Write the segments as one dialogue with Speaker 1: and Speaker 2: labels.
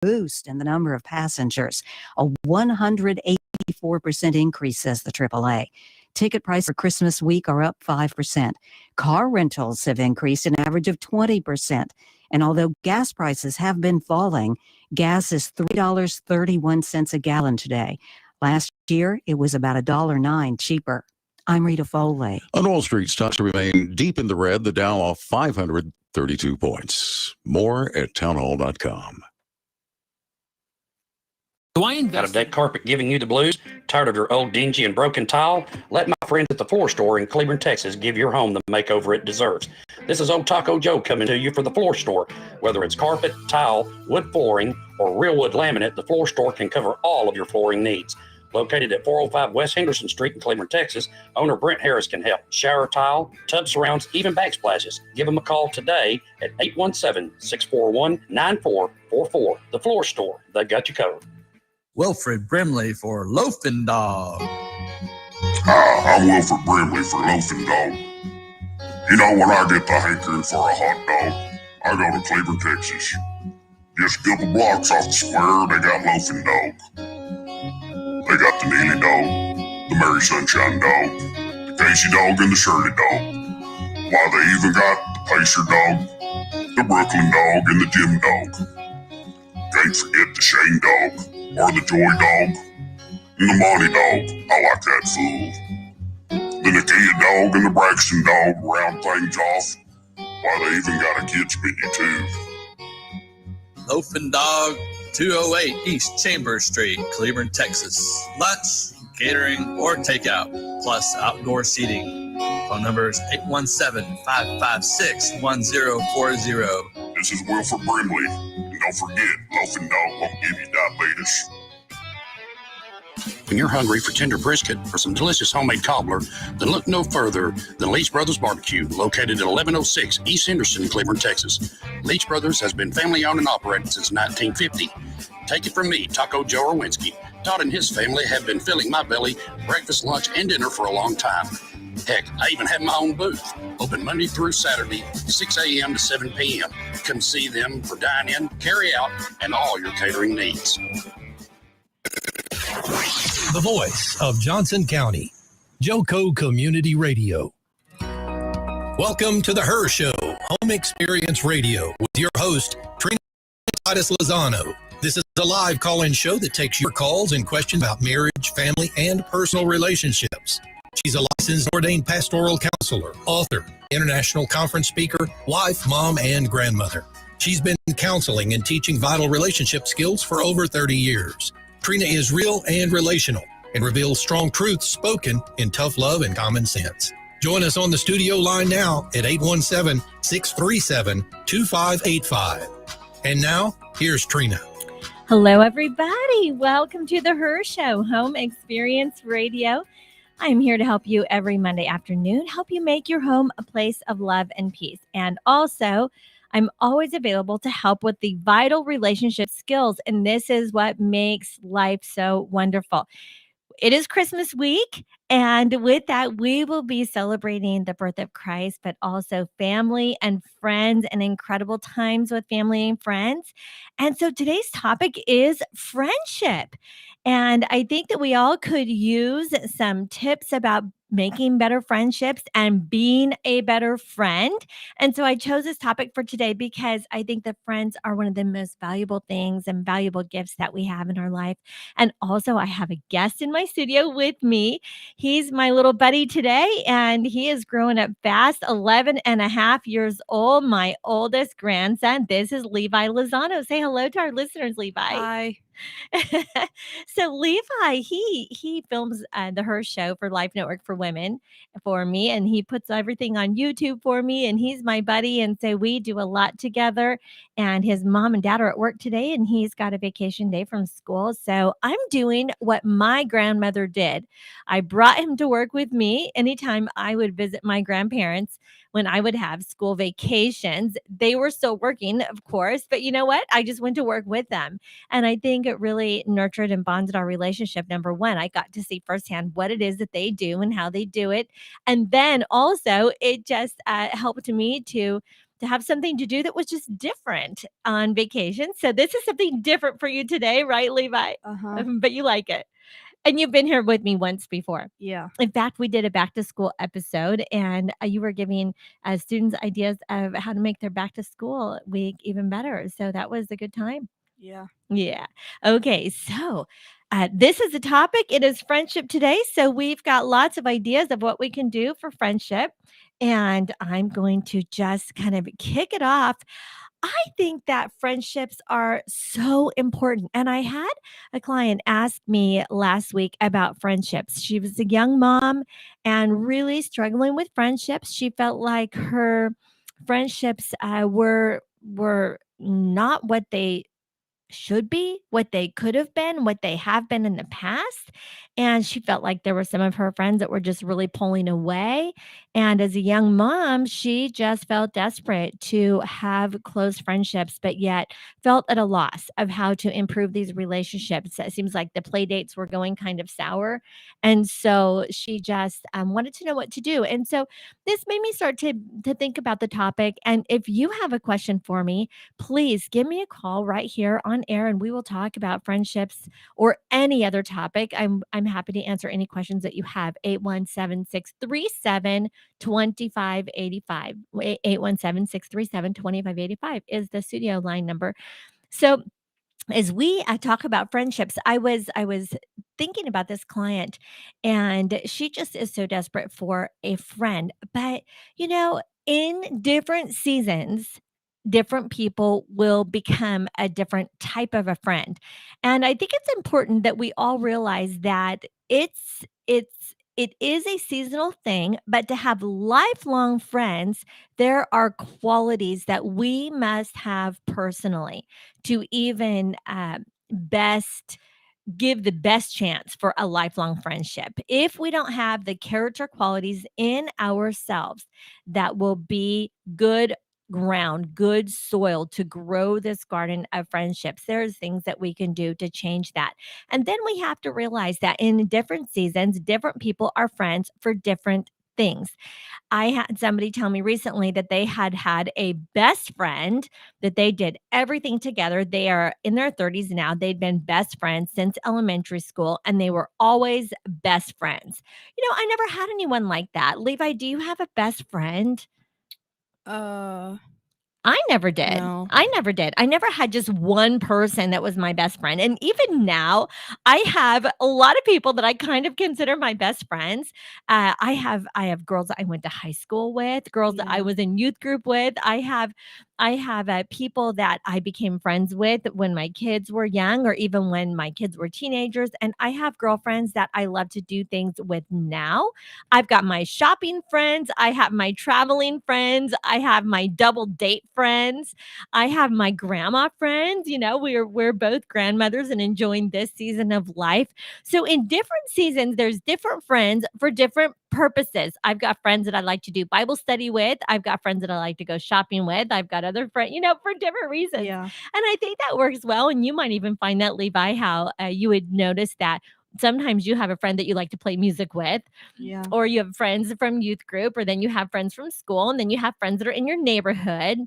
Speaker 1: boost in the number of passengers, a 184% increase, says the AAA. Ticket prices for Christmas week are up 5%. Car rentals have increased an average of 20%. And although gas prices have been falling, gas is $3.31 a gallon today. Last year, it was about $1.09 cheaper. I'm Rita Foley.
Speaker 2: On Wall Street, stocks remain deep in the red. The Dow off 532 points. More at townhall.com.
Speaker 3: Got a deck carpet giving you the blues? Tired of your old dingy and broken tile? Let my friends at the Floor Store in Cleveland, Texas give your home the makeover it deserves. This is Old Taco Joe coming to you for the Floor Store. Whether it's carpet, tile, wood flooring, or real wood laminate, the Floor Store can cover all of your flooring needs. Located at 405 West Henderson Street in Cleveland, Texas, owner Brent Harris can help. Shower tile, tub surrounds, even backsplashes. Give him a call today at 817-641-9444. The Floor Store, they got you covered.
Speaker 4: Wilfred Brimley for Loafing Dog.
Speaker 5: Hi, I'm Wilfred Brimley for Loafing Dog. You know, when I get the hankering for a hot dog, I go to Cleveland, Texas. Just a couple blocks off the square, they got Loafing Dog. They got the Neely Dog, the Mary Sunshine Dog, the Casey Dog, and the Shirley Dog. Why, they even got the Pacer Dog, the Brooklyn Dog, and the Jim Dog. Can't forget the Shane Dog, or the Joy Dog, and the Monty Dog. I like that fool. Then the Kia Dog and the Braxton Dog round things off. Why, they even got a kids menu too.
Speaker 4: Loafing Dog, 208 East Chambers Street, Cleveland, Texas. Lunch, catering, or takeout, plus outdoor seating. Phone number is 817-556-1040.
Speaker 5: This is Wilfred Brimley, and don't forget, Loafing Dog won't give you diabetes.
Speaker 3: When you're hungry for tender brisket or some delicious homemade cobbler, then look no further than Leech Brothers Barbecue, located at 1106 East Henderson, Cleveland, Texas. Leech Brothers has been family-owned and operated since 1950. Take it from me, Taco Joe Orwinski. Todd and his family have been filling my belly breakfast, lunch, and dinner for a long time. Heck, I even have my own booth, open Monday through Saturday, 6 a.m. to 7 p.m. Come see them for dine-in, carry-out, and all your catering needs.
Speaker 6: The voice of Johnson County, Joco Community Radio. Welcome to the Her Show, Home Experience Radio, with your host, Trina Titus Lozano. This is a live call-in show that takes your calls and questions about marriage, family, and personal relationships. She's a licensed ordained pastoral counselor, author, international conference speaker, wife, mom, and grandmother. She's been counseling and teaching vital relationship skills for over 30 years. Trina is real and relational and reveals strong truths spoken in tough love and common sense. Join us on the studio line now at 817-637-2585. And now, here's Trina.
Speaker 7: Hello, everybody. Welcome to the Her Show, Home Experience Radio. I'm here to help you every Monday afternoon, help you make your home a place of love and peace. And also, I'm always available to help with the vital relationship skills. And this is what makes life so wonderful. It is Christmas week. And with that, we will be celebrating the birth of Christ, but also family and friends and incredible times with family and friends. And so today's topic is friendship. And I think that we all could use some tips about making better friendships and being a better friend. And so I chose this topic for today because I think that friends are one of the most valuable things and valuable gifts that we have in our life. And also I have a guest in my studio with me. He's my little buddy today, and he is growing up fast, 11 and a half years old, my oldest grandson. This is Levi Lozano. Say hello to our listeners, Levi.
Speaker 8: Hi.
Speaker 7: So Levi, he films the Her Show for Life Network for Women for me, and he puts everything on YouTube for me, and he's my buddy, and so we do a lot together. And his mom and dad are at work today, and he's got a vacation day from school. So I'm doing what my grandmother did. I brought him to work with me anytime I would visit my grandparents. When I would have school vacations, they were still working, of course, but you know what? I just went to work with them. And I think it really nurtured and bonded our relationship. Number one, I got to see firsthand what it is that they do and how they do it. And then also it just helped me to to have something to do that was just different on vacation. So this is something different for you today, right, Levi? But you like it. And you've been here with me once before.
Speaker 8: Yeah.
Speaker 7: In fact, we did a back to school episode, and you were giving students ideas of how to make their back to school week even better. So that was a good time.
Speaker 8: Yeah.
Speaker 7: Yeah. Okay. So this is a topic. It is friendship today. So we've got lots of ideas of what we can do for friendship. And I'm going to just kind of kick it off. I think that friendships are so important. And I had a client ask me last week about friendships. She was a young mom and really struggling with friendships. She felt like her friendships were not what they should be, what they could have been, what they have been in the past. And she felt like there were some of her friends that were just really pulling away. And as a young mom, she just felt desperate to have close friendships, but yet felt at a loss of how to improve these relationships. It seems like the play dates were going kind of sour. And so she just wanted to know what to do. And so this made me start to think about the topic. And if you have a question for me, please give me a call right here on air and we will talk about friendships or any other topic. I'm happy to answer any questions that you have. 817-637-2585. 817-637-2585 is the studio line number. So as we talk about friendships, I was thinking about this client, and she just is so desperate for a friend. But in different seasons, different people will become a different type of a friend, and I think it's important that we all realize that it is a seasonal thing, but to have lifelong friends, there are qualities that we must have personally to even best give the best chance for a lifelong friendship. If we don't have the character qualities in ourselves that will be good ground, good soil to grow this garden of friendships, there's things that we can do to change that. And then we have to realize that in different seasons, different people are friends for different things. I had somebody tell me recently that they had a best friend that they did everything together. They are in their 30s now. They'd been best friends since elementary school, and they were always best friends. I never had anyone like that. Levi, do you have a best friend? I never did.
Speaker 8: No.
Speaker 7: I never did. I never had just one person that was my best friend. And even now, I have a lot of people that I kind of consider my best friends. I have girls that I went to high school with, girls that I
Speaker 8: Yeah.
Speaker 7: was in youth group with. I have people that I became friends with when my kids were young, or even when my kids were teenagers. And I have girlfriends that I love to do things with now. I've got my shopping friends. I have my traveling friends. I have my double date friends. I have my grandma friends. We're both grandmothers and enjoying this season of life. So in different seasons, there's different friends for different purposes. I've got friends that I like to do Bible study with. I've got friends that I like to go shopping with. I've got other friends, for different reasons.
Speaker 8: Yeah.
Speaker 7: And I think that works well. And you might even find that, Levi, how you would notice that sometimes you have a friend that you like to play music with,
Speaker 8: Yeah.
Speaker 7: or you have friends from youth group, or then you have friends from school, and then you have friends that are in your neighborhood.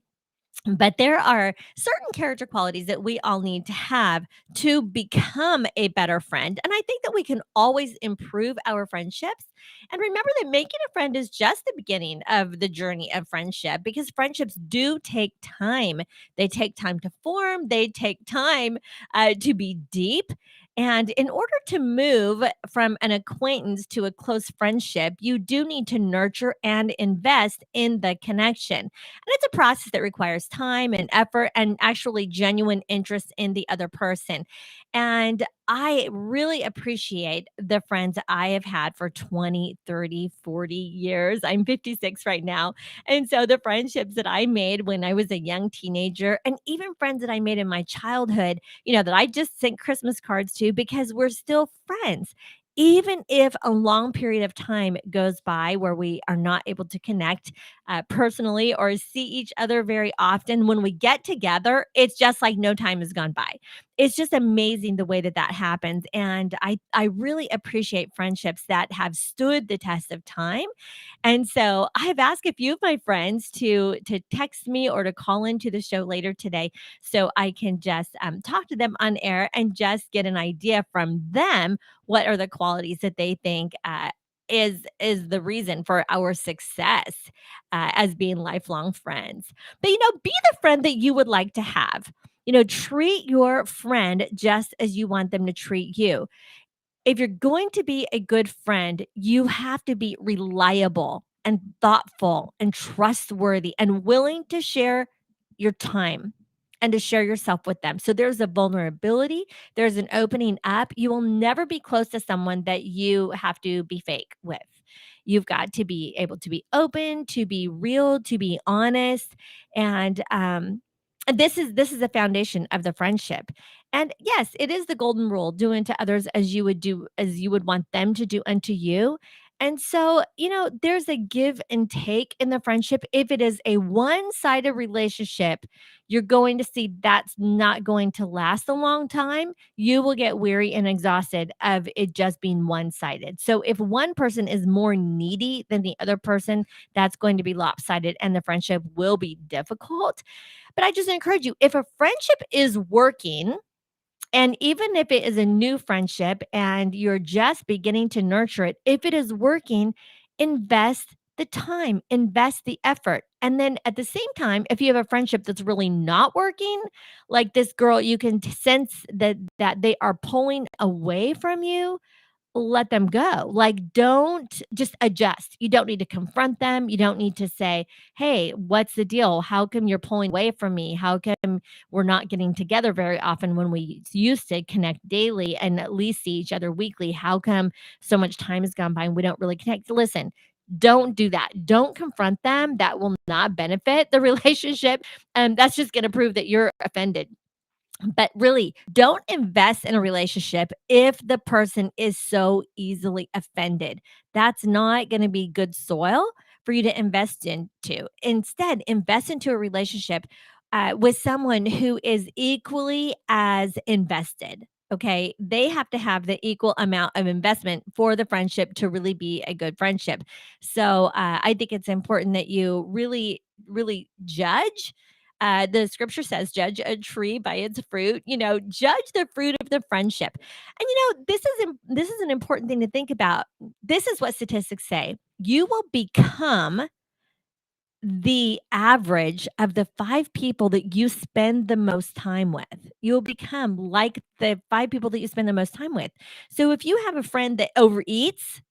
Speaker 7: But there are certain character qualities that we all need to have to become a better friend. And I think that we can always improve our friendships. And remember that making a friend is just the beginning of the journey of friendship, because friendships do take time. They take time to form, they take time to be deep. And in order to move from an acquaintance to a close friendship, you do need to nurture and invest in the connection. And it's a process that requires time and effort and actually genuine interest in the other person. And I really appreciate the friends that I have had for 20, 30, 40 years. I'm 56 right now. And so the friendships that I made when I was a young teenager, and even friends that I made in my childhood, that I just sent Christmas cards to, because we're still friends. Even if a long period of time goes by where we are not able to connect personally or see each other very often, when we get together, it's just like no time has gone by. it's just amazing the way that happens. And I really appreciate friendships that have stood the test of time. And so I've asked a few of my friends to text me or to call into the show later today so I can just talk to them on air and just get an idea from them what are the qualities that they think is the reason for our success as being lifelong friends. But be the friend that you would like to have. Treat your friend just as you want them to treat you. If you're going to be a good friend, you have to be reliable and thoughtful and trustworthy and willing to share your time and to share yourself with them. So there's a vulnerability, there's an opening up. You will never be close to someone that you have to be fake with. You've got to be able to be open, to be real, to be honest, and this is the foundation of the friendship. And yes, it is the golden rule: do unto others as you would want them to do unto you. And so, there's a give and take in the friendship. If it is a one-sided relationship, you're going to see that's not going to last a long time. You will get weary and exhausted of it just being one-sided. So if one person is more needy than the other person, that's going to be lopsided and the friendship will be difficult. But I just encourage you, if a friendship is working, and even if it is a new friendship and you're just beginning to nurture it, if it is working, invest the time, invest the effort. And then at the same time, if you have a friendship that's really not working, like this girl, you can sense that they are pulling away from you, let them go. Like, don't just adjust. You don't need to confront them. You don't need to say, hey, what's the deal? How come you're pulling away from me? How come we're not getting together very often when we used to connect daily and at least see each other weekly? How come so much time has gone by and we don't really connect? Listen, don't do that. Don't confront them. That will not benefit the relationship. And that's just going to prove that you're offended. But really, don't invest in a relationship if the person is so easily offended. That's not going to be good soil for you to invest into. Instead, invest into a relationship with someone who is equally as invested. Okay. They have to have the equal amount of investment for the friendship to really be a good friendship. So I think it's important that you really, really judge. The scripture says, judge a tree by its fruit, judge the fruit of the friendship. And this is an important thing to think about. This is what statistics say. You will become the average of the 5 people that you spend the most time with. You'll become like the 5 people that you spend the most time with. So if you have a friend that overeats,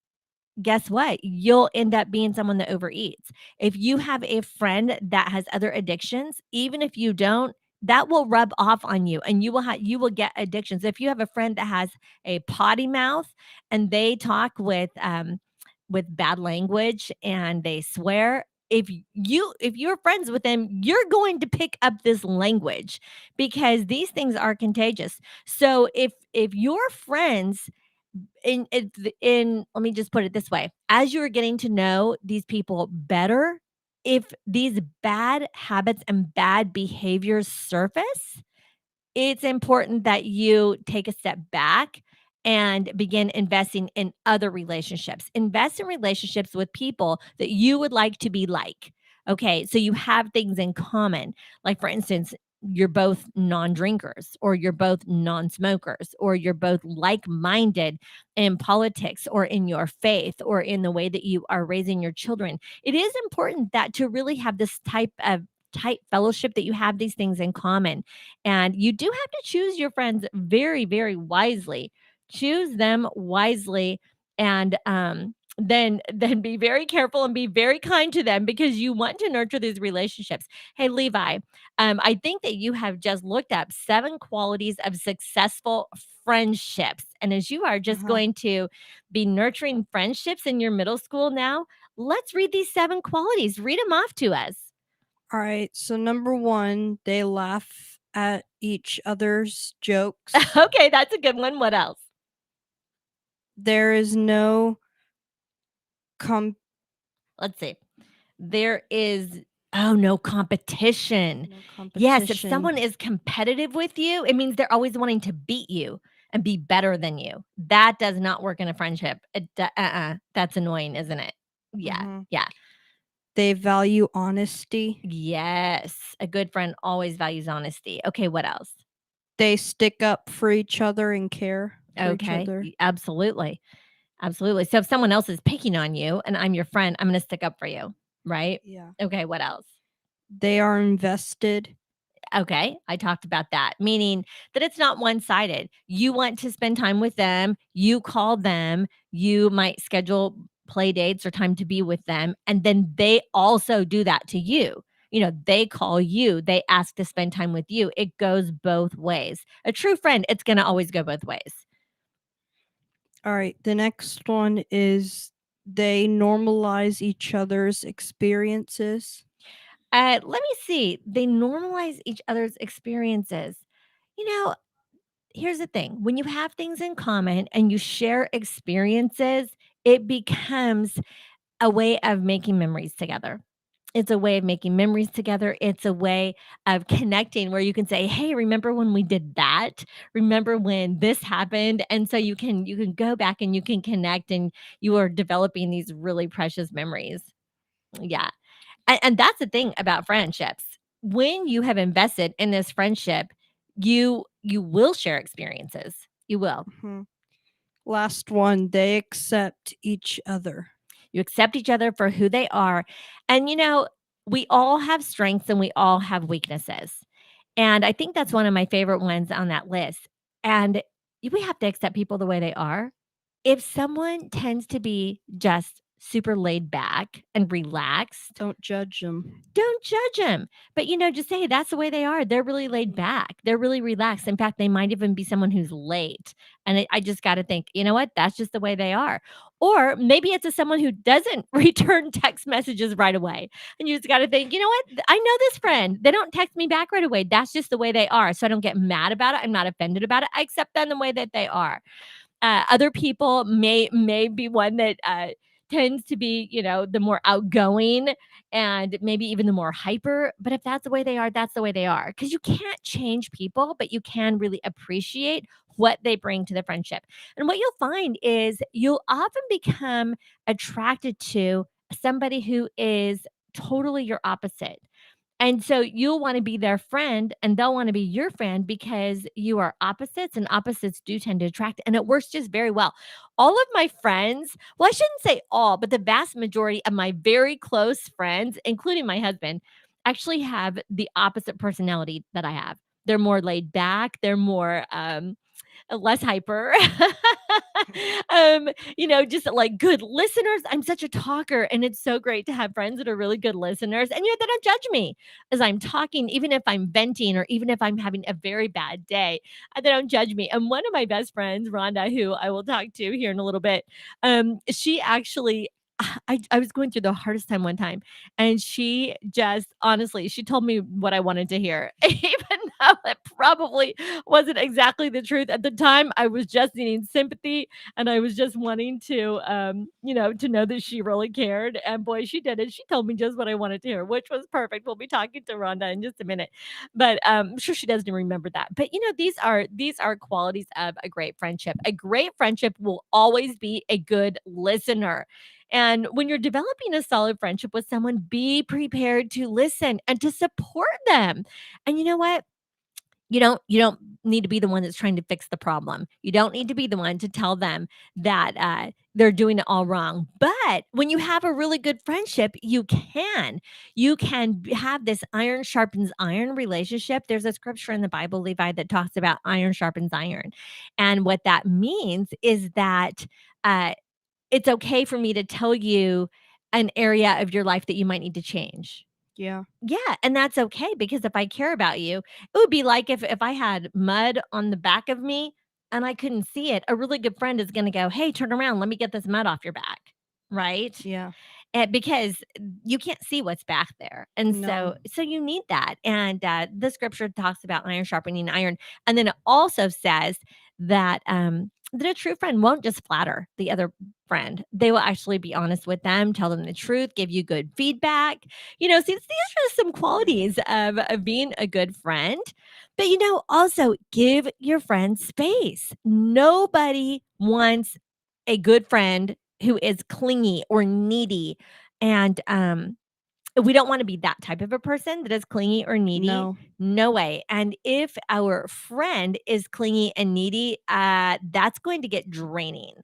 Speaker 7: guess what? You'll end up being someone that overeats. If you have a friend that has other addictions, even if you don't, that will rub off on you and you will get addictions. If you have a friend that has a potty mouth and they talk with bad language and they swear, if you're friends with them, you're going to pick up this language because these things are contagious. So if your friends in let me just put it this way, as you're getting to know these people better, if these bad habits and bad behaviors surface, it's important that you take a step back and begin investing in other relationships. Invest in relationships with people that you would like to be like. Okay, so you have things in common. Like, for instance, you're both non drinkers, or you're both non smokers, or you're both like minded in politics, or in your faith, or in the way that you are raising your children. It is important that to really have this type of tight fellowship, that you have these things in common. And you do have to choose your friends very, very wisely. Choose them wisely, and then be very careful and be very kind to them, because you want to nurture these relationships. Hey, Levi, I think that you have just looked up 7 qualities of successful friendships. And as you are just going to be nurturing friendships in your middle school now, let's read these 7 qualities. Read them off to us.
Speaker 8: All right. So number 1, they laugh at each other's jokes.
Speaker 7: Okay, that's a good one. What else?
Speaker 8: There is no
Speaker 7: Let's see. There is Oh, no competition.
Speaker 8: No
Speaker 7: Yes, if
Speaker 8: competition.
Speaker 7: someone is competitive with you, it means they're always wanting to beat you and be better than you. That does not work in a friendship. That's annoying, isn't it? Yeah.
Speaker 8: Mhm.
Speaker 7: Yeah.
Speaker 8: They value honesty.
Speaker 7: Yes. A good friend always values honesty. Okay, what else?
Speaker 8: They stick up for each other and care for each
Speaker 7: Okay.
Speaker 8: other.
Speaker 7: Absolutely. Absolutely. So if someone else is picking on you and I'm your friend, I'm going to stick up for you, right?
Speaker 8: Yeah.
Speaker 7: Okay, what else?
Speaker 8: They are invested.
Speaker 7: Okay, I talked about that, meaning that it's not one-sided. You want to spend time with them, you call them, you might schedule play dates or time to be with them, and then they also do that to you. They call you, they ask to spend time with you. It goes both ways. A true friend, it's going to always go both ways.
Speaker 8: All right. The next one is they normalize each other's experiences.
Speaker 7: Let me see. They normalize each other's experiences. You know, Here's the thing, when you have things in common and you share experiences, it becomes a way of making memories together. It's a way of making memories together. It's a way of connecting where you can say, "Hey, remember when we did that? Remember when this happened?" And so you can go back and you can connect and you are developing these really precious memories. Yeah. And that's the thing about friendships. When you have invested in this friendship, you will share experiences. You will.
Speaker 8: Mhm. Last one, they accept each other.
Speaker 7: You accept each other for who they are. And we all have strengths and we all have weaknesses. And I think that's one of my favorite ones on that list. And we have to accept people the way they are. If someone tends to be just super laid back and relaxed,
Speaker 8: Don't judge them.
Speaker 7: don't judge them. But, just say, "Hey, that's the way they are. They're really laid back. They're really relaxed." In fact, they might even be someone who's late. And I just got to think, you know what? That's just the way they are. Or maybe it's someone who doesn't return text messages right away. And you just got to think, you know what? I know this friend. They don't text me back right away. That's just the way they are. So I don't get mad about it. I'm not offended about it. I accept them the way that they are. Other people may be one that tends to be, the more outgoing and maybe even the more hyper. But if that's the way they are, that's the way they are. Because you can't change people, but you can really appreciate what they bring to the friendship. And what you'll find is you'll often become attracted to somebody who is totally your opposite. And so you'll want to be their friend and they'll want to be your friend because you are opposites and opposites do tend to attract. And it works just very well. All of my friends, well, I shouldn't say all, but the vast majority of my very close friends, including my husband, actually have the opposite personality that I have. They're more laid back. They're more less hyper. Just like good listeners. I'm such a talker, and it's so great to have friends that are really good listeners. And they don't judge me as I'm talking, even if I'm venting or even if I'm having a very bad day. They don't judge me. And one of my best friends, Rhonda, who I will talk to here in a little bit, she actually I was going through the hardest time one time, and she just honestly, she told me what I wanted to hear, even though it probably wasn't exactly the truth at the time. I was just needing sympathy, and I was just wanting to know that she really cared. And boy, she did it. She told me just what I wanted to hear, which was perfect. We'll be talking to Rhonda in just a minute, but I'm sure she doesn't remember that. But these are qualities of a great friendship. A great friendship will always be a good listener. And when you're developing a solid friendship with someone, be prepared to listen and to support them. And you know what? You don't need to be the one that's trying to fix the problem. You don't need to be the one to tell them that they're doing it all wrong. But when you have a really good friendship, you can have this iron sharpens iron relationship. There's a scripture in the Bible, Levi, that talks about iron sharpens iron, and what that means is that uh, it's okay for me to tell you an area of your life that you might need to change.
Speaker 8: Yeah.
Speaker 7: Yeah, and that's okay because if I care about you, it would be like if I had mud on the back of me and I couldn't see it. A really good friend is going to go, "Hey, turn around, let me get this mud off your back." Right?
Speaker 8: Yeah.
Speaker 7: Because you can't see what's back there. And
Speaker 8: No.
Speaker 7: so you need that. And the scripture talks about iron sharpening iron. And then it also says that that a true friend won't just flatter the other friend. They will actually be honest with them, tell them the truth, give you good feedback. See, these are some qualities of being a good friend. But, also give your friends space. Nobody wants a good friend who is clingy or needy. And we don't want to be that type of a person that is clingy or needy.
Speaker 8: No.
Speaker 7: No way. And if our friend is clingy and needy, that's going to get draining.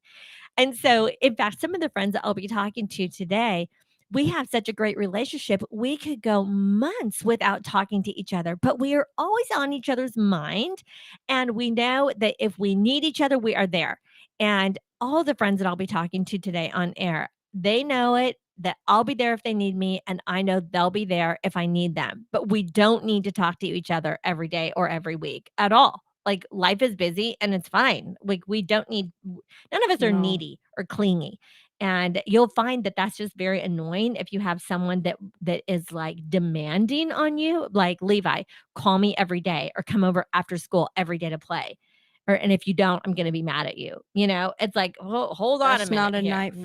Speaker 7: And so, in fact, some of the friends that I'll be talking to today, we have such a great relationship. We could go months without talking to each other, but we are always on each other's mind. And we know that if we need each other, we are there. And all the friends that I'll be talking to today on air, they know it, that I'll be there if they need me. And I know they'll be there if I need them. But we don't need to talk to each other every day or every week at all. Like, life is busy and it's fine. Like, we don't need, none of us are
Speaker 8: No.
Speaker 7: needy or clingy. And you'll find that that's just very annoying if you have someone that is like demanding on you, like, Levi, call me every day or come over after school every day to play. And if you don't, I'm going to be mad at you. It's like, hold on a
Speaker 8: That's
Speaker 7: minute.
Speaker 8: not a
Speaker 7: here.
Speaker 8: nice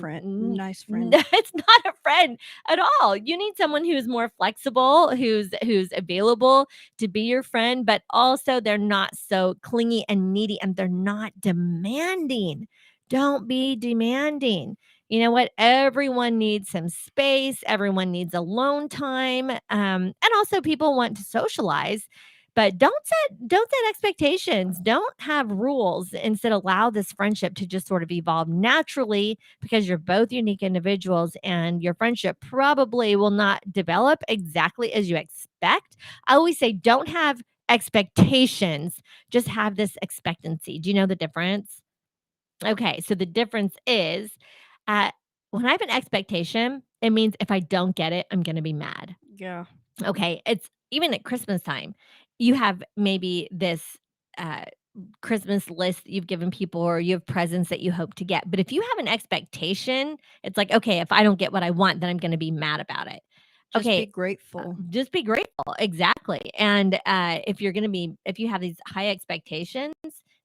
Speaker 8: friend.
Speaker 7: No, it's not a friend at all. You need someone who's more flexible, who's available to be your friend, but also they're not so clingy and needy, and they're not demanding. Don't be demanding. You know what? Everyone needs some space. Everyone needs alone time. And also people want to socialize, but don't set expectations. Don't have rules. Instead, allow this friendship to just sort of evolve naturally, because you're both unique individuals and your friendship probably will not develop exactly as you expect. I always say, don't have expectations, just have this expectancy. Do you know the difference? Okay, so the difference is, when I have an expectation, it means if I don't get it, I'm going to be mad.
Speaker 8: Yeah.
Speaker 7: Okay, it's even at Christmas time. You have maybe this uh, Christmas list that you've given people, or you have presents that you hope to get. But if you have an expectation, it's like, okay, if I don't get what I want, then I'm going to be mad about it.
Speaker 8: Just
Speaker 7: Okay,
Speaker 8: be grateful.
Speaker 7: just be grateful. Exactly. And if you have these high expectations,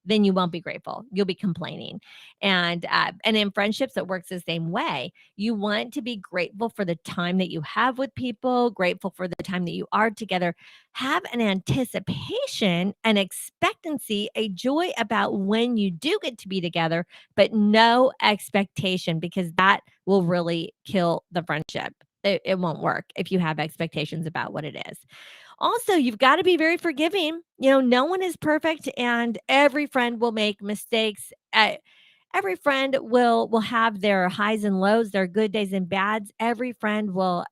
Speaker 7: then you won't be grateful. You'll be complaining. And in friendships, it works the same way. You want to be grateful for the time that you have with people, grateful for the time that you are together. Have an anticipation, an expectancy, a joy about when you do get to be together, but no expectation, because that will really kill the friendship. It won't work if you have expectations about what it is. Also, you've got to be very forgiving. No one is perfect, and every friend will make mistakes. Every friend will have their highs and lows, their good days and bads. Every friend will,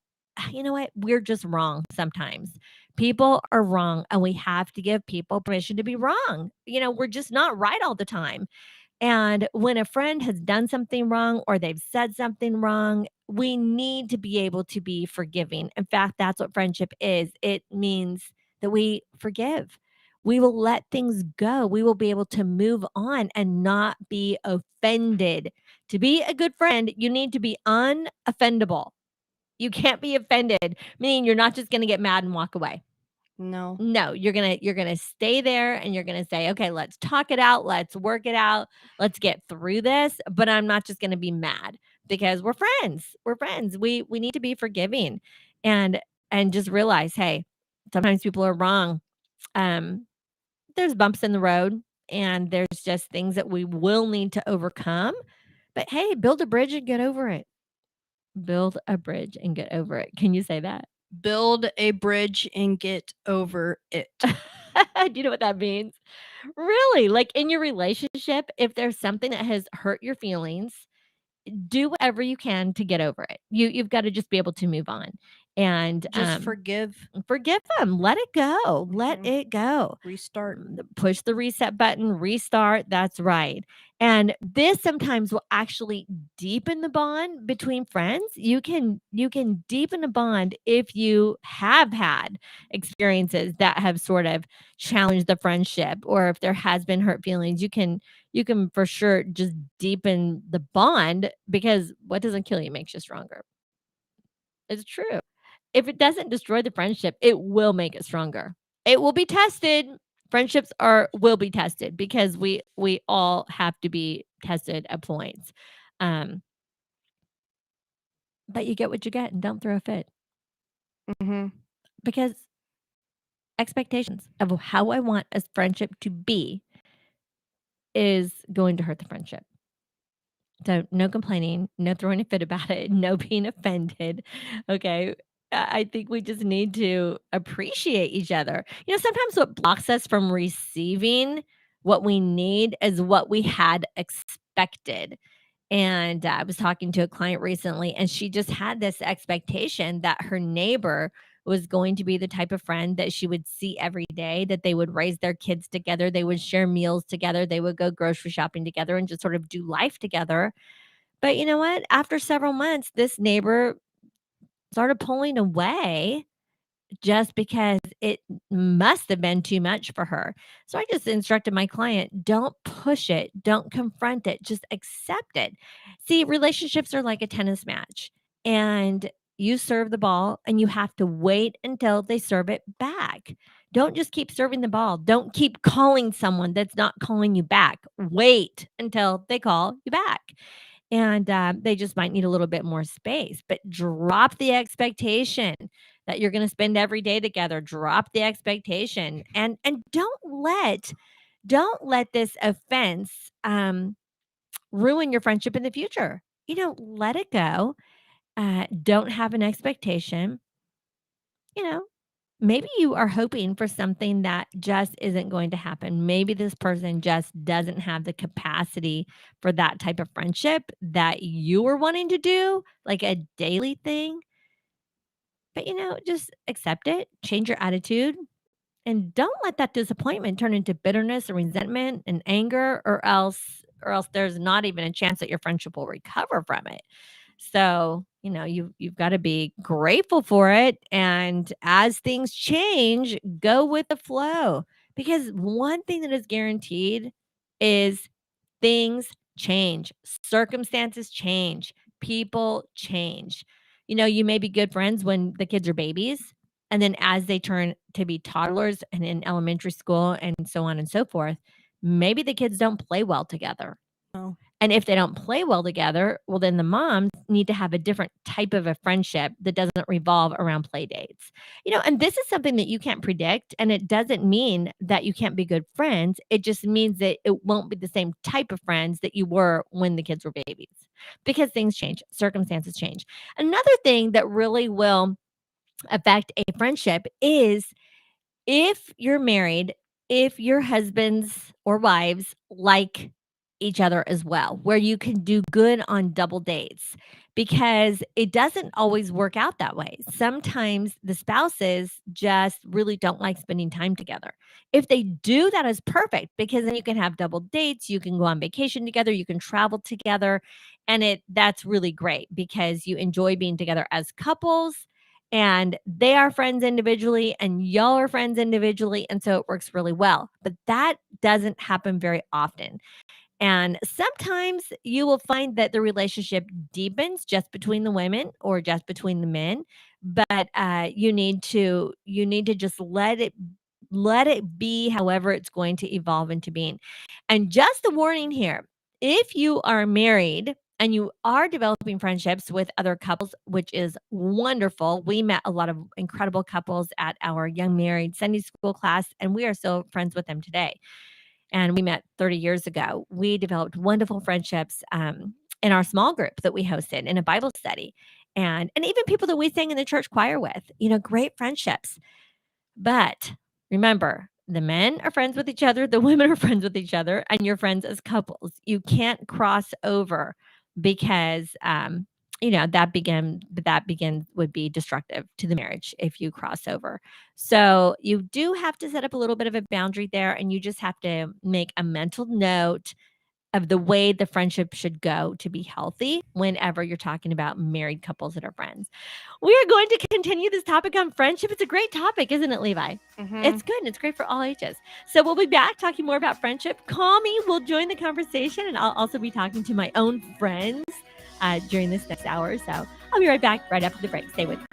Speaker 7: you know what? We're just wrong sometimes. People are wrong, and we have to give people permission to be wrong. We're just not right all the time. And when a friend has done something wrong or they've said something wrong, we need to be able to be forgiving. In fact, that's what friendship is. It means that we forgive. We will let things go. We will be able to move on and not be offended. To be a good friend, you need to be unoffendable. You can't be offended, meaning you're not just going to get mad and walk away.
Speaker 8: No.
Speaker 7: No, you're gonna stay there, and you're gonna say, okay, let's talk it out, let's work it out, let's get through this. But I'm not just gonna be mad, because we're friends. We're friends. We need to be forgiving, and just realize, hey, sometimes people are wrong. There's bumps in the road, and there's just things that we will need to overcome. But hey, build a bridge and get over it. Build a bridge and get over it. Can you say that?
Speaker 8: Build a bridge and get over it.
Speaker 7: Do you know what that means? Really? Like, in your relationship, if there's something that has hurt your feelings, do whatever you can to get over it. You've got to just be able to move on, and
Speaker 8: Just forgive.
Speaker 7: forgive them. Let it go. Let
Speaker 8: Mhm.
Speaker 7: it go.
Speaker 8: Restart.
Speaker 7: Push the reset button, restart. That's right. And this sometimes will actually deepen the bond between friends. You can deepen a bond if you have had experiences that have sort of challenged the friendship, or if there has been hurt feelings. You can for sure just deepen the bond, because what doesn't kill you makes you stronger. It's true. If it doesn't destroy the friendship, it will make it stronger. It will be tested. Friendships will be tested, because we all have to be tested at points. but you get what you get and don't throw a fit.
Speaker 8: Mm-hmm.
Speaker 7: Because expectations of how I want a friendship to be is going to hurt the friendship. So no complaining, no throwing a fit about it, no being offended. Okay. I think we just need to appreciate each other. Sometimes what blocks us from receiving what we need is what we had expected. And I was talking to a client recently, and she just had this expectation that her neighbor was going to be the type of friend that she would see every day, that they would raise their kids together, they would share meals together, they would go grocery shopping together and just sort of do life together. But you know what? After several months, this neighbor started pulling away just because it must have been too much for her. So I just instructed my client, don't push it, don't confront it, just accept it. See, relationships are like a tennis match, and you serve the ball and you have to wait until they serve it back. Don't just keep serving the ball. Don't keep calling someone that's not calling you back. Wait until they call you back. And they just might need a little bit more space, but drop the expectation that you're going to spend every day together. Drop the expectation, and don't let this offense ruin your friendship in the future. Let it go. Don't have an expectation. You know, Maybe you are hoping for something that just isn't going to happen. Maybe this person just doesn't have the capacity for that type of friendship that you were wanting to do, like a daily thing. But just accept it, change your attitude, and don't let that disappointment turn into bitterness or resentment and anger, or else there's not even a chance that your friendship will recover from it. So, you've got to be grateful for it, and as things change, go with the flow, because one thing that is guaranteed is things change, circumstances change, people change. You may be good friends when the kids are babies, and then as they turn to be toddlers and in elementary school and so on and so forth, maybe the kids don't play well together.
Speaker 8: Oh.
Speaker 7: And if they don't play well together, well, then the moms need to have a different type of a friendship that doesn't revolve around play dates. And this is something that you can't predict. And it doesn't mean that you can't be good friends. It just means that it won't be the same type of friends that you were when the kids were babies, because things change, circumstances change. Another thing that really will affect a friendship is if you're married, if your husbands or wives like each other as well, where you can do good on double dates, because it doesn't always work out that way. Sometimes the spouses just really don't like spending time together. If they do, that is perfect, because then you can have double dates, you can go on vacation together, you can travel together, and that's really great because you enjoy being together as couples, and they are friends individually and y'all are friends individually, and so it works really well. But that doesn't happen very often. And sometimes you will find that the relationship deepens just between the women or just between the men, but you need to just let it be however it's going to evolve into being. And just a warning here, if you are married and you are developing friendships with other couples, which is wonderful. We met a lot of incredible couples at our young married Sunday school class, and we are still friends with them today. And we met 30 years ago. We developed wonderful friendships in our small group that we hosted in a Bible study, and even people that we sang in the church choir with. Great friendships. But remember, the men are friends with each other, the women are friends with each other, and you're friends as couples. You can't cross over, because that begin would be destructive to the marriage if you cross over. So you do have to set up a little bit of a boundary there, and you just have to make a mental note of the way the friendship should go to be healthy whenever you're talking about married couples that are friends. We are going to continue this topic on friendship. It's a great topic, isn't it, Levi?
Speaker 8: Mhm.
Speaker 7: It's good, and it's great for all ages. So we'll be back talking more about friendship. Call me. We'll join the conversation, and I'll also be talking to my own friends during this next hour. So I'll be right back right after the break. Stay with me.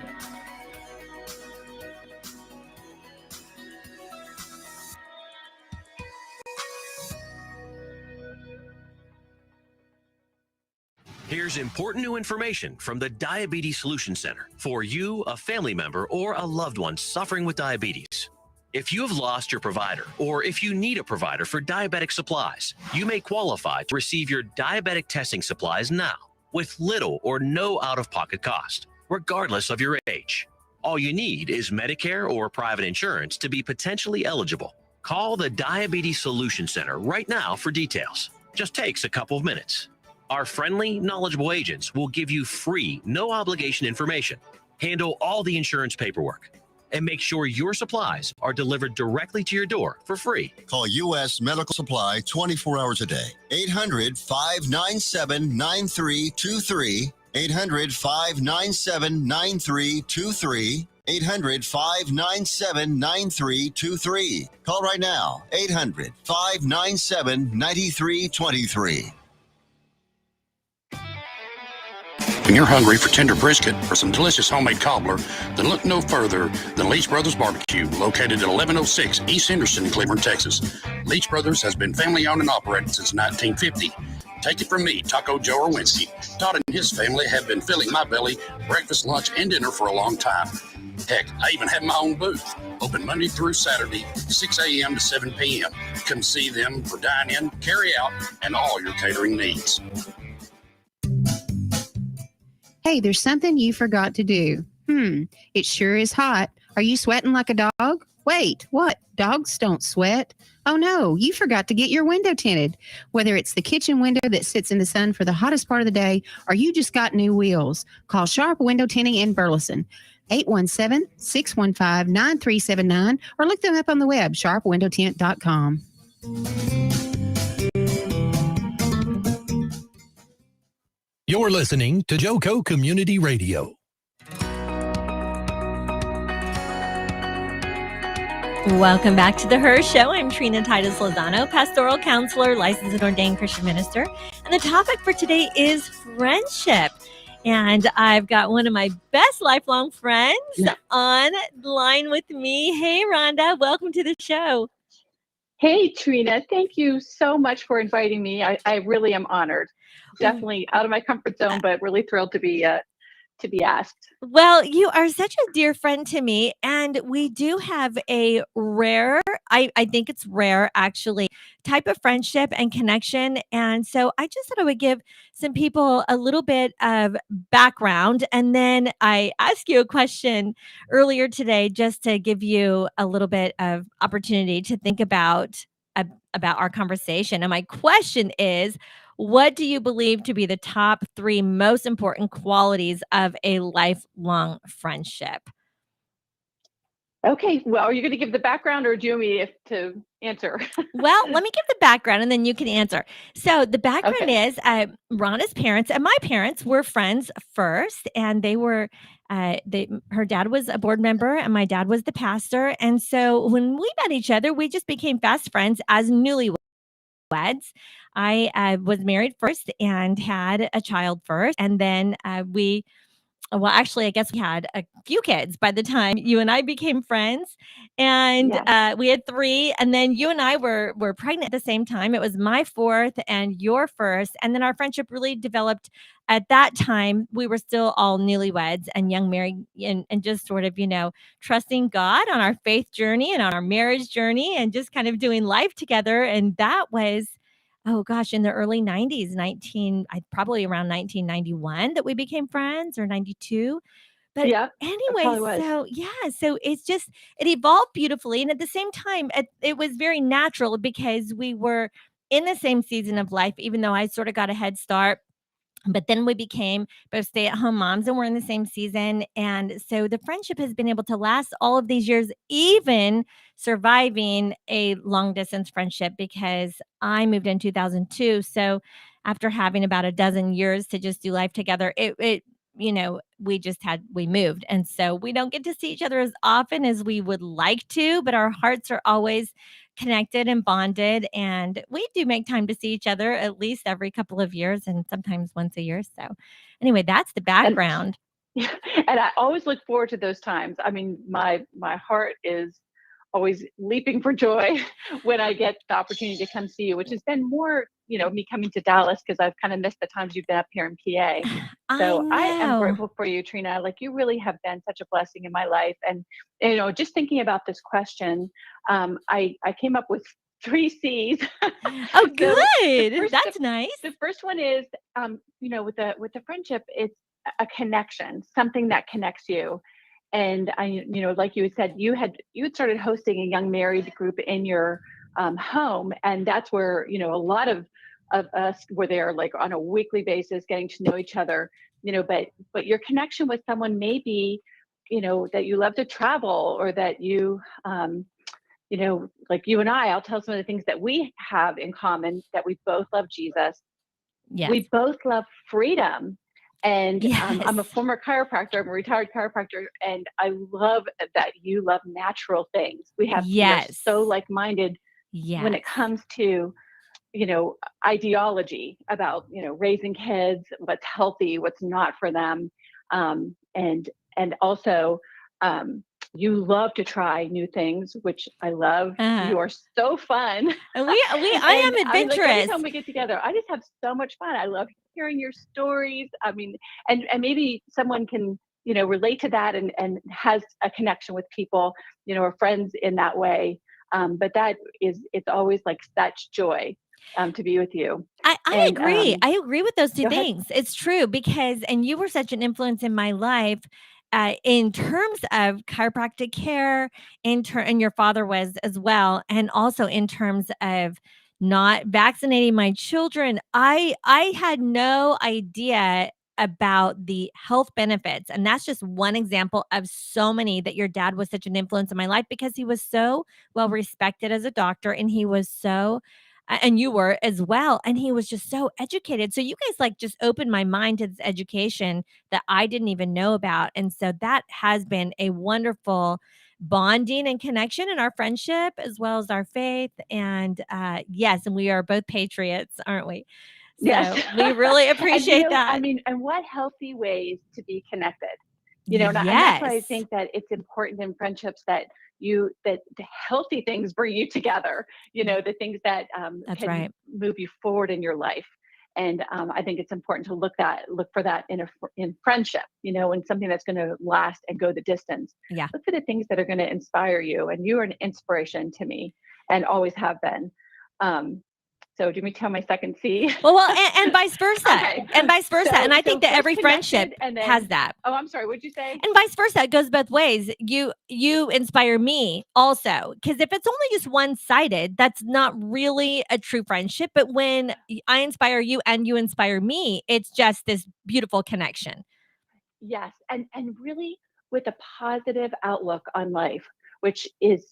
Speaker 9: Here's important new information from the Diabetes Solution Center for you, a family member, or a loved one suffering with diabetes. If you have lost your provider, or if you need a provider for diabetic supplies, you may qualify to receive your diabetic testing supplies now with little or no out-of-pocket cost, regardless of your age. All you need is Medicare or private insurance to be potentially eligible. Call the Diabetes Solution Center right now for details. Just takes a couple of minutes. Our friendly, knowledgeable agents will give you free, no-obligation information, handle all the insurance paperwork, and make sure your supplies are delivered directly to your door for free.
Speaker 10: Call U.S. Medical Supply 24 hours a day. 800-597-9323. 800-597-9323. 800-597-9323. Call right now. 800-597-9323.
Speaker 3: When you're hungry for tender brisket or some delicious homemade cobbler, then look no further than Leech Brothers Barbecue, located at 1106 East Henderson, Cleveland, Texas. Leech Brothers has been family owned and operated since 1950. Take it from me, Taco Joe Orwinski. Todd and his family have been filling my belly breakfast, lunch, and dinner for a long time. Heck, I even have my own booth, open Monday through Saturday, 6 a.m. to 7 p.m. Come see them for dine-in, carry-out, and all your catering needs.
Speaker 11: Hey, there's something you forgot to do. It sure is hot. Are you sweating like a dog? Wait, what? Dogs don't sweat. Oh no, you forgot to get your window tinted. Whether it's the kitchen window that sits in the sun for the hottest part of the day, or you just got new wheels, call Sharp Window Tinting in Burleson. 817-615-9379, or look them up on the web, sharpwindowtint.com.
Speaker 6: You're listening to Joco Community Radio.
Speaker 7: Welcome back to the Her Show. I'm Trina Titus Lozano, pastoral counselor, licensed and ordained Christian minister. And the topic for today is friendship. And I've got one of my best lifelong friends on the line with me. Hey, Rhonda, welcome to the show.
Speaker 12: Hey, Trina, thank you so much for inviting me. I really am honored. Definitely out of my comfort zone, but really thrilled to be asked.
Speaker 7: Well, you are such a dear friend to me, and we do have a rare, I think it's rare actually, type of friendship and connection. And so I just thought I would give some people a little bit of background, and then I asked you a question earlier today just to give you a little bit of opportunity to think about our conversation. And my question is, what do you believe to be the top 3 most important qualities of a lifelong friendship?
Speaker 12: Okay, well, are you going to give the background, or do you want me to answer?
Speaker 7: Well, let me give the background and then you can answer. So the background is Rhonda's parents and my parents were friends first, and they were her dad was a board member and my dad was the pastor. And so when we met each other, we just became fast friends as newlyweds. I was married first and had a child first. And then actually, I guess we had a few kids by the time you and I became friends. And we had 3. And then you and I were pregnant at the same time. It was my 4th and your 1st. And then our friendship really developed at that time. We were still all newlyweds and young married, and just sort of, trusting God on our faith journey and on our marriage journey and just kind of doing life together. And that was, oh gosh, in the early 90s, probably around 1991 that we became friends, or 92. But anyway, so it's just, it evolved beautifully. And at the same time, it was very natural because we were in the same season of life, even though I sort of got a head start. But then we became both stay-at-home moms, and we're in the same season. And so the friendship has been able to last all of these years, even surviving a long-distance friendship, because I moved in 2002. So after having about a dozen years to just do life together, we moved. And so we don't get to see each other as often as we would like to, but our hearts are always connected and bonded, and we do make time to see each other at least every couple of years, and sometimes once a year. So anyway, that's the background.
Speaker 12: And I always look forward to those times. I mean, my heart is always leaping for joy when I get the opportunity to come see you, which has been more, me coming to Dallas because I've kind of missed the times you've been up here in PA. So I am grateful for you, Trina. Like, you really have been such a blessing in my life. And, just thinking about this question, I came up with 3 C's.
Speaker 7: Oh, good. That's nice.
Speaker 12: The first one is, with the friendship, it's a connection, something that connects you. And like you had said, you had started hosting a young married group in your home, and that's where a lot of us were there, like on a weekly basis, getting to know each other. But your connection with someone may be, that you love to travel, or that you, like you and I'll tell some of the things that we have in common: that we both love Jesus.
Speaker 7: Yes.
Speaker 12: We both love freedom. And
Speaker 7: Yes.
Speaker 12: I'm a former chiropractor. I'm a retired chiropractor, and I love that you love natural things. We have so like-minded when it comes to, ideology about, raising kids, what's healthy, what's not for them, and also you love to try new things, which I love. You are so fun.
Speaker 7: And I am adventurous.
Speaker 12: Like, every time we get together, I just have so much fun. I love hearing your stories. I mean, and maybe someone can, relate to that and has a connection with people, or friends in that way. But it's always like such joy to be with you.
Speaker 7: I agree. I agree with those 2
Speaker 12: go ahead.
Speaker 7: things. It's true and you were such an influence in my life in terms of chiropractic care, and your father was as well. And also in terms of not vaccinating my children. I had no idea about the health benefits. And that's just one example of so many that your dad was such an influence in my life, because he was so well respected as a doctor, and he was so and you were as well. And he was just so educated. So you guys like just opened my mind to this education that I didn't even know about. And so that has been a wonderful bonding and connection in our friendship as well as our faith. And yes, and we are both patriots, aren't we? So
Speaker 12: Yes.
Speaker 7: we really appreciate that.
Speaker 12: I mean, and what healthy ways to be connected. And that's why I think that it's important in friendships that the healthy things bring you together, the things that can move you forward in your life. And I think it's important to look for that in friendship, and something that's going to last and go the distance.
Speaker 7: Yeah.
Speaker 12: Look for the things that are going to inspire you. And you are an inspiration to me and always have been. So do you want me to tell my second C?
Speaker 7: Well, and vice versa.
Speaker 12: Okay.
Speaker 7: And vice versa. And I think that every friendship has that.
Speaker 12: Oh, I'm sorry. What'd you say?
Speaker 7: And vice versa. It goes both ways. You inspire me also. Because if it's only just one-sided, that's not really a true friendship. But when I inspire you and you inspire me, it's just this beautiful connection.
Speaker 12: Yes. And really with a positive outlook on life, which is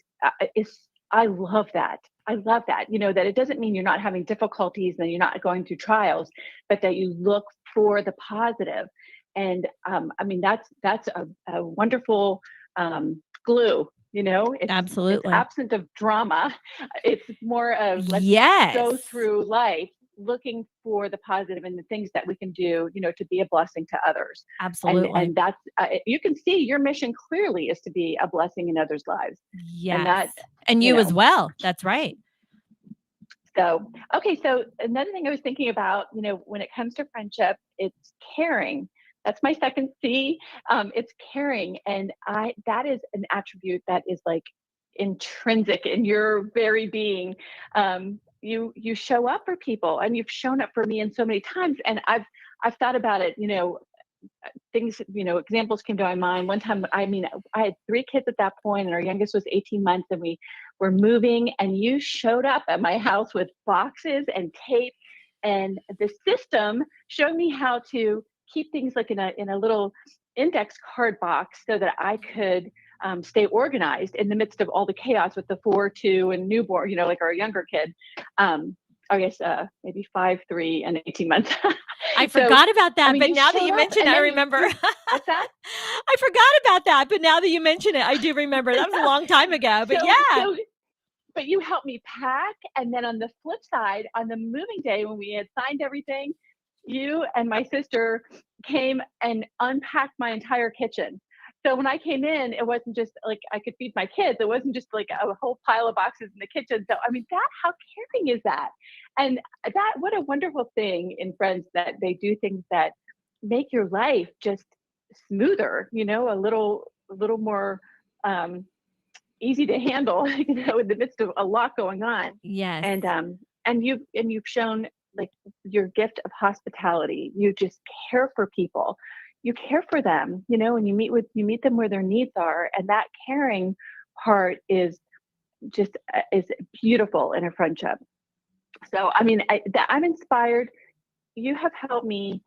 Speaker 12: I love that. I love that, that it doesn't mean you're not having difficulties and you're not going through trials, but that you look for the positive. And I mean, that's a wonderful glue, it's
Speaker 7: absolutely
Speaker 12: absent of drama. It's more of let's go through life looking for the positive and the things that we can do, to be a blessing to others.
Speaker 7: Absolutely.
Speaker 12: And that's, you can see your mission clearly is to be a blessing in others' lives.
Speaker 7: Yes. And you as well. That's right.
Speaker 12: So, okay. So another thing I was thinking about, when it comes to friendship, it's caring. That's my second C. It's caring. And that is an attribute that is like intrinsic in your very being. You show up for people, and you've shown up for me in so many times. And I've thought about it, things, examples came to my mind. One time, I had 3 kids at that point, and our youngest was 18 months, and we were moving, and you showed up at my house with boxes and tape, and the system showed me how to keep things like in a little index card box so that I could stay organized in the midst of all the chaos with the 4, 2, and newborn, like our younger kid. I guess maybe 5, 3, and 18 months.
Speaker 7: I forgot about that, but now that you mention it, I remember.
Speaker 12: What's that?
Speaker 7: I forgot about that, but now that you mention it, I do remember. That was a long time ago, but
Speaker 12: but you helped me pack, and then on the flip side, on the moving day when we had signed everything, you and my sister came and unpacked my entire kitchen. So when I came in, it wasn't just like I could feed my kids. It wasn't just like a whole pile of boxes in the kitchen. So, I mean, how caring is that? And what a wonderful thing in friends that they do things that make your life just smoother, a little more, easy to handle, in the midst of a lot going on.
Speaker 7: Yes.
Speaker 12: And you've shown like your gift of hospitality. You just care for people. You care for them, and you meet them where their needs are. And that caring part is beautiful in a friendship. So, I mean, I'm inspired. You have helped me,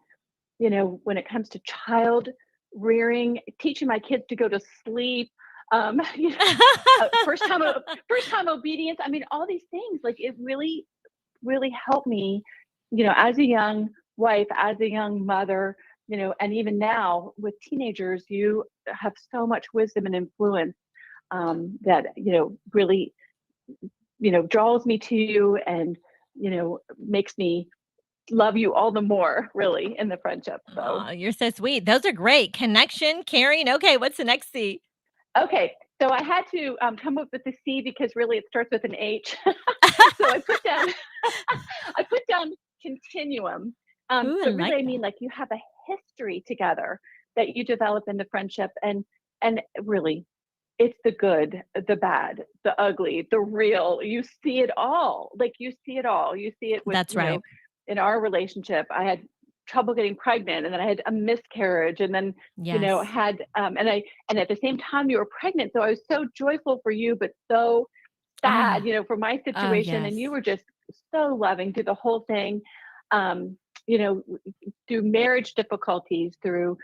Speaker 12: when it comes to child rearing, teaching my kids to go to sleep, first time obedience. I mean, all these things, like it really, really helped me, as a young wife, as a young mother, and even now with teenagers, you have so much wisdom and influence that, really, draws me to you and, makes me love you all the more, really, in the friendship. So
Speaker 7: oh, you're so sweet. Those are great. Connection, caring. Okay, what's the next C?
Speaker 12: Okay, so I had to come up with the C because really it starts with an H. So I put down continuum.
Speaker 7: Ooh,
Speaker 12: So
Speaker 7: I
Speaker 12: really,
Speaker 7: like
Speaker 12: I mean,
Speaker 7: that.
Speaker 12: like you have a history together that you develop in the friendship, and really, it's the good, the bad, the ugly, the real. You see it all. Like you see it all. You see it with,
Speaker 7: That's right.
Speaker 12: in our relationship. I had trouble getting pregnant, and then I had a miscarriage, and then
Speaker 7: Yes.
Speaker 12: had and at the same time you were pregnant. So I was so joyful for you, but so sad, for my situation.
Speaker 7: yes.
Speaker 12: And you were just so loving through the whole thing. Through marriage difficulties, through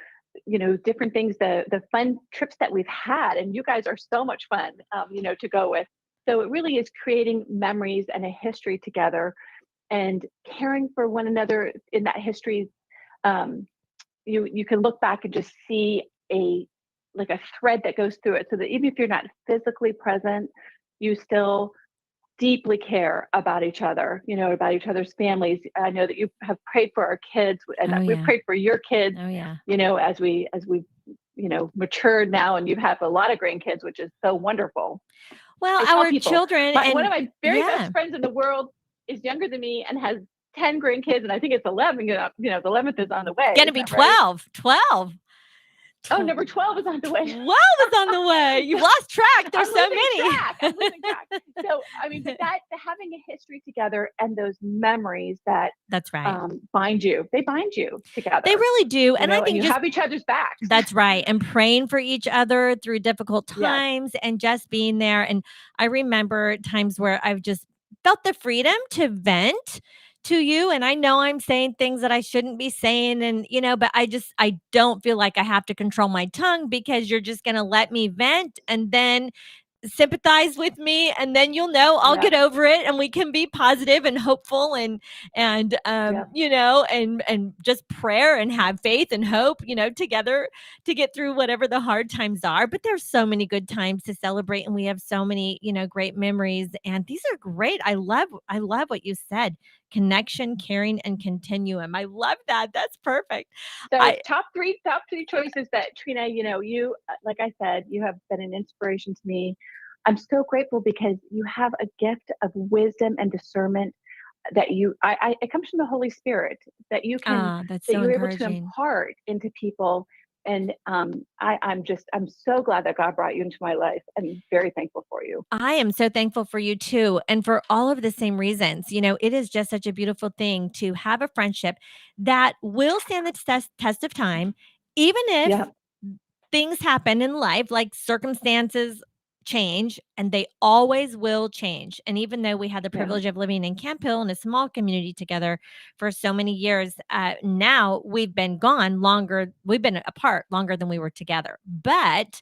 Speaker 12: different things, the fun trips that we've had, and you guys are so much fun, to go with. So it really is creating memories and a history together, and caring for one another in that history. You can look back and just see a thread that goes through it, so that even if you're not physically present, you still deeply care about each other, about each other's families. I know that you have prayed for our kids, and
Speaker 7: Oh,
Speaker 12: we've
Speaker 7: yeah.
Speaker 12: prayed for your kids,
Speaker 7: Oh, yeah.
Speaker 12: as we matured now, and you have a lot of grandkids, which is so wonderful.
Speaker 7: Well,
Speaker 12: I tell
Speaker 7: our
Speaker 12: people,
Speaker 7: children
Speaker 12: one of
Speaker 7: and
Speaker 12: my very
Speaker 7: yeah.
Speaker 12: best friends in the world is younger than me and has 10 grandkids, and I think it's 11. The 11th is on the way.
Speaker 7: Gonna
Speaker 12: Isn't
Speaker 7: be
Speaker 12: that right?
Speaker 7: 12. 12.
Speaker 12: Oh, number 12 is on the way.
Speaker 7: 12 is on the way. You've lost track. There's
Speaker 12: I'm
Speaker 7: so
Speaker 12: losing
Speaker 7: many.
Speaker 12: track. I'm losing track. So, I mean, but having a history together and those memories that
Speaker 7: That's right.
Speaker 12: bind you, they bind you together.
Speaker 7: They really do. And I
Speaker 12: and
Speaker 7: think
Speaker 12: you
Speaker 7: just
Speaker 12: have each other's backs.
Speaker 7: that's right. And praying for each other through difficult
Speaker 12: Yes.
Speaker 7: times and just being there. And I remember times where I've just felt the freedom to vent to you. And I know I'm saying things that I shouldn't be saying. And, but I don't feel like I have to control my tongue, because you're just going to let me vent and then sympathize with me, and then I'll
Speaker 12: Yeah.
Speaker 7: get over it, and we can be positive and hopeful and and just prayer and have faith and hope, together to get through whatever the hard times are. But there's so many good times to celebrate, and we have so many, great memories, and these are great. I love what you said. Connection, caring, and continuum. I love that. That's perfect.
Speaker 12: So top three choices that Trina, you, like I said, you have been an inspiration to me. I'm so grateful because you have a gift of wisdom and discernment that it comes from the Holy Spirit, that you can,
Speaker 7: that's
Speaker 12: that
Speaker 7: so
Speaker 12: you're able to
Speaker 7: encouraging.
Speaker 12: impart into people. And I'm so glad that God brought you into my life, and very thankful for you.
Speaker 7: I am so thankful for you too. And for all of the same reasons. It is just such a beautiful thing to have a friendship that will stand the test of time, even if things happen in life, like circumstances change, and they always will change. And even though we had the privilege of living in Camp Hill in a small community together for so many years, now we've been apart longer than we were together. But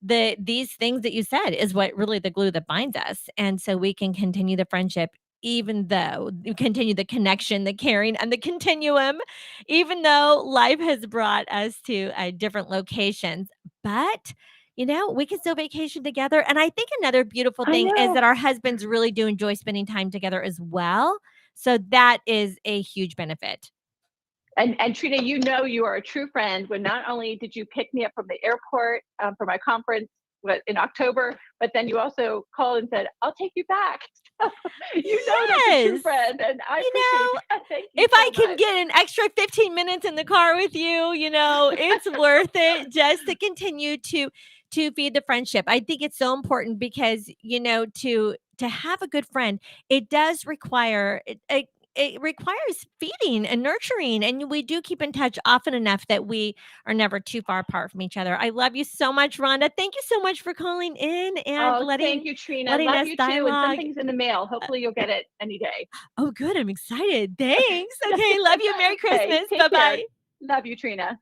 Speaker 7: these things that you said is what really the glue that binds us. And so we can continue the friendship, even though you continue the connection, the caring, and the continuum, even though life has brought us to different locations. But we can still vacation together. And I think another beautiful thing is that our husbands really do enjoy spending time together as well. So that is a huge benefit.
Speaker 12: And Trina, you are a true friend when not only did you pick me up from the airport for my conference in October, but then you also called and said, "I'll take you back." That's a true friend, and I appreciate that. Thank you.
Speaker 7: If I
Speaker 12: so
Speaker 7: can
Speaker 12: much.
Speaker 7: get an extra 15 minutes in the car with you, it's worth it just to continue to feed the friendship. I think it's so important because, to have a good friend, it does require it requires feeding and nurturing, and we do keep in touch often enough that we are never too far apart from each other. I love you so much, Rhonda. Thank you so much for calling in and
Speaker 12: Thank you, Trina.
Speaker 7: letting
Speaker 12: Love
Speaker 7: us
Speaker 12: you too. And
Speaker 7: dialogue.
Speaker 12: something's in the mail. Hopefully, you'll get it any day.
Speaker 7: Oh, good. I'm excited. Thanks. Okay. Love you. Merry Christmas.
Speaker 12: Take
Speaker 7: Bye-bye.
Speaker 12: care. Love you, Trina.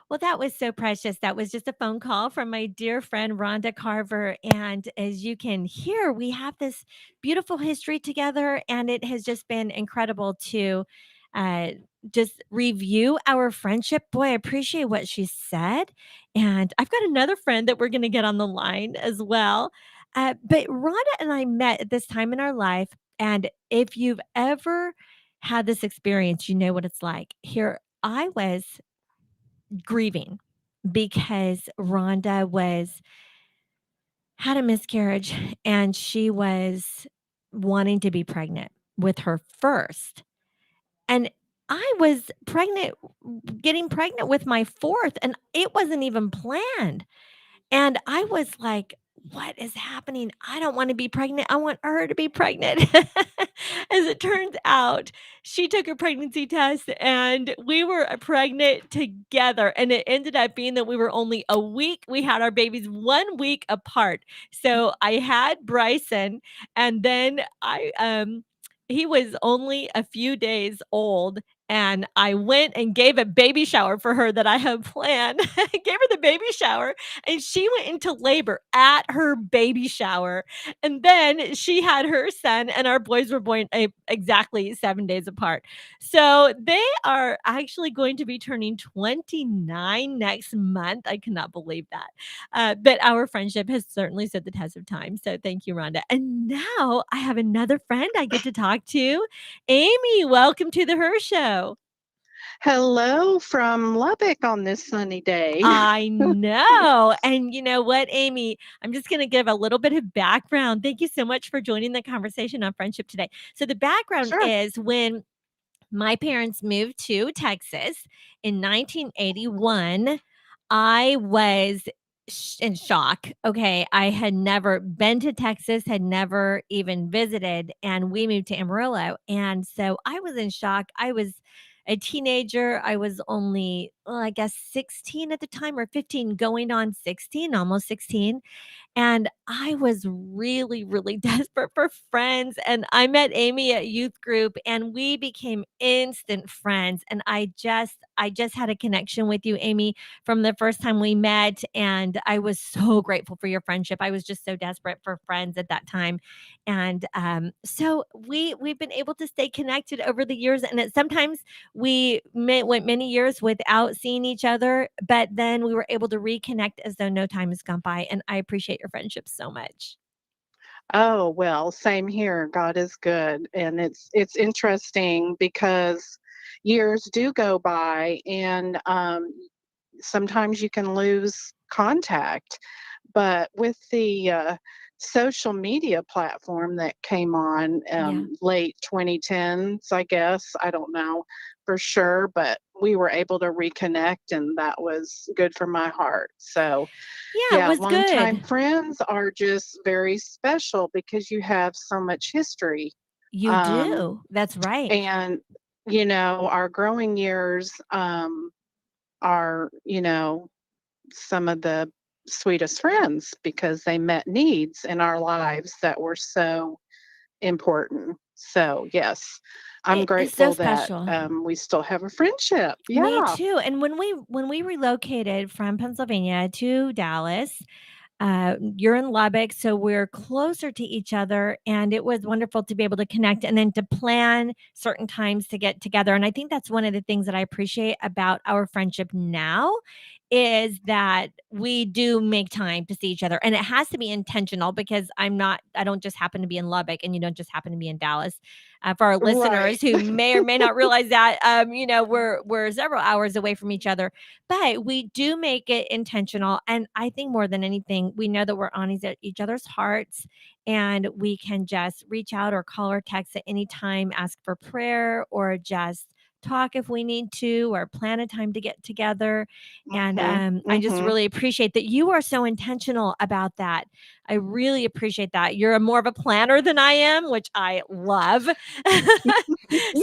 Speaker 7: Well, that was so precious. That was just a phone call from my dear friend Rhonda Carver. And as you can hear, we have this beautiful history together, and it has just been incredible to just review our friendship. Boy, I appreciate what she said. And I've got another friend that we're going to get on the line as well. But Rhonda and I met at this time in our life. And if you've ever had this experience, you know what it's like. Here I was grieving because Rhonda had a miscarriage, and she was wanting to be pregnant with her first. And I was getting pregnant with my fourth, and it wasn't even planned. And I was like, what is happening? I don't want to be pregnant. I want her to be pregnant. As it turns out, she took a pregnancy test and we were pregnant together. And it ended up being that we were only a week. We had our babies 1 week apart. So I had Bryson, and then he was only a few days old, and I went and gave a baby shower for her that I had planned. I gave her the baby shower, and she went into labor at her baby shower. And then she had her son, and our boys were born exactly 7 days apart. So they are actually going to be turning 29 next month. I cannot believe that. But our friendship has certainly stood the test of time. So thank you, Rhonda. And now I have another friend I get to talk to. Amy, welcome to the Her Show.
Speaker 13: Hello from Lubbock on this sunny day.
Speaker 7: I know. And you know what, Amy? I'm just going to give a little bit of background. Thank you so much for joining the conversation on friendship today. So the background is when my parents moved to Texas in 1981, I was in shock. Okay. I had never been to Texas, had never even visited, and we moved to Amarillo. And so I was in shock. I was a teenager. I was only, I guess, 16 at the time, or 15, going on 16, almost 16. And I was really, really desperate for friends. And I met Amy at youth group, and we became instant friends. And I just had a connection with you, Amy, from the first time we met. And I was so grateful for your friendship. I was just so desperate for friends at that time. And so we've been able to stay connected over the years. And sometimes we went many years without seeing each other, but then we were able to reconnect as though no time has gone by. And I appreciate your friendship so much.
Speaker 13: Oh, well, same here. God is good. And it's interesting because years do go by, and sometimes you can lose contact. But with the social media platform that came on late 2010s, I guess, I don't know for sure, but we were able to reconnect, and that was good for my heart. So
Speaker 7: it was
Speaker 13: longtime
Speaker 7: good.
Speaker 13: friends are just very special because you have so much history.
Speaker 7: You do. That's right.
Speaker 13: And, our growing years are, some of the sweetest friends because they met needs in our lives that were so important. So, yes, I'm
Speaker 7: It's so
Speaker 13: grateful that
Speaker 7: special.
Speaker 13: we still have a friendship.
Speaker 7: Me
Speaker 13: Yeah.
Speaker 7: too. And when we relocated from Pennsylvania to Dallas, you're in Lubbock, so we're closer to each other, and it was wonderful to be able to connect and then to plan certain times to get together. And I think that's one of the things that I appreciate about our friendship now is that we do make time to see each other, and it has to be intentional because I don't just happen to be in Lubbock and you don't just happen to be in Dallas. For our listeners who may or may not realize that, we're several hours away from each other, but we do make it intentional. And I think more than anything, we know that we're on each other's hearts, and we can just reach out or call or text at any time, ask for prayer, or just talk if we need to, or plan a time to get together. And I just really appreciate that you are so intentional about that. I really appreciate that. You're more of a planner than I am, which I love.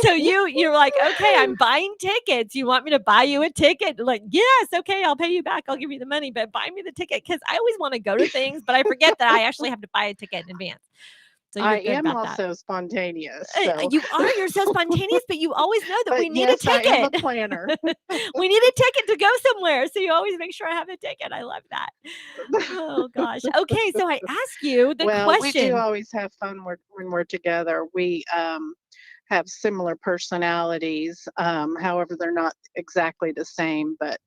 Speaker 7: So you're like, okay, I'm buying tickets. You want me to buy you a ticket? Like, yes, okay, I'll pay you back. I'll give you the money, but buy me the ticket, because I always want to go to things, but I forget that I actually have to buy a ticket in advance. So you're
Speaker 13: I
Speaker 7: good
Speaker 13: am
Speaker 7: about that.
Speaker 13: also spontaneous. So.
Speaker 7: You're so spontaneous, but you always know that
Speaker 13: But
Speaker 7: we need
Speaker 13: yes,
Speaker 7: a ticket.
Speaker 13: I am a planner.
Speaker 7: We need a ticket to go somewhere. So you always make sure I have a ticket. I love that. Oh gosh. Okay. So I ask you the
Speaker 13: we
Speaker 7: question.
Speaker 13: do always have fun when we're together. We have similar personalities. However, they're not exactly the same, but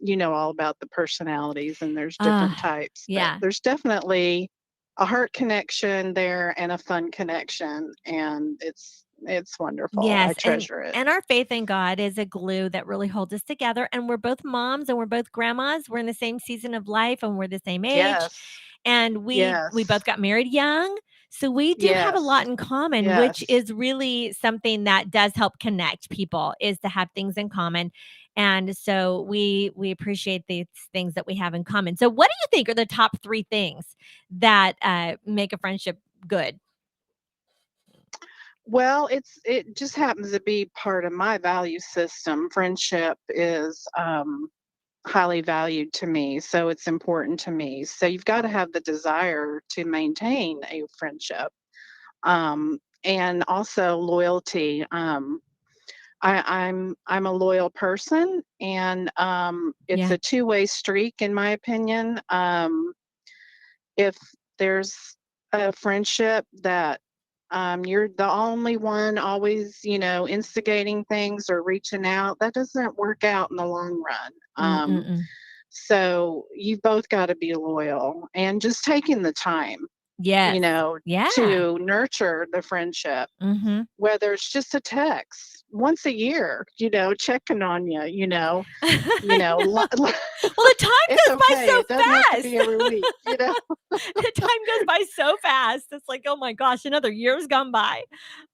Speaker 13: you know all about the personalities, and there's different types.
Speaker 7: Yeah.
Speaker 13: But there's definitely a heart connection there and a fun connection, and it's wonderful.
Speaker 7: Yes,
Speaker 13: I treasure it.
Speaker 7: and our faith in God is a glue that really holds us together. And we're both moms and we're both grandmas. We're in the same season of life and we're the same age.
Speaker 13: Yes.
Speaker 7: And we both got married young. So we do have a lot in common, which is really something that does help connect people, is to have things in common. And so we appreciate these things that we have in common. So what do you think are the top 3 things that make a friendship good?
Speaker 13: Well, it just happens to be part of my value system. Friendship is highly valued to me, so it's important to me. So you've got to have the desire to maintain a friendship, and also loyalty. I'm a loyal person, and it's a two-way streak, in my opinion. If there's a friendship that you're the only one always, instigating things or reaching out, that doesn't work out in the long run. So you've both got to be loyal and just taking the time, to nurture the friendship, whether it's just a text once a year, checking on you,
Speaker 7: Well, the time goes by so
Speaker 13: it doesn't have to
Speaker 7: fast.
Speaker 13: be every week,
Speaker 7: The time goes by so fast. It's like, oh my gosh, another year's gone by.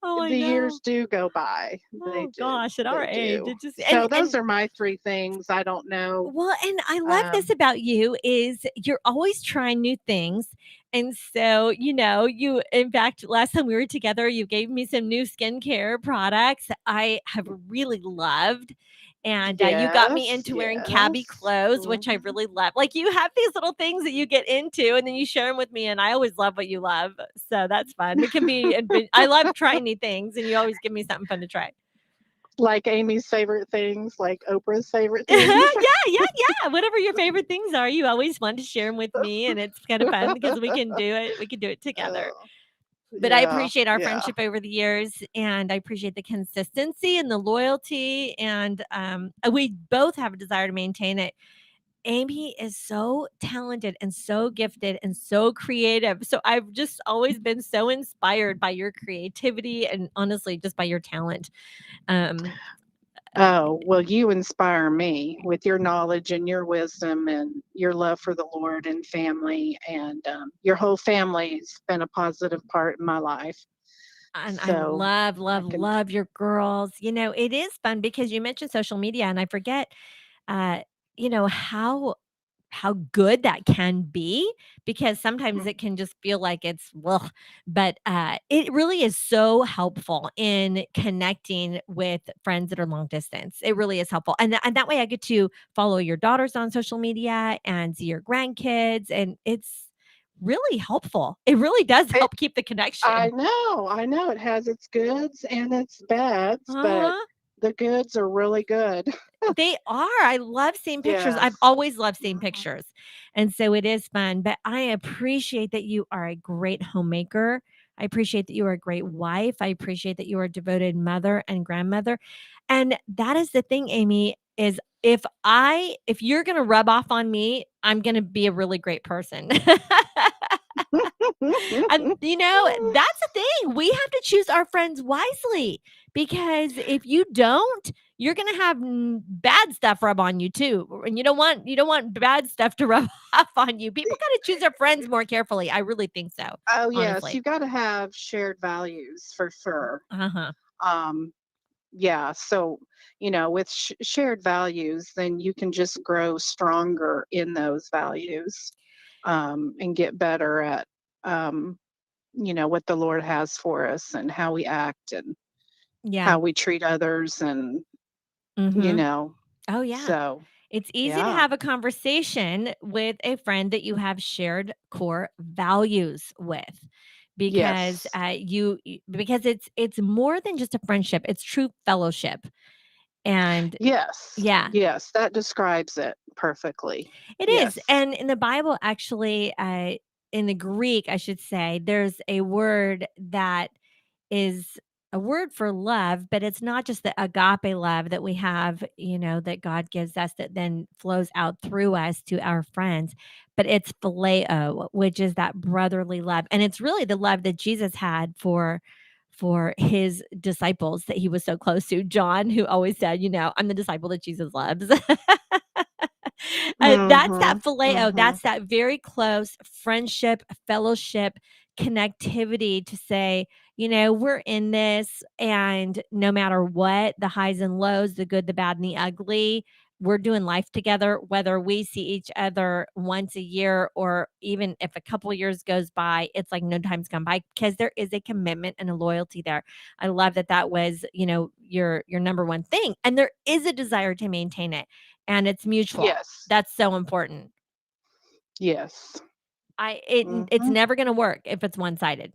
Speaker 7: Oh, I
Speaker 13: The
Speaker 7: know.
Speaker 13: years do go by.
Speaker 7: Oh gosh, at our age,
Speaker 13: do.
Speaker 7: it just
Speaker 13: So those are my 3 things. I don't know.
Speaker 7: well, and I love this about you is you're always trying new things. And so, you, in fact, last time we were together, you gave me some new skincare products I have really loved. And you got me into wearing cabbie clothes, which I really love. Like, you have these little things that you get into and then you share them with me. And I always love what you love. So that's fun. It can be, I love trying new things, and you always give me something fun to try.
Speaker 13: Like Amy's favorite things, like Oprah's favorite things.
Speaker 7: Yeah. Whatever your favorite things are, you always want to share them with me, and it's kind of fun because we can do it. We can do it together. But I appreciate our friendship over the years, and I appreciate the consistency and the loyalty, and we both have a desire to maintain it. Amy is so talented and so gifted and so creative. So I've just always been so inspired by your creativity and honestly just by your talent.
Speaker 13: Oh, well, you inspire me with your knowledge and your wisdom and your love for the Lord and family. And your whole family's been a positive part in my life.
Speaker 7: And
Speaker 13: So
Speaker 7: I love your girls. It is fun because you mentioned social media, and I forget, how good that can be, because sometimes it can just feel like it's ugh, but it really is so helpful in connecting with friends that are long distance. It really is helpful, and that way I get to follow your daughters on social media and see your grandkids, and it's really helpful. It really does help keep the connection.
Speaker 13: I know it has its goods and its bads, but the goods are really good.
Speaker 7: They are. I love seeing pictures. I've always loved seeing pictures. And so it is fun. But I appreciate that you are a great homemaker. I appreciate that you are a great wife. I appreciate that you are a devoted mother and grandmother. And that is the thing, Amy. is if you're going to rub off on me, I'm going to be a really great person. And that's the thing. We have to choose our friends wisely, because if you don't, you're going to have bad stuff rub on you too. And you don't want bad stuff to rub off on you. People got to choose their friends more carefully. I really think so.
Speaker 13: Oh, yes.
Speaker 7: Honestly.
Speaker 13: You got to have shared values for sure.
Speaker 7: Uh-huh.
Speaker 13: Yeah. So, with shared values, then you can just grow stronger in those values, and get better at, what the Lord has for us and how we act and how we treat others. And,
Speaker 7: Oh, yeah.
Speaker 13: so
Speaker 7: it's easy to have a conversation with a friend that you have shared core values with, because because it's more than just a friendship. It's true fellowship. And
Speaker 13: yes,
Speaker 7: yeah,
Speaker 13: yes, that describes it perfectly.
Speaker 7: it is. And in the Bible, actually, in the Greek, I should say, there's a word that is a word for love, but it's not just the agape love that we have, that God gives us that then flows out through us to our friends, but it's phileo, which is that brotherly love. And it's really the love that Jesus had for his disciples that he was so close to. John, who always said, I'm the disciple that Jesus loves. That's that phileo. That's that very close friendship, fellowship, connectivity to say, we're in this, and no matter what, the highs and lows, the good, the bad, and the ugly, we're doing life together, whether we see each other once a year or even if a couple years goes by, it's like no time's gone by, because there is a commitment and a loyalty there. I love that was, your number one thing. And there is a desire to maintain it, and it's mutual.
Speaker 13: Yes.
Speaker 7: That's so important.
Speaker 13: Yes.
Speaker 7: It's never going to work if it's one-sided.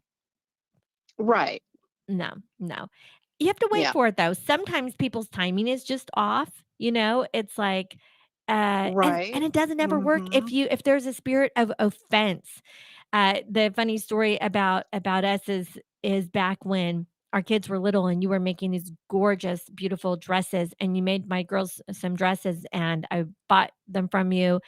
Speaker 13: Right.
Speaker 7: No. You have to wait for it, though. Sometimes people's timing is just off. It's like,
Speaker 13: right.
Speaker 7: And it doesn't ever work if there's a spirit of offense. The funny story about us is back when our kids were little and you were making these gorgeous, beautiful dresses, and you made my girls some dresses and I bought them from you,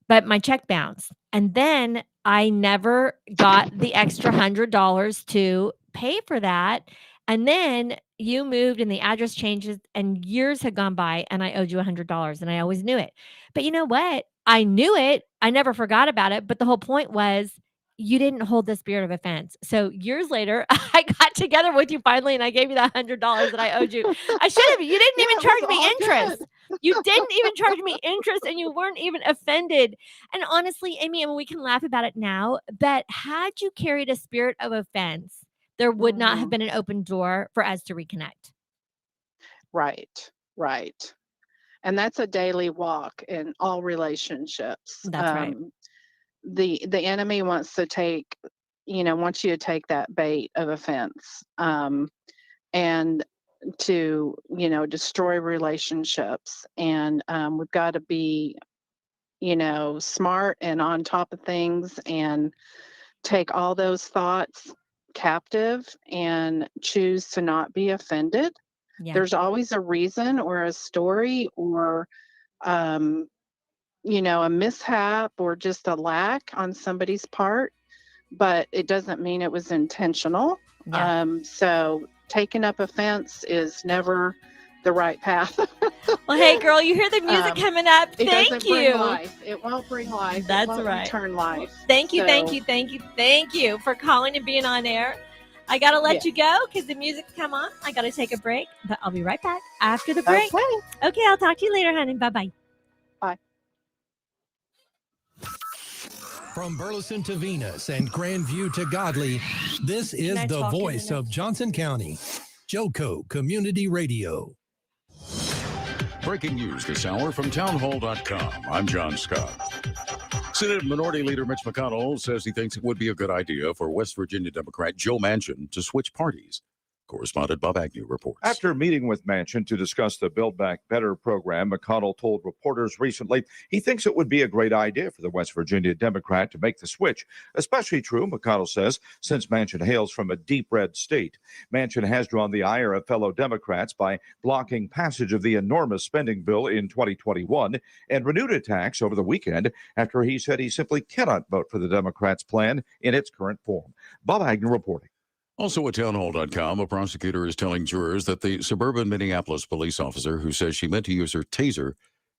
Speaker 7: but my check bounced. And then I never got the extra $100 to pay for that. And then you moved and the address changes and years had gone by and I owed you $100 and I always knew it. But you know what? I knew it. I never forgot about it. But the whole point was you didn't hold the spirit of offense. So years later, I got together with you finally and I gave you that $100 that I owed you. I should have. You didn't even charge me interest. You didn't even charge me interest and you weren't even offended. And honestly, Amy, we can laugh about it now, but had you carried a spirit of offense, there would not have been an open door for us to reconnect.
Speaker 13: Right. And that's a daily walk in all relationships.
Speaker 7: That's right.
Speaker 13: The enemy wants you to take that bait of offense, and to, destroy relationships. And we've got to be, smart and on top of things and take all those thoughts captive and choose to not be offended.
Speaker 7: Yeah.
Speaker 13: There's always a reason or a story or, a mishap or just a lack on somebody's part, but it doesn't mean it was intentional.
Speaker 7: Yeah.
Speaker 13: So taking up offense is never the right path.
Speaker 7: Well, hey, girl, you hear the music coming up.
Speaker 13: It
Speaker 7: Thank
Speaker 13: doesn't
Speaker 7: you.
Speaker 13: Bring life. It won't bring life.
Speaker 7: That's
Speaker 13: it won't
Speaker 7: right.
Speaker 13: Return life.
Speaker 7: Thank you,
Speaker 13: So,
Speaker 7: thank you for calling and being on air. I got to let you go because the music's come on. I got to take a break, but I'll be right back after the break. Okay, I'll talk to you later, honey. Bye-bye.
Speaker 13: Bye.
Speaker 6: From Burleson to Venus and Grandview to Godley, this is the voice of Johnson County, Joco Community Radio.
Speaker 2: Breaking news this hour from townhall.com. I'm John Scott. Senate Minority Leader Mitch McConnell says he thinks it would be a good idea for West Virginia Democrat Joe Manchin to switch parties. Correspondent Bob Agnew reports.
Speaker 14: After meeting with Manchin to discuss the Build Back Better program, McConnell told reporters recently he thinks it would be a great idea for the West Virginia Democrat to make the switch. Especially true, McConnell says, since Manchin hails from a deep red state. Manchin has drawn the ire of fellow Democrats by blocking passage of the enormous spending bill in 2021 and renewed attacks over the weekend after he said he simply cannot vote for the Democrats' plan in its current form. Bob Agnew reporting.
Speaker 2: Also at townhall.com, a prosecutor is telling jurors that the suburban Minneapolis police officer who says she meant to use her taser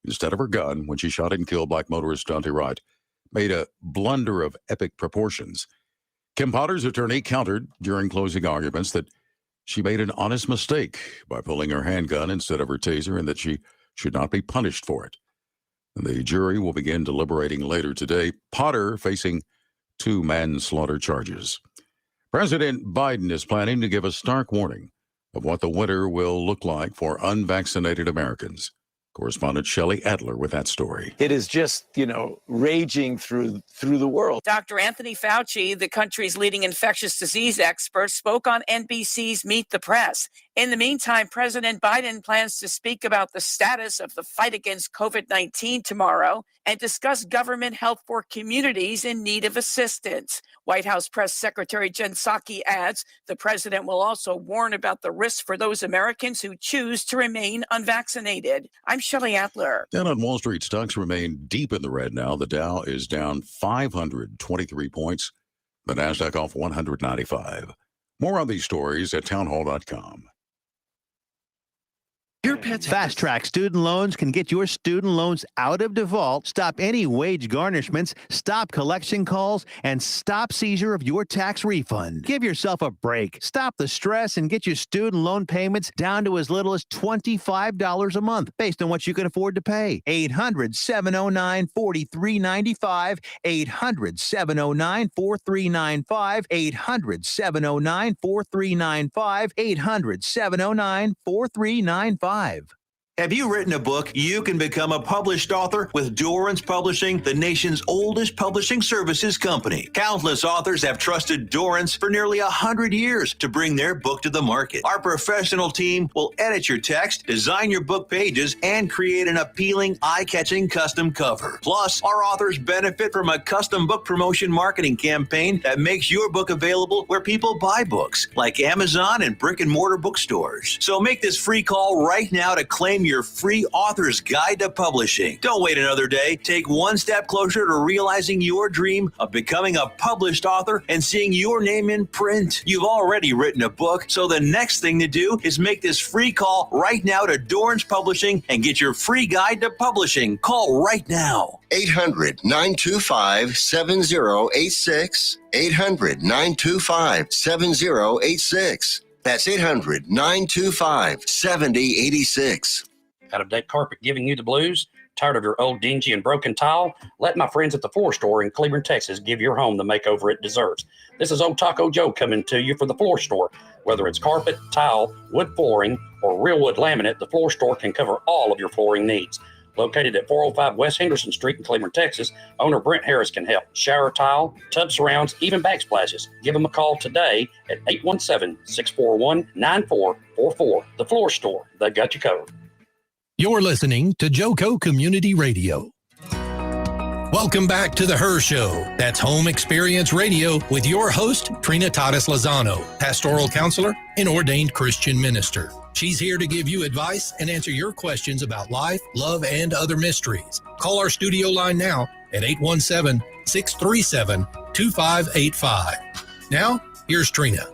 Speaker 2: instead of her gun when she shot and killed black motorist Dante Wright made a blunder of epic proportions. Kim Potter's attorney countered during closing arguments that she made an honest mistake by pulling her handgun instead of her taser and that she should not be punished for it. The jury will begin deliberating later today. Potter facing 2 manslaughter charges. President Biden is planning to give a stark warning of what the winter will look like for unvaccinated Americans. Correspondent Shelley Adler with that story.
Speaker 15: It is just, raging through the world.
Speaker 16: Dr. Anthony Fauci, the country's leading infectious disease expert, spoke on NBC's Meet the Press. In the meantime, President Biden plans to speak about the status of the fight against COVID-19 tomorrow and discuss government help for communities in need of assistance. White House Press Secretary Jen Psaki adds the president will also warn about the risks for those Americans who choose to remain unvaccinated. I'm Shelley Adler.
Speaker 2: Down on Wall Street, stocks remain deep in the red now. The Dow is down 523 points. The Nasdaq off 195. More on these stories at townhall.com.
Speaker 17: Your pet's Fast Track Student Loans can get your student loans out of default, stop any wage garnishments, stop collection calls, and stop seizure of your tax refund. Give yourself a break. Stop the stress and get your student loan payments down to as little as $25 a month based on what you can afford to pay. 800-709-4395. 800-709-4395. 800-709-4395. 800-709-4395. Have you written a book? You can become a published author with Dorrance Publishing, the nation's oldest publishing services company. Countless authors have trusted Dorrance for nearly 100 years to bring their book to the market. Our professional team will edit your text, design your book pages, and create an appealing, eye-catching custom cover. Plus, our authors benefit from a custom book promotion marketing campaign that makes your book available where people buy books, like Amazon and brick-and-mortar bookstores. So make this free call right now to claim your free author's guide to publishing. Don't wait another day. Take one step closer to realizing your dream of becoming a published author and seeing your name in print. You've already written a book, so the next thing to do is make this free call right now to Dorrance Publishing and get your free guide to publishing. Call right now.
Speaker 10: 800-925-7086. 800-925-7086. That's 800-925-7086.
Speaker 3: Out of date carpet giving you the blues? Tired of your old dingy and broken tile? Let my friends at the Floor Store in Cleveland, Texas give your home the makeover it deserves. This is Old Taco Joe coming to you for the Floor Store. Whether it's carpet, tile, wood flooring, or real wood laminate, the Floor Store can cover all of your flooring needs. Located at 405 West Henderson Street in Cleveland, Texas, owner Brent Harris can help. Shower tile, tub surrounds, even backsplashes. Give them a call today at 817-641-9444. The Floor Store, they got you covered.
Speaker 6: You're listening to Joco Community Radio. Welcome back to The Her Show. That's Home Experience Radio with your host, Trina Titus Lozano, pastoral counselor and ordained Christian minister. She's here to give you advice and answer your questions about life, love, and other mysteries. Call our studio line now at 817-637-2585. Now, here's Trina.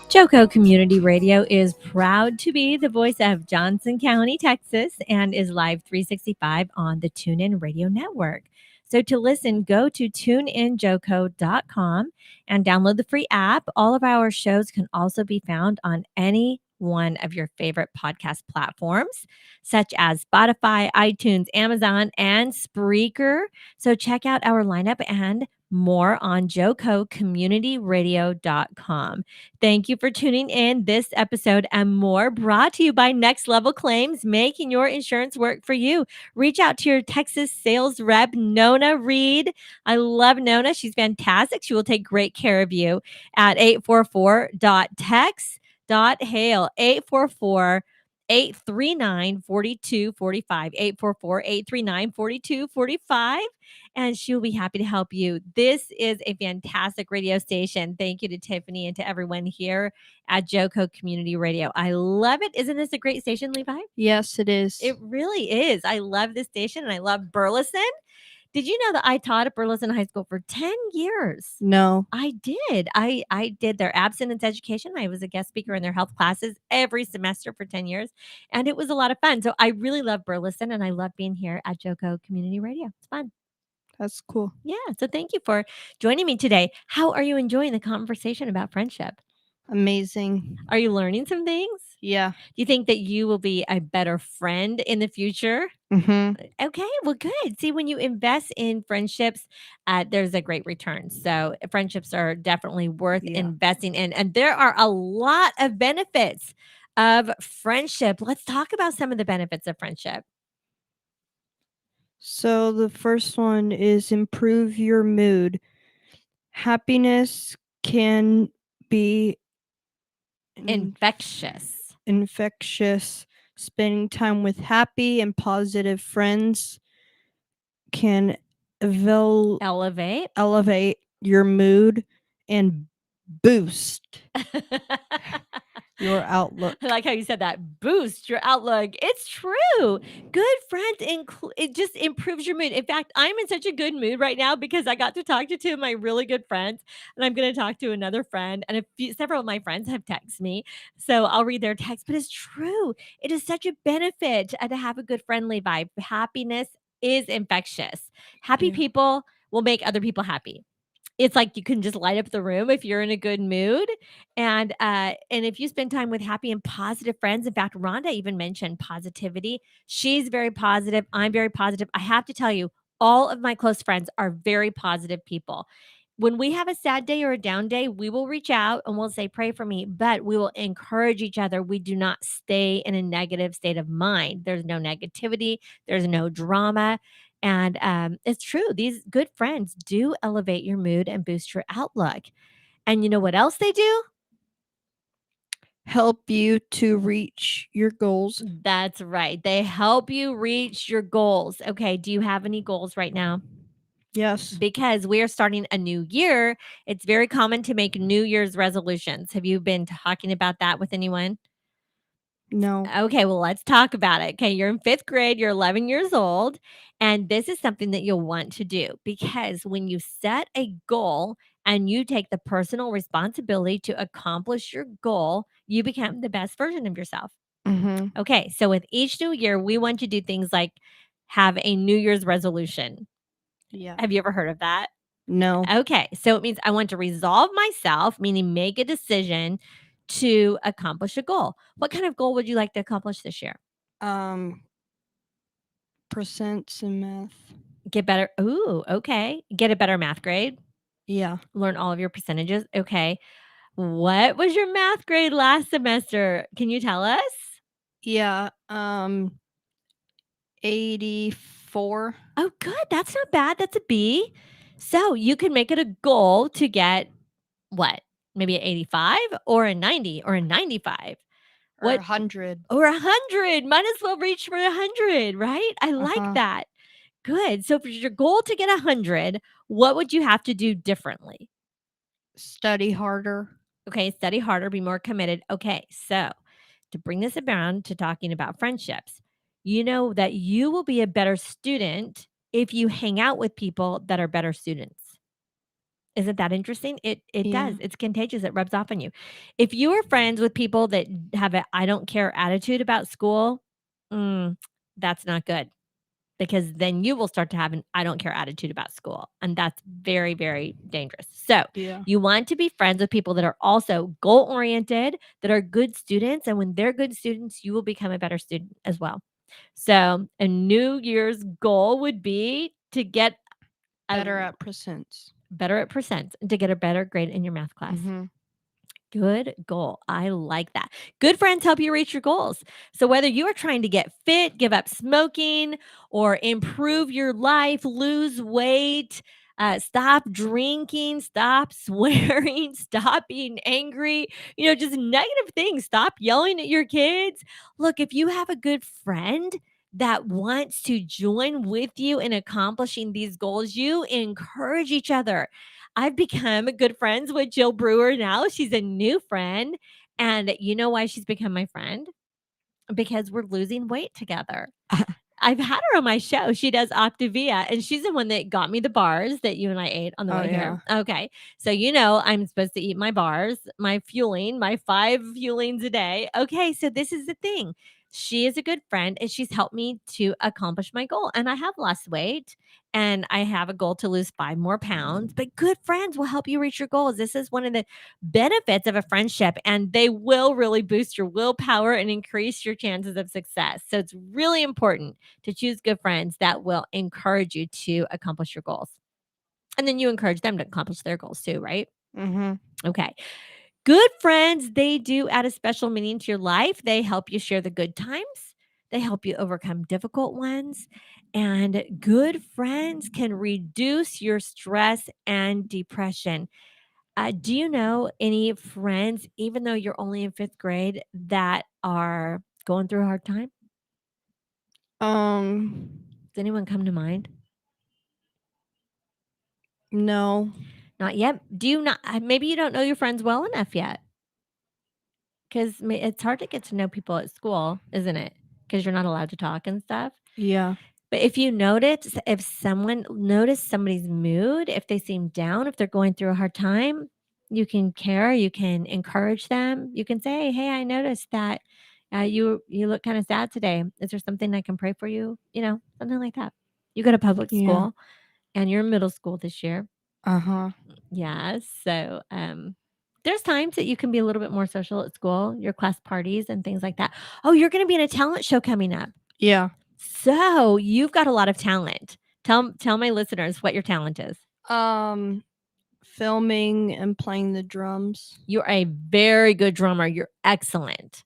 Speaker 7: Joco Community Radio is proud to be the voice of Johnson County, Texas, and is live 365 on the TuneIn Radio Network. So to listen, go to tuneinjoco.com and download the free app. All of our shows can also be found on any one of your favorite podcast platforms, such as Spotify, iTunes, Amazon, and Spreaker. So check out our lineup and more on jococommunityradio.com. Thank you for tuning in this episode and more, brought to you by Next Level Claims, making your insurance work for you. Reach out to your Texas sales rep, Nona Reed. I love Nona. She's fantastic. She will take great care of you at 844.TEX. Hale 844-839-4245, 844-839-4245, and she'll be happy to help you. This is a fantastic radio station. Thank you to Tiffany and to everyone here at Joco Community Radio. I love it. Isn't this a great station, Levi?
Speaker 8: Yes, it is.
Speaker 7: It really is. I love this station and I love Burleson. Did you know that I taught at Burleson High School for 10 years?
Speaker 8: No.
Speaker 7: I did. I did their abstinence education. I was a guest speaker in their health classes every semester for 10 years, and it was a lot of fun. So I really love Burleson, and I love being here at Joco Community Radio. It's fun.
Speaker 8: That's cool.
Speaker 7: Yeah. So thank you for joining me today. How are you enjoying the conversation about friendship?
Speaker 8: Amazing.
Speaker 7: Are you learning some things?
Speaker 8: Yeah.
Speaker 7: Do you think that you will be a better friend in the future?
Speaker 8: Mm-hmm.
Speaker 7: Okay, well, good. See, when you invest in friendships, there's a great return. So friendships are definitely worth investing in. And there are a lot of benefits of friendship. Let's talk about some of the benefits of friendship.
Speaker 8: So the first one is improve your mood. Happiness can be
Speaker 7: Infectious.
Speaker 8: Spending time with happy and positive friends can
Speaker 7: Elevate
Speaker 8: your mood and boost your outlook.
Speaker 7: I like how you said that. Boost your outlook. It's true. Good friends it just improves your mood. In fact, I'm in such a good mood right now because I got to talk to two of my really good friends, and I'm going to talk to another friend, and several of my friends have texted me, so I'll read their text. But it's true. It is such a benefit to have a good friendly vibe. Happiness is infectious. Happy people will make other people happy. It's like you can just light up the room if you're in a good mood. And if you spend time with happy and positive friends. In fact, Rhonda even mentioned positivity. She's very positive. I'm very positive. I have to tell you, all of my close friends are very positive people. When we have a sad day or a down day, we will reach out and we'll say, pray for me, but we will encourage each other. We do not stay in a negative state of mind. There's no negativity. There's no drama. And it's true. These good friends do elevate your mood and boost your outlook. And you know what else they do?
Speaker 8: Help you to reach your goals.
Speaker 7: That's right. They help you reach your goals. Okay. Do you have any goals right now?
Speaker 8: Yes.
Speaker 7: Because we are starting a new year. It's very common to make New Year's resolutions. Have you been talking about that with anyone?
Speaker 8: No.
Speaker 7: Okay, well, let's talk about it. Okay, you're in 5th grade, you're 11 years old, and this is something that you'll want to do because when you set a goal and you take the personal responsibility to accomplish your goal, you become the best version of yourself.
Speaker 8: Mm-hmm.
Speaker 7: Okay, so with each new year, we want to do things like have a New Year's resolution.
Speaker 8: Yeah.
Speaker 7: Have you ever heard of that?
Speaker 8: No.
Speaker 7: Okay, so it means I want to resolve myself, meaning make a decision to accomplish a goal. What kind of goal would you like to accomplish this year?
Speaker 8: Percents in math.
Speaker 7: Get better. Ooh, okay. Get a better math grade.
Speaker 8: Yeah.
Speaker 7: Learn all of your percentages. Okay. What was your math grade last semester? Can you tell us?
Speaker 8: Yeah. 84.
Speaker 7: Oh, good. That's not bad. That's a B. So you can make it a goal to get what? Maybe an 85 or a 90 or a 95.
Speaker 8: Or 100.
Speaker 7: Or 100. Might as well reach for 100, right? I like that. Good. So for your goal to get 100, what would you have to do differently?
Speaker 8: Study harder.
Speaker 7: Okay, study harder, be more committed. Okay, so to bring this around to talking about friendships, you know that you will be a better student if you hang out with people that are better students. Isn't that interesting? It
Speaker 8: Yeah.
Speaker 7: does. It's contagious. It rubs off on you. If you are friends with people that have a I don't care attitude about school, that's not good. Because then you will start to have an I don't care attitude about school. And that's very, very dangerous. So
Speaker 8: Yeah.
Speaker 7: you want to be friends with people that are also goal oriented, that are good students. And when they're good students, you will become a better student as well. So a New Year's goal would be to get
Speaker 8: Better at percents.
Speaker 7: and to get a better grade in your math class.
Speaker 8: Mm-hmm.
Speaker 7: Good goal. I like that. Good friends help you reach your goals. So whether you are trying to get fit, give up smoking, or improve your life, lose weight, Stop drinking, stop swearing, stop being angry, just negative things. Stop yelling at your kids. Look, if you have a good friend that wants to join with you in accomplishing these goals, you encourage each other. I've become good friends with Jill Brewer now. She's a new friend. And you know why she's become my friend? Because we're losing weight together. I've had her on my show. She does Optavia, and she's the one that got me the bars that you and I ate on the way here. Okay. So, I'm supposed to eat my bars, my fueling, my 5 fuelings a day. Okay. So, this is the thing. She is a good friend, and she's helped me to accomplish my goal. And I have lost weight, and I have a goal to lose 5 more pounds. But good friends will help you reach your goals. This is one of the benefits of a friendship, and they will really boost your willpower and increase your chances of success. So, it's really important to choose good friends that will encourage you to accomplish your goals. And then you encourage them to accomplish their goals too, right?
Speaker 8: Mm-hmm.
Speaker 7: Okay. Good friends, they do add a special meaning to your life. They help you share the good times. They help you overcome difficult ones. And good friends can reduce your stress and depression. Do you know any friends, even though you're only in 5th grade, that are going through a hard time? Does anyone come to mind?
Speaker 8: No.
Speaker 7: Not yet. Do you not? Maybe you don't know your friends well enough yet. Because it's hard to get to know people at school, isn't it? Because you're not allowed to talk and stuff.
Speaker 8: Yeah.
Speaker 7: But if you notice, if someone notice somebody's mood, if they seem down, if they're going through a hard time, you can care. You can encourage them. You can say, "Hey, I noticed that you look kind of sad today. Is there something I can pray for you?" Something like that. You go to public
Speaker 8: Yeah.
Speaker 7: school, and you're in middle school this year.
Speaker 8: Uh-huh.
Speaker 7: Yeah. So, there's times that you can be a little bit more social at school, your class parties and things like that. Oh, you're going to be in a talent show coming up.
Speaker 8: Yeah.
Speaker 7: So you've got a lot of talent. Tell my listeners what your talent is.
Speaker 8: Filming and playing the drums.
Speaker 7: You're a very good drummer. You're excellent.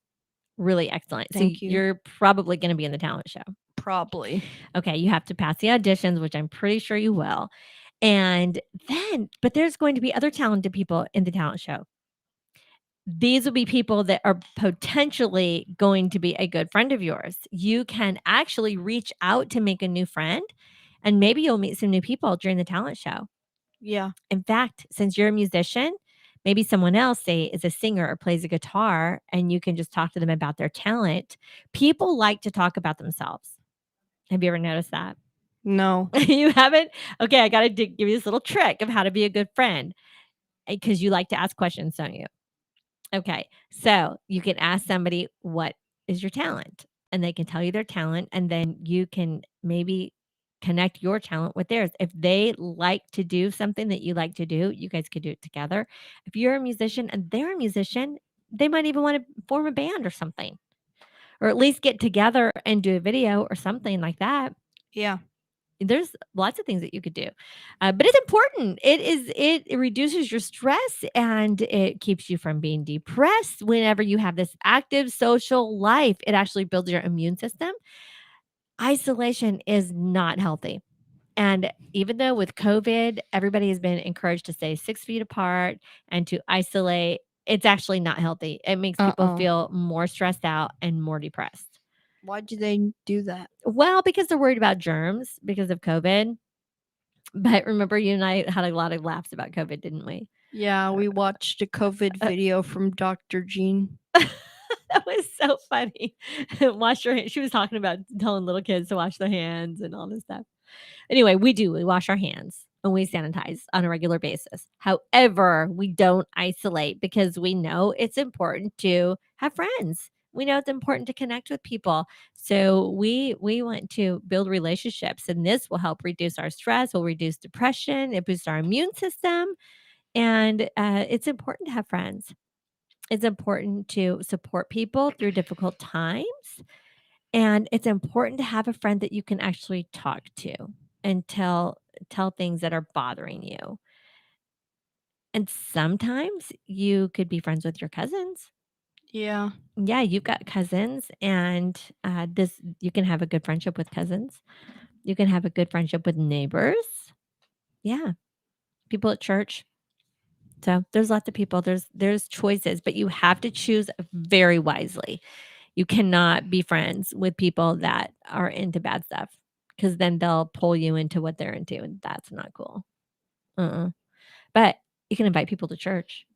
Speaker 7: Really excellent.
Speaker 8: Thank
Speaker 7: so
Speaker 8: you.
Speaker 7: You're probably going to be in the talent show.
Speaker 8: Probably.
Speaker 7: Okay, you have to pass the auditions, which I'm pretty sure you will. But there's going to be other talented people in the talent show. These will be people that are potentially going to be a good friend of yours. You can actually reach out to make a new friend, and maybe you'll meet some new people during the talent show.
Speaker 8: Yeah.
Speaker 7: In fact, since you're a musician, maybe someone else, say, is a singer or plays a guitar, and you can just talk to them about their talent. People like to talk about themselves. Have you ever noticed that?
Speaker 8: No.
Speaker 7: You haven't? Okay, I got to give you this little trick of how to be a good friend, because you like to ask questions, don't you? Okay, so you can ask somebody, what is your talent? And they can tell you their talent, and then you can maybe connect your talent with theirs. If they like to do something that you like to do, you guys could do it together. If you're a musician and they're a musician, they might even want to form a band or something, or at least get together and do a video or something like that.
Speaker 8: Yeah.
Speaker 7: There's lots of things that you could do, but it's important. It reduces your stress, and it keeps you from being depressed. Whenever you have this active social life, it actually builds your immune system. Isolation is not healthy. And even though with COVID, everybody has been encouraged to stay 6 feet apart and to isolate, it's actually not healthy. It makes people feel more stressed out and more depressed.
Speaker 8: Why do they do that?
Speaker 7: Well, because they're worried about germs because of COVID. But remember, you and I had a lot of laughs about COVID, didn't we?
Speaker 8: Yeah, we watched a COVID video from Dr. Jean.
Speaker 7: That was so funny. Wash your hands. She was talking about telling little kids to wash their hands and all this stuff. Anyway, we do. We wash our hands and we sanitize on a regular basis. However, we don't isolate because we know it's important to have friends. We know it's important to connect with people. So we want to build relationships, and this will help reduce our stress, will reduce depression, it boosts our immune system, and it's important to have friends. It's important to support people through difficult times, and it's important to have a friend that you can actually talk to and tell things that are bothering you. And sometimes you could be friends with your cousins.
Speaker 8: Yeah.
Speaker 7: Yeah, you've got cousins, and you can have a good friendship with cousins. You can have a good friendship with neighbors. Yeah. People at church. So there's lots of people. There's choices, but you have to choose very wisely. You cannot be friends with people that are into bad stuff because then they'll pull you into what they're into, and that's not cool. But you can invite people to church.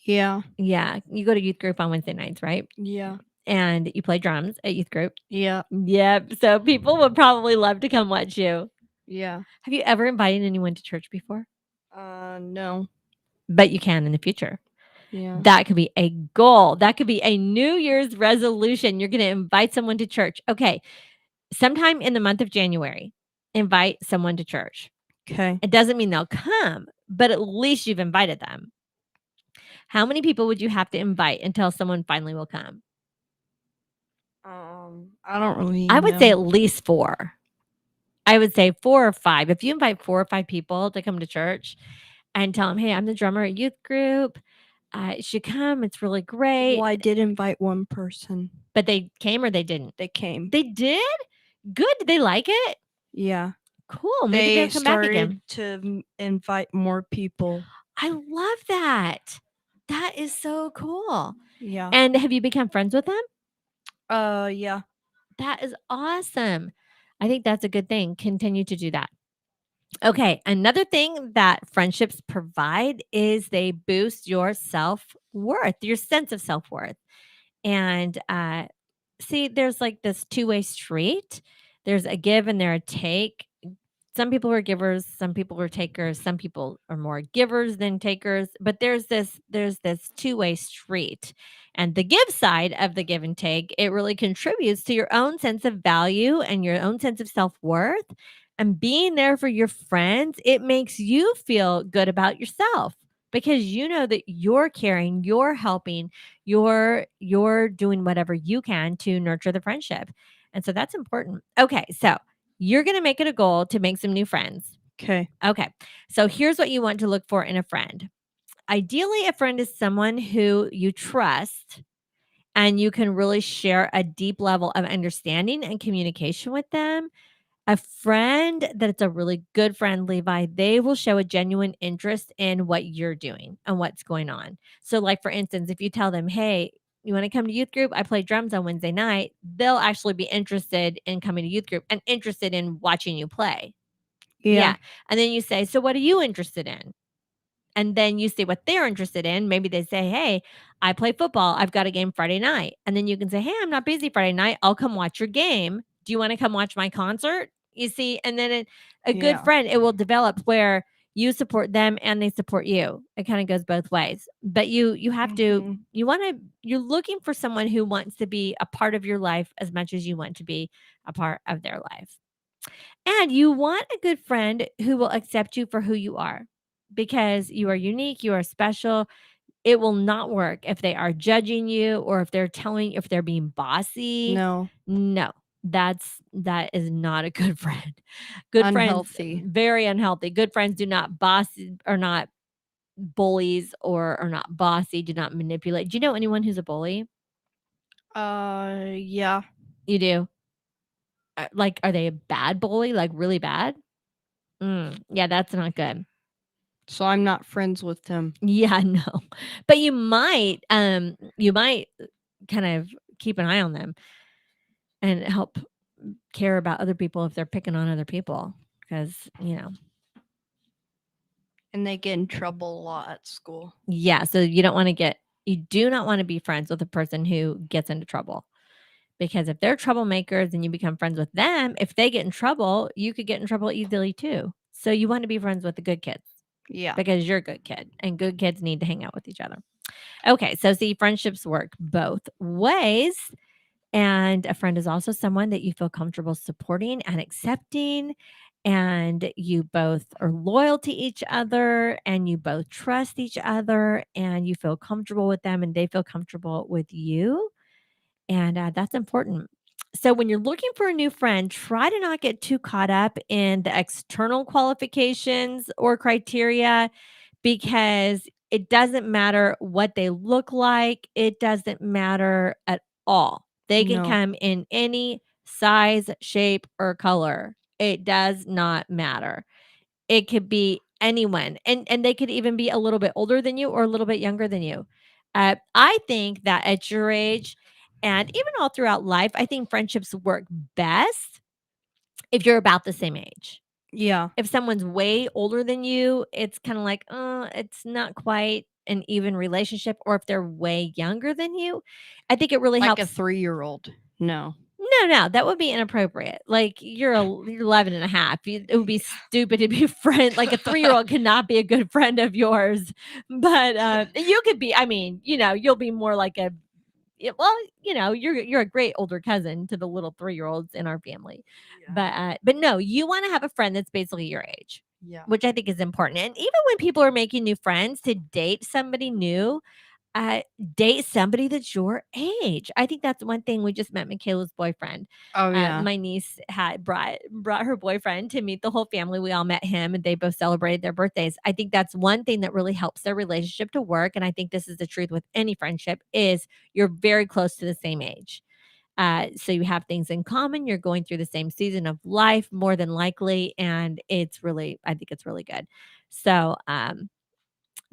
Speaker 8: Yeah.
Speaker 7: Yeah. You go to youth group on Wednesday nights, right?
Speaker 8: Yeah.
Speaker 7: And you play drums at youth group.
Speaker 8: Yeah.
Speaker 7: Yep. So people would probably love to come watch you.
Speaker 8: Yeah.
Speaker 7: Have you ever invited anyone to church before?
Speaker 8: No.
Speaker 7: But you can in the future.
Speaker 8: Yeah.
Speaker 7: That could be a goal. That could be a New Year's resolution. You're going to invite someone to church. Okay. Sometime in the month of January, invite someone to church.
Speaker 8: Okay.
Speaker 7: It doesn't mean they'll come, but at least you've invited them. How many people would you have to invite until someone finally will come?
Speaker 8: I don't really
Speaker 7: I would
Speaker 8: know.
Speaker 7: say at least 4. I would say 4 or 5. If you invite 4 or 5 people to come to church and tell them, hey, I'm the drummer at youth group. You should come. It's really great.
Speaker 8: Well, I did invite one person.
Speaker 7: But they came or they didn't?
Speaker 8: They came.
Speaker 7: They did? Good. Did they like it?
Speaker 8: Yeah.
Speaker 7: Cool. Maybe they'll come back again.
Speaker 8: To invite more people.
Speaker 7: I love that. That is so cool.
Speaker 8: Yeah.
Speaker 7: And have you become friends with them?
Speaker 8: Yeah.
Speaker 7: That is awesome. I think that's a good thing. Continue to do that. Okay. Another thing that friendships provide is they boost your self-worth, your sense of self-worth. And see, there's like this two-way street. There's a give and there's a take. Some people are givers, some people are takers, some people are more givers than takers, but there's this two-way street. And the give side of the give and take, it really contributes to your own sense of value and your own sense of self-worth. And being there for your friends, it makes you feel good about yourself because you know that you're caring, you're helping, you're doing whatever you can to nurture the friendship. And so that's important. Okay, so you're going to make it a goal to make some new friends.
Speaker 8: Okay.
Speaker 7: Okay. So here's what you want to look for in a friend. Ideally, a friend is someone who you trust and you can really share a deep level of understanding and communication with them. A friend that's a really good friend, Levi, they will show a genuine interest in what you're doing and what's going on. So, like, for instance, if you tell them, hey, you want to come to youth group? I play drums on Wednesday night. They'll actually be interested in coming to youth group and interested in watching you play. Yeah. And then you say, so what are you interested in? And then you see what they're interested in. Maybe they say, hey, I play football. I've got a game Friday night. And then you can say, hey, I'm not busy Friday night. I'll come watch your game. Do you want to come watch my concert? You see, and then a good friend, it will develop where you support them and they support you. It kind of goes both ways. But you have to, you're looking for someone who wants to be a part of your life as much as you want to be a part of their life. And you want a good friend who will accept you for who you are because you are unique, you are special. It will not work if they are judging you or if they're being bossy.
Speaker 8: No.
Speaker 7: That is not a good friend. Good
Speaker 8: Unhealthy.
Speaker 7: friends, very unhealthy. Good friends do not are not bullies or are not bossy, do not manipulate. Do you know anyone who's a bully?
Speaker 8: Yeah.
Speaker 7: You do? Like, are they a bad bully? Like really bad? Yeah, that's not good.
Speaker 8: So I'm not friends with them.
Speaker 7: Yeah, no. But you might kind of keep an eye on them and help care about other people if they're picking on other people because,
Speaker 8: And they get in trouble a lot at school.
Speaker 7: Yeah, so you do not want to be friends with a person who gets into trouble. Because if they're troublemakers and you become friends with them, if they get in trouble, you could get in trouble easily too. So you want to be friends with the good kids.
Speaker 8: Yeah.
Speaker 7: Because you're a good kid and good kids need to hang out with each other. Okay, so see, friendships work both ways. And a friend is also someone that you feel comfortable supporting and accepting. And you both are loyal to each other and you both trust each other and you feel comfortable with them and they feel comfortable with you. And that's important. So when you're looking for a new friend, try to not get too caught up in the external qualifications or criteria because it doesn't matter what they look like. It doesn't matter at all. They can come in any size, shape, or color. It does not matter. It could be anyone, and they could even be a little bit older than you or a little bit younger than you. I think that at your age and even all throughout life, I think friendships work best if you're about the same age.
Speaker 8: Yeah.
Speaker 7: If someone's way older than you, it's kind of like, it's not quite an even relationship. Or if they're way younger than you, I think it really
Speaker 8: Like
Speaker 7: helps.
Speaker 8: a 3-year-old. No.
Speaker 7: No, that would be inappropriate. Like you're 11 and a half. It would be stupid to be a friend. Like a 3-year-old cannot be a good friend of yours. But you could be. I mean, you'll be more like a. Well, you're a great older cousin to the little 3-year-olds in our family. But no, you want to have a friend that's basically your age.
Speaker 8: Yeah.
Speaker 7: Which I think is important. And even when people are making new friends, to date somebody new, date somebody that's your age. I think that's one thing. We just met Michaela's boyfriend.
Speaker 8: Oh, yeah.
Speaker 7: My niece had brought her boyfriend to meet the whole family. We all met him, and they both celebrated their birthdays. I think that's one thing that really helps their relationship to work. And I think this is the truth with any friendship: is you're very close to the same age. So you have things in common. You're going through the same season of life, more than likely, and I think it's really good. So,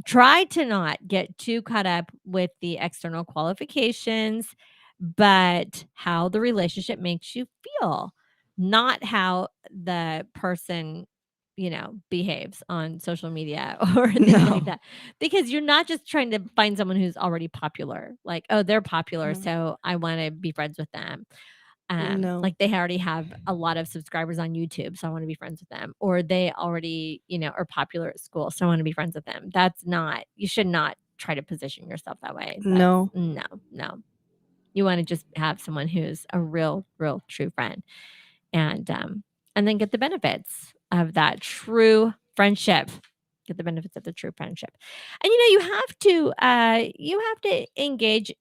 Speaker 7: try to not get too caught up with the external qualifications, but how the relationship makes you feel, not how the person, behaves on social media or things like
Speaker 8: No.
Speaker 7: that. Because you're not just trying to find someone who's already popular. Like, oh, they're popular,
Speaker 8: No.
Speaker 7: so I want to be friends with them.
Speaker 8: No.
Speaker 7: Like they already have a lot of subscribers on YouTube, so I want to be friends with them. Or they already, are popular at school, so I want to be friends with them. You should not try to position yourself that way.
Speaker 8: No.
Speaker 7: No. You want to just have someone who's a real true friend, and then get the benefits of that true friendship. Get the benefits of the true friendship. And you have to engage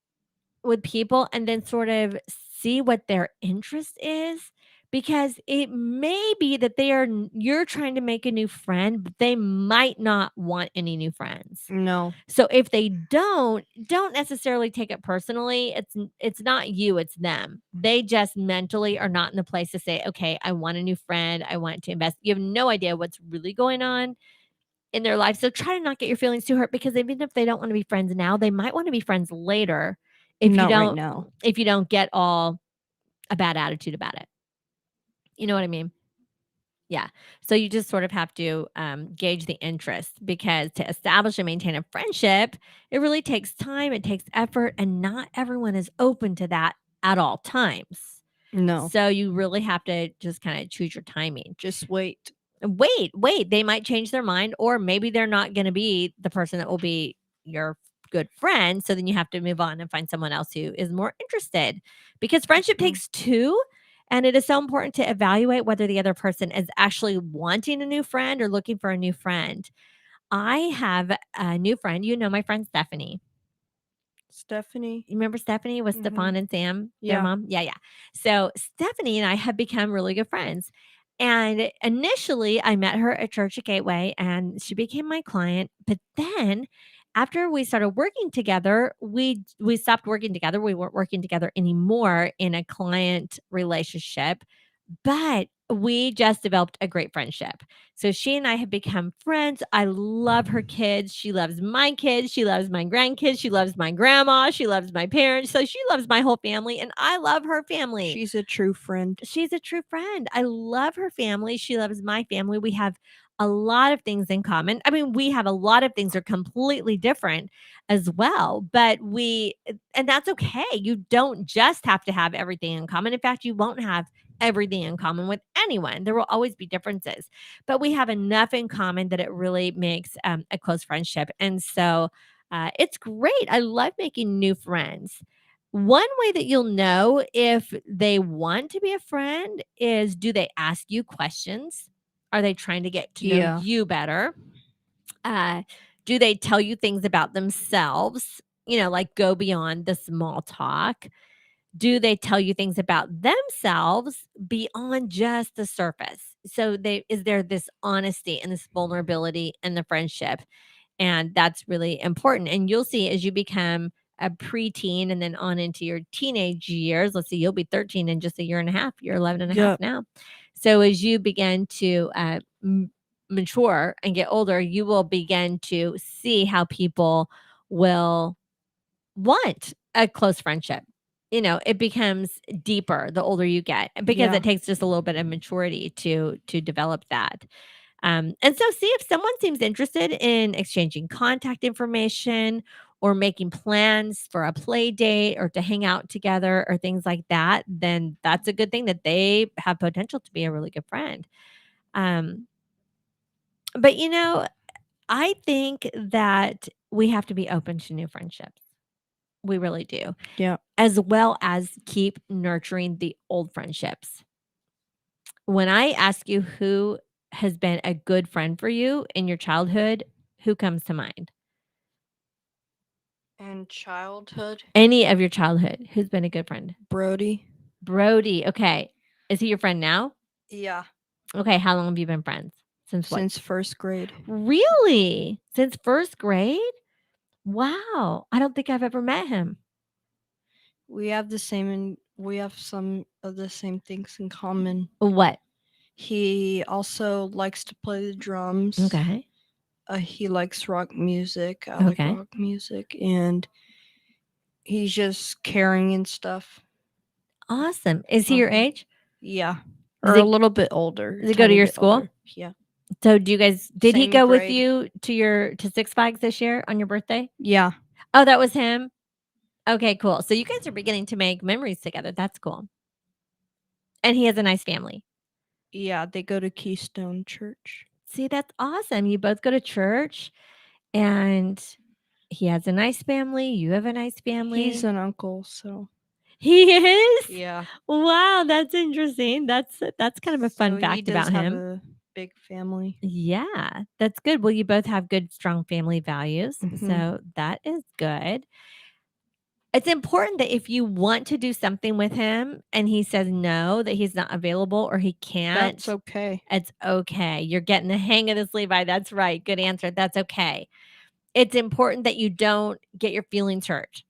Speaker 7: with people and then sort of see what their interest is, because it may be that you're trying to make a new friend, but they might not want any new friends.
Speaker 8: No.
Speaker 7: So if they don't necessarily take it personally. It's not you, it's them. They just mentally are not in the place to say, okay, I want a new friend, I want to invest. You have no idea what's really going on in their life. So try to not get your feelings too hurt, because even if they don't want to be friends now, they might want to be friends later
Speaker 8: Not right now.
Speaker 7: if you don't get all a bad attitude about it. You know what I mean? Yeah. So you just sort of have to gauge the interest, because to establish and maintain a friendship, it really takes time, it takes effort, and not everyone is open to that at all times.
Speaker 8: No.
Speaker 7: So you really have to just kind of choose your timing.
Speaker 8: Just wait.
Speaker 7: Wait. They might change their mind, or maybe they're not going to be the person that will be your good friend. So then you have to move on and find someone else who is more interested, because friendship takes two. And it is so important to evaluate whether the other person is actually wanting a new friend or looking for a new friend. I have a new friend. My friend Stephanie.
Speaker 8: Stephanie.
Speaker 7: You remember Stephanie with Stefan and Sam, their
Speaker 8: Yeah.
Speaker 7: mom? Yeah. So Stephanie and I have become really good friends. And initially, I met her at church at Gateway, and she became my client. But then, after we started working together, we stopped working together. We weren't working together anymore in a client relationship, but we just developed a great friendship. So she and I have become friends. I love her kids. She loves my kids. She loves my grandkids. She loves my grandma. She loves my parents. So she loves my whole family, and I love her family.
Speaker 8: She's a true friend.
Speaker 7: She's a true friend. I love her family. She loves my family. We have a lot of things in common. I mean, we have a lot of things that are completely different as well, and that's okay. You don't just have to have everything in common. In fact, you won't have everything in common with anyone. There will always be differences, but we have enough in common that it really makes a close friendship. And so it's great. I love making new friends. One way that you'll know if they want to be a friend is, do they ask you questions? Are they trying to get to know you better? Do they tell you things about themselves? Like go beyond the small talk. Do they tell you things about themselves beyond just the surface? So is there this honesty and this vulnerability in the friendship? And that's really important. And you'll see as you become a preteen and then on into your teenage years. Let's see, you'll be 13 in just a year and a half. You're 11 and a half now. So as you begin to mature and get older, you will begin to see how people will want a close friendship. It becomes deeper the older you get because
Speaker 8: Yeah.
Speaker 7: it takes just a little bit of maturity to develop that. And so see if someone seems interested in exchanging contact information or making plans for a play date or to hang out together or things like that, then that's a good thing that they have potential to be a really good friend. But I think that we have to be open to new friendships. We really do.
Speaker 8: Yeah.
Speaker 7: As well as keep nurturing the old friendships. When I ask you who has been a good friend for you in your childhood, who comes to mind?
Speaker 8: And childhood,
Speaker 7: Any of your childhood, who's been a good friend?
Speaker 8: Brody.
Speaker 7: Brody. Okay. Is he your friend now?
Speaker 8: Yeah.
Speaker 7: Okay. How long have you been friends? Since what?
Speaker 8: Since first grade.
Speaker 7: Really? Since first grade? Wow. I don't think I've ever met him.
Speaker 8: We have some of the same things in common.
Speaker 7: What?
Speaker 8: He also likes to play the drums.
Speaker 7: Okay.
Speaker 8: He likes rock music. I like rock music, and he's just caring and stuff.
Speaker 7: Awesome. Is he your age?
Speaker 8: Yeah.
Speaker 7: Does
Speaker 8: Or
Speaker 7: he-
Speaker 8: a little bit older.
Speaker 7: Does he go to
Speaker 8: tiny
Speaker 7: your
Speaker 8: bit
Speaker 7: school?
Speaker 8: older. Yeah.
Speaker 7: So did he
Speaker 8: Same
Speaker 7: go with
Speaker 8: grade.
Speaker 7: you to Six Flags this year on your birthday?
Speaker 8: Yeah.
Speaker 7: Oh, that was him? Okay, cool. So you guys are beginning to make memories together. That's cool. And he has a nice family.
Speaker 8: Yeah, they go to Keystone Church.
Speaker 7: See, that's awesome. You both go to church and he has a nice family. You have a nice family.
Speaker 8: He's an uncle, so.
Speaker 7: He is?
Speaker 8: Yeah.
Speaker 7: Wow, that's interesting. That's kind of a fun
Speaker 8: So he
Speaker 7: fact
Speaker 8: does
Speaker 7: about
Speaker 8: have
Speaker 7: him.
Speaker 8: a big family.
Speaker 7: Yeah, that's good. Well, you both have good, strong family values.
Speaker 8: Mhm.
Speaker 7: So that is good. It's important that if you want to do something with him and he says no, that he's not available or he can't.
Speaker 8: That's okay.
Speaker 7: It's okay. You're getting the hang of this, Levi. That's right. Good answer. That's okay. It's important that you don't get your feelings hurt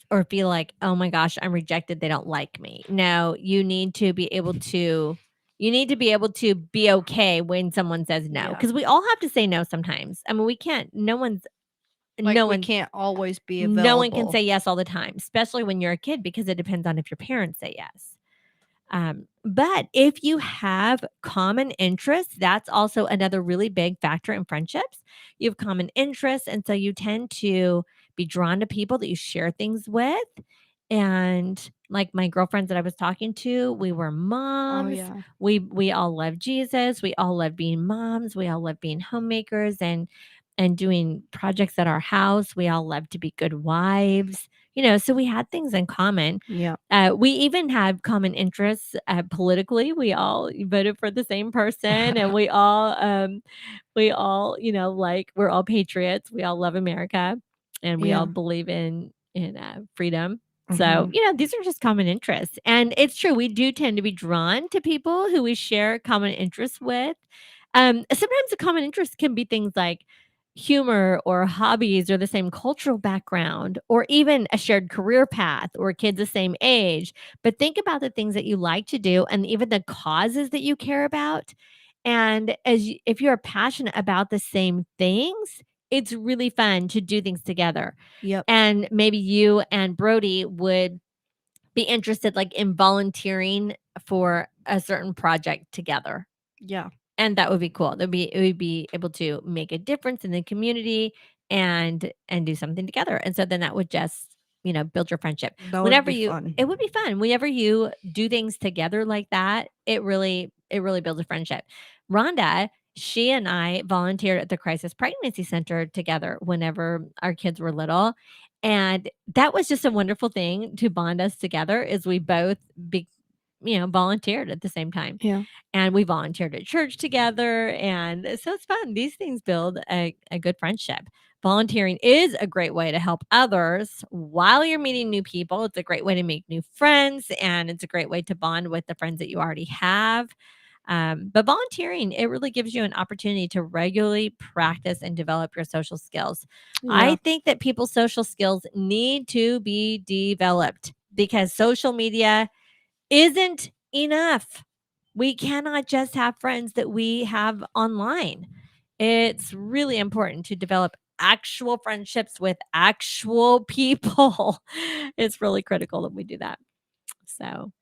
Speaker 7: or feel like, oh my gosh, I'm rejected. They don't like me. No, you need to be able to be okay when someone says no.
Speaker 8: Yeah.
Speaker 7: Because we all have to say no sometimes. I mean, we can't,
Speaker 8: We can't always be available.
Speaker 7: no one can say yes all the time, especially when you're a kid, because it depends on if your parents say yes. But if you have common interests, that's also another really big factor in friendships. You have common interests, and so you tend to be drawn to people that you share things with. And like my girlfriends that I was talking to, we were moms.
Speaker 8: yeah.
Speaker 7: We all love Jesus. We all love being moms. We all love being homemakers and doing projects at our house. We all love to be good wives. So we had things in common.
Speaker 8: Yeah.
Speaker 7: We even have common interests politically. We all voted for the same person, and we all, we're all patriots. We all love America, and we all
Speaker 8: Yeah.
Speaker 7: believe in freedom. So,
Speaker 8: Mhm.
Speaker 7: these are just common interests. And it's true, we do tend to be drawn to people who we share common interests with. Sometimes a common interest can be things like humor or hobbies or the same cultural background or even a shared career path or kids the same age. But think about the things that you like to do and even the causes that you care about. And if you're passionate about the same things, it's really fun to do things together.
Speaker 8: Yep.
Speaker 7: And maybe you and Brody would be interested in volunteering for a certain project together.
Speaker 8: Yeah.
Speaker 7: And that would be cool. It would be able to make a difference in the community and do something together. And so then that would just, build your friendship.
Speaker 8: That would be fun.
Speaker 7: It would be fun. Whenever you do things together like that, it really builds a friendship. Rhonda, she and I volunteered at the Crisis Pregnancy Center together whenever our kids were little. And that was just a wonderful thing to bond us together is we both volunteered at the same time.
Speaker 8: Yeah.
Speaker 7: And we volunteered at church together. And so it's fun. These things build a good friendship. Volunteering is a great way to help others while you're meeting new people. It's a great way to make new friends, and it's a great way to bond with the friends that you already have. But volunteering, it really gives you an opportunity to regularly practice and develop your social skills.
Speaker 8: Yeah.
Speaker 7: I think that people's social skills need to be developed because social media isn't enough. We cannot just have friends that we have online. It's really important to develop actual friendships with actual people. It's really critical that we do that. So,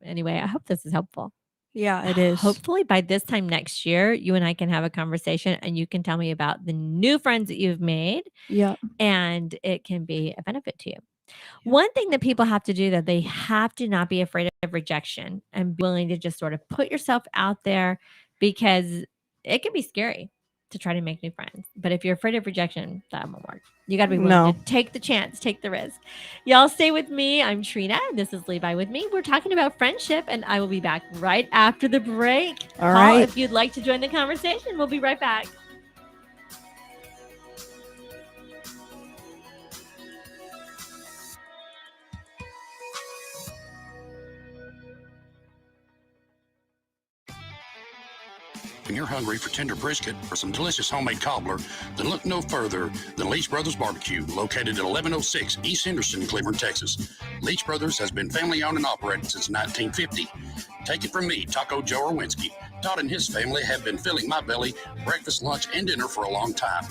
Speaker 7: anyway, I hope this is helpful.
Speaker 8: Yeah, it is.
Speaker 7: Hopefully, by this time next year, you and I can have a conversation and you can tell me about the new friends that you've made.
Speaker 8: Yeah.
Speaker 7: And it can be a benefit to you. One thing that people have to do, that they have to not be afraid of rejection and be willing to just sort of put yourself out there, because it can be scary to try to make new friends. But if you're afraid of rejection, that won't work. You got to be willing to take the chance, take the risk. Y'all stay with me. I'm Trina. This is Levi with me. We're talking about friendship, and I will be back right after the break.
Speaker 8: All right.
Speaker 7: If you'd like to join the conversation, we'll be right back.
Speaker 3: When you're hungry for tender brisket or some delicious homemade cobbler, then look no further than Leech Brothers Barbecue, located at 1106 East Henderson, Cleveland, Texas. Leech Brothers has been family-owned and operated since 1950. Take it from me, Taco Joe Orwinski. Todd and his family have been filling my belly breakfast, lunch, and dinner for a long time.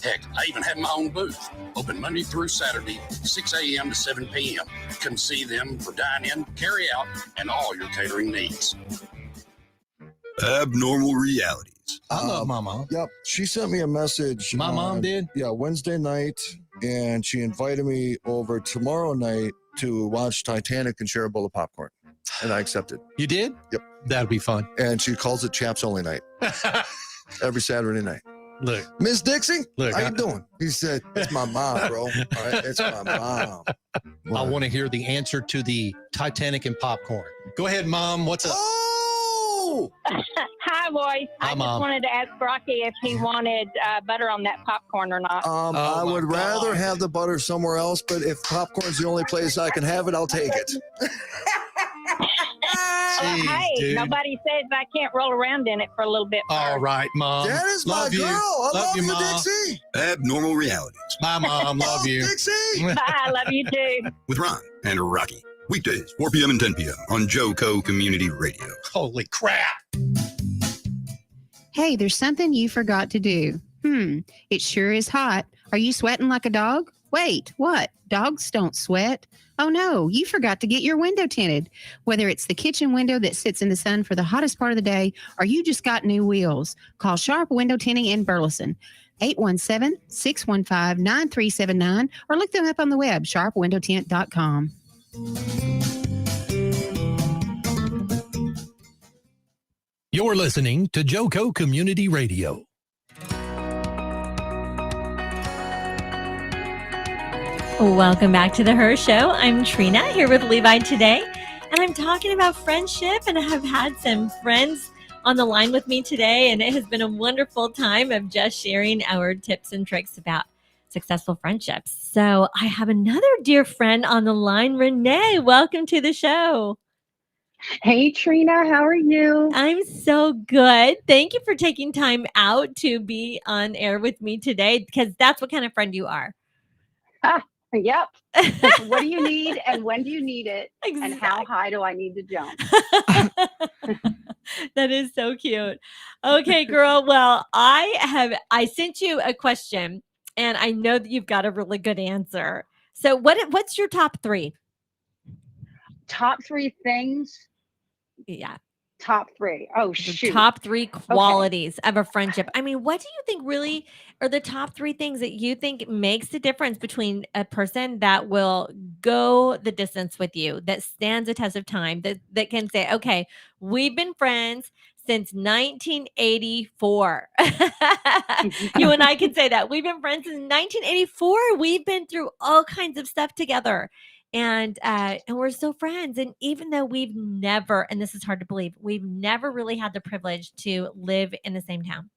Speaker 3: Heck, I even have my own booth, open Monday through Saturday, 6 a.m. to 7 p.m. Come see them for dine-in, carry-out, and all your catering needs.
Speaker 18: Abnormal realities.
Speaker 19: I love my mom. Yep. She sent me a message.
Speaker 18: My mom did?
Speaker 19: Yeah, Wednesday night. And she invited me over tomorrow night to watch Titanic and share a bowl of popcorn. And I accepted.
Speaker 18: You did?
Speaker 19: Yep.
Speaker 18: That'd be fun.
Speaker 19: And she calls it Chaps Only Night. Every Saturday night.
Speaker 18: Look.
Speaker 19: Miss Dixie,
Speaker 18: Look,
Speaker 19: how you doing? He said, it's my mom, bro. All right, it's my mom.
Speaker 18: I want to hear the answer to the Titanic and popcorn. Go ahead, Mom. What's up?
Speaker 19: Oh!
Speaker 20: Hi, boys.
Speaker 18: Hi,
Speaker 20: I just
Speaker 18: Mom.
Speaker 20: wanted to ask Rocky if he wanted butter on that popcorn or not.
Speaker 19: I would rather have the butter somewhere else, but if popcorn's the only place I can have it, I'll take it.
Speaker 20: Hey,
Speaker 18: dude.
Speaker 20: nobody says I can't roll around in it for a little bit.
Speaker 18: All right, Mom.
Speaker 19: That is my
Speaker 18: Love you.
Speaker 19: girl. I love you,
Speaker 18: Mom.
Speaker 19: Dixie.
Speaker 18: Abnormal realities. Bye, Mom. Love you.
Speaker 19: Dixie.
Speaker 20: Bye. Love you too.
Speaker 18: With Ron and Rocky. Weekdays, 4 p.m. and 10 p.m. on JoCo Community Radio. Holy crap.
Speaker 11: Hey, there's something you forgot to do. It sure is hot. Are you sweating like a dog? Wait, what? Dogs don't sweat. Oh no, you forgot to get your window tinted. Whether it's the kitchen window that sits in the sun for the hottest part of the day, or you just got new wheels, call Sharp Window Tinting in Burleson. 817-615-9379, or look them up on the web, sharpwindowtint.com.
Speaker 6: You're listening to JoCo Community Radio.
Speaker 7: Welcome back to the Her Show. I'm Trina here with Levi today, and I'm talking about friendship, and I have had some friends on the line with me today, and it has been a wonderful time of just sharing our tips and tricks about successful friendships. So I have another dear friend on the line, Renee. Welcome to the show.
Speaker 21: Hey, Trina, how are you?
Speaker 7: I'm so good. Thank you for taking time out to be on air with me today, because that's what kind of friend you are.
Speaker 21: Yep. What do you need and when do you need it?
Speaker 7: Exactly.
Speaker 21: And how high do I need to jump?
Speaker 7: That is so cute. Okay, girl. Well, I sent you a question, and I know that you've got a really good answer. So what's your top three?
Speaker 21: Top three things?
Speaker 7: Yeah.
Speaker 21: Top three. Oh, shoot.
Speaker 7: Top three qualities of a friendship. I mean, what do you think really are the top three things that you think makes the difference between a person that will go the distance with you, that stands the test of time, that can say, okay, we've been friends since 1984. You and I can say that. We've been friends since 1984. We've been through all kinds of stuff together. And we're still friends. And even though we've never, and this is hard to believe, we've never really had the privilege to live in the same town.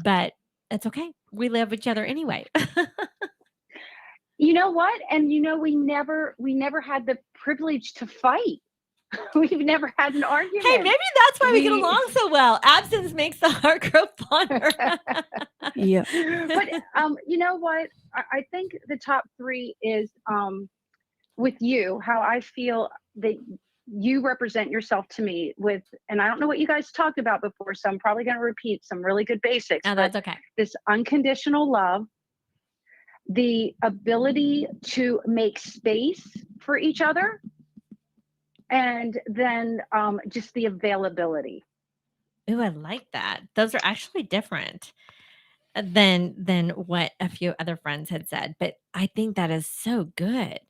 Speaker 7: But it's okay. We love each other anyway.
Speaker 21: You know what? And you know, we never had the privilege to fight. We've never had an argument.
Speaker 7: Hey, maybe that's why we get along so well. Absence makes the heart grow fonder.
Speaker 8: Yeah.
Speaker 21: But you know what? I think the top three is with you, how I feel that you represent yourself to me with, and I don't know what you guys talked about before, so I'm probably going to repeat some really good basics.
Speaker 7: Oh, that's okay.
Speaker 21: This unconditional love, the ability to make space for each other, and then just the availability.
Speaker 7: Ooh, I like that. Those are actually different than what a few other friends had said, but I think that is so good.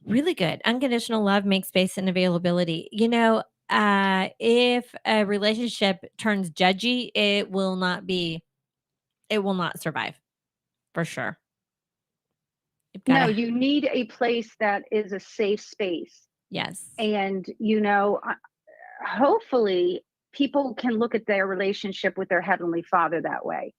Speaker 7: Really good. Unconditional love makes space and availability. If a relationship turns judgy, it will not survive for sure. You've
Speaker 21: No,
Speaker 7: gotta,
Speaker 21: you need a place that is a safe space.
Speaker 7: yes.
Speaker 21: And, hopefully people can look at their relationship with their Heavenly Father that way.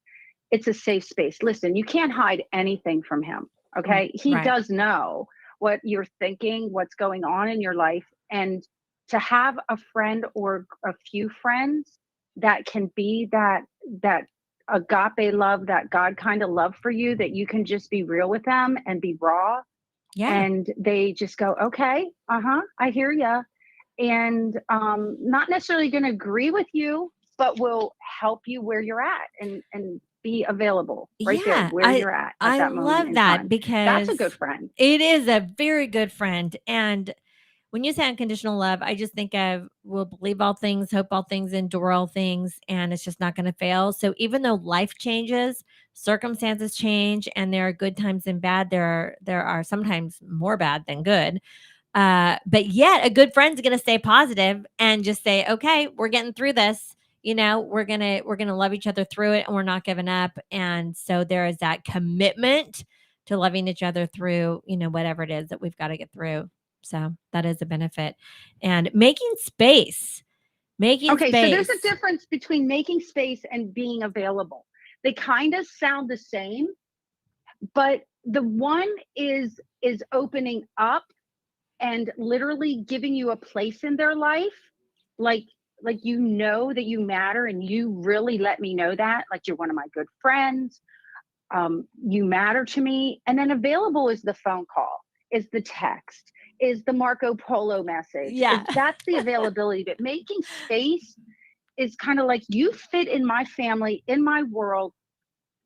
Speaker 21: It's a safe space. Listen, you can't hide anything from him. Okay. He
Speaker 7: right.
Speaker 21: does know what you're thinking, what's going on in your life. And to have a friend or a few friends that can be that agape love, that God kind of love for you, that you can just be real with them and be raw.
Speaker 7: Yeah.
Speaker 21: And they just go, okay, I hear ya. And not necessarily going to agree with you, but will help you where you're at and be available right there where you're at
Speaker 7: I
Speaker 21: that moment
Speaker 7: love
Speaker 21: in
Speaker 7: that
Speaker 21: time.
Speaker 7: because
Speaker 21: That's a good friend.
Speaker 7: It is a very good friend. And when you say unconditional love, I just think of we'll believe all things, hope all things, endure all things, and it's just not going to fail. So even though life changes, circumstances change, and there are good times and bad, there are sometimes more bad than good. But yet a good friend's going to stay positive and just say, okay, we're getting through this. We're going to love each other through it, and we're not giving up. And so there is that commitment to loving each other through, whatever it is that we've got to get through. So that is a benefit. And making space.
Speaker 21: So there's a difference between making space and being available. They kind of sound the same, but the one is opening up and literally giving you a place in their life, like that you matter, and you really let me know that, like, you're one of my good friends, you matter to me. And then available is the phone call, is the text, is the Marco Polo message.
Speaker 7: Yeah.
Speaker 21: That's the availability. But making space is kind of like, you fit in my family, in my world.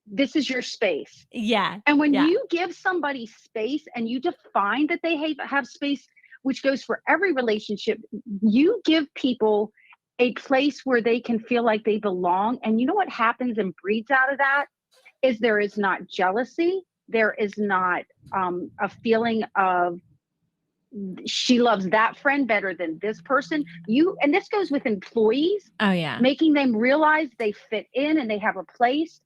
Speaker 21: This is your space.
Speaker 7: Yeah.
Speaker 21: And when you give somebody space and you define that they have space, which goes for every relationship, you give people a place where they can feel like they belong. And you know what happens and breeds out of that is there is not jealousy. There is not a feeling of she loves that friend better than this person. And this goes with employees.
Speaker 7: Oh yeah.
Speaker 21: Making them realize they fit in and they have a place.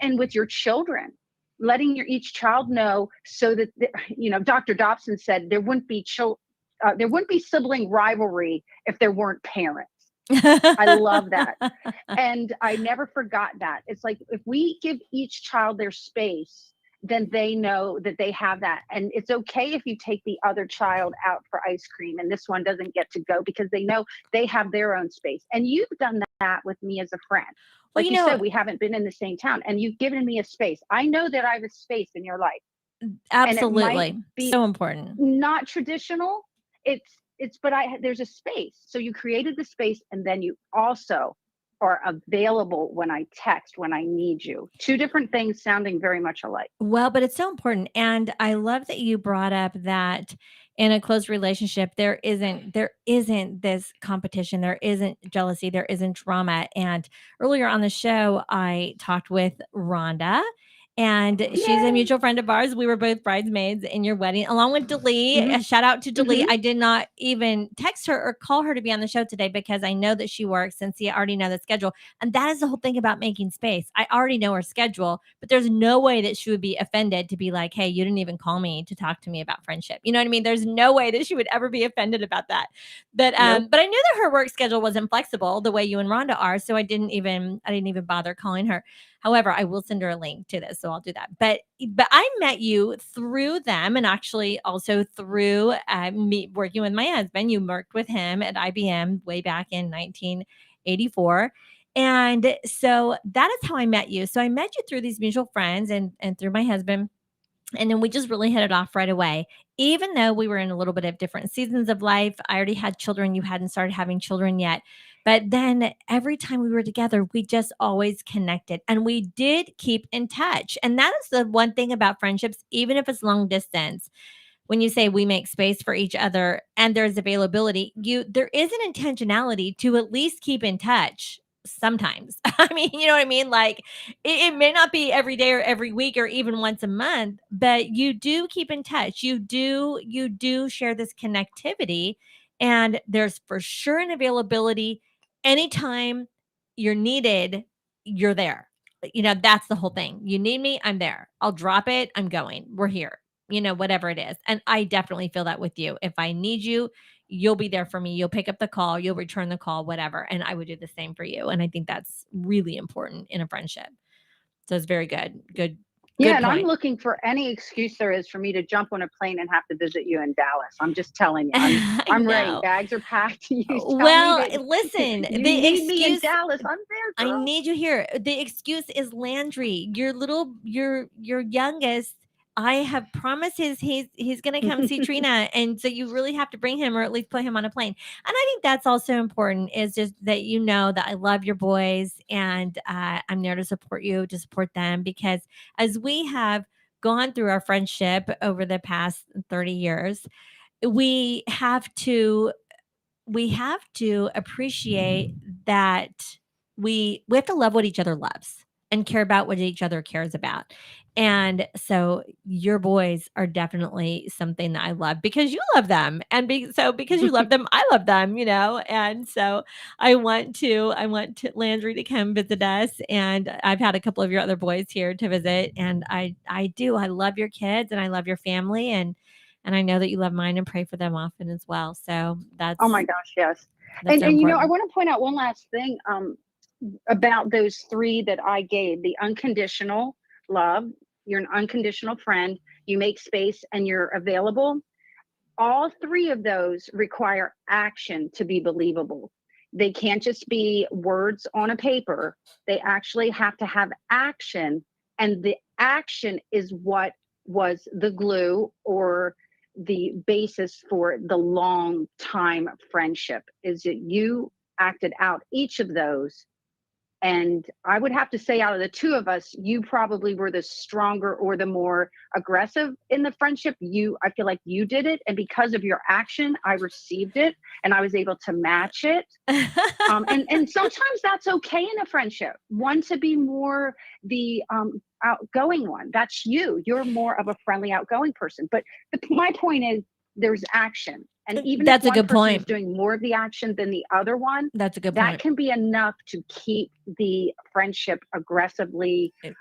Speaker 21: And with your children, letting each child know, so that Dr. Dobson said there wouldn't be sibling rivalry if there weren't parents. I love that. And I never forgot that. It's like, if we give each child their space, then they know that they have that. And it's okay if you take the other child out for ice cream and this one doesn't get to go, because they know they have their own space. And you've done that with me as a friend. Like you said, we haven't been in the same town, and you've given me a space. I know that I have a space in your life.
Speaker 7: Absolutely. So important.
Speaker 21: Not traditional. But there's a space. So you created the space, and then you also are available when I text, when I need you. Two different things sounding very much alike.
Speaker 7: Well, but it's so important. And I love that you brought up that in a close relationship, there isn't this competition, there isn't jealousy, there isn't drama. And earlier on the show, I talked with Rhonda, and she's a mutual friend of ours. We were both bridesmaids in your wedding, along with Dalee.
Speaker 21: Mm-hmm.
Speaker 7: A shout out to Dalee. I did not even text her or call her to be on the show today because I know that she works, and I already know the schedule. And that is the whole thing about making space. I already know her schedule, but there's no way that she would be offended to be like, hey, you didn't even call me to talk to me about friendship. You know what I mean? There's no way that she would ever be offended about that. But but I knew that her work schedule wasn't flexible the way you and Rhonda are. So I didn't even bother calling her. However, I will send her a link to this, so I'll do that. But I met you through them, and actually also through me working with my husband. You worked with him at IBM way back in 1984. And so that is how I met you. So I met you through these mutual friends and through my husband. And then we just really hit it off right away. even though we were in a little bit of different seasons of life. I already had children. You hadn't started having children yet. But then every time we were together, we just always connected and we did keep in touch. And that is the one thing about friendships, even if it's long distance. When you say we make space for each other and there's availability, there is an intentionality to at least keep in touch sometimes. I mean, you know what I mean? Like it may not be every day or every week or even once a month, but you do keep in touch. You do share this connectivity, and there's for sure an availability. Anytime you're needed, you're there. That's the whole thing. You need me, I'm there. I'll drop it, I'm going. We're here. Whatever it is. And I definitely feel that with you. If I need you, you'll be there for me. You'll pick up the call, you'll return the call, whatever. And I would do the same for you. And I think that's really important in a friendship. So it's very good. Good.
Speaker 21: Yeah,
Speaker 7: Good
Speaker 21: and I'm
Speaker 7: point.
Speaker 21: looking for any excuse there is for me to jump on a plane and have to visit you in Dallas. I'm just telling you, I'm ready.
Speaker 7: know.
Speaker 21: Bags are packed. You tell
Speaker 7: Well,
Speaker 21: me that
Speaker 7: listen,
Speaker 21: you
Speaker 7: the
Speaker 21: need me in
Speaker 7: excuse
Speaker 21: Dallas. I'm there,
Speaker 7: I
Speaker 21: girl.
Speaker 7: need you here. The excuse is Landry. Your youngest. I have promised he's going to come see Trina, and so you really have to bring him or at least put him on a plane. And I think that's also important, is just that you know that I love your boys, and I'm there to support you, to support them, because as we have gone through our friendship over the past 30 years, we have to appreciate that we have to love what each other loves and care about what each other cares about. And so your boys are definitely something that I love because you love them. And because you love them, I love them, And so I want Landry to come visit us. And I've had a couple of your other boys here to visit. And I love your kids and I love your family. And I know that you love mine and pray for them often as well. So
Speaker 21: Oh my gosh, yes.
Speaker 7: that's so
Speaker 21: And I
Speaker 7: important.
Speaker 21: want to point out one last thing about those three that I gave: the unconditional love, you're an unconditional friend, you make space, and you're available. All three of those require action to be believable. They can't just be words on a paper. They actually have to have action. And the action is what was the glue or the basis for the long time friendship, is that you acted out each of those. And I would have to say, out of the two of us, you probably were the stronger or the more aggressive in the friendship. I feel like you did it. And because of your action, I received it and I was able to match it. And sometimes that's okay in a friendship. One to be more the outgoing one. That's you. You're more of a friendly, outgoing person. But my point is, there's action. And even
Speaker 7: That's
Speaker 21: if
Speaker 7: a
Speaker 21: one
Speaker 7: good
Speaker 21: person
Speaker 7: point.
Speaker 21: is doing more of the action than the other one,
Speaker 7: That's a good
Speaker 21: that
Speaker 7: point.
Speaker 21: can be enough to keep the friendship aggressively
Speaker 7: Keep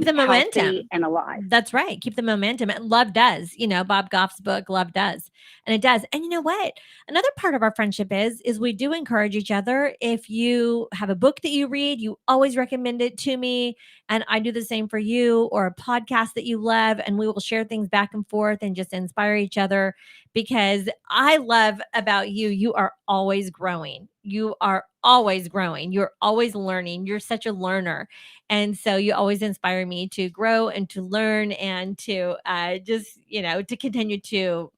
Speaker 7: the momentum
Speaker 21: healthy and alive.
Speaker 7: That's right. Keep the momentum. And love does. Bob Goff's book, Love Does. And it does. And you know what? Another part of our friendship is we do encourage each other. If you have a book that you read, you always recommend it to me. And I do the same for you, or a podcast that you love. And we will share things back and forth and just inspire each other, because I love about you, you are always growing. You are always growing. You're always learning. You're such a learner. And so you always inspire me to grow and to learn and to to continue to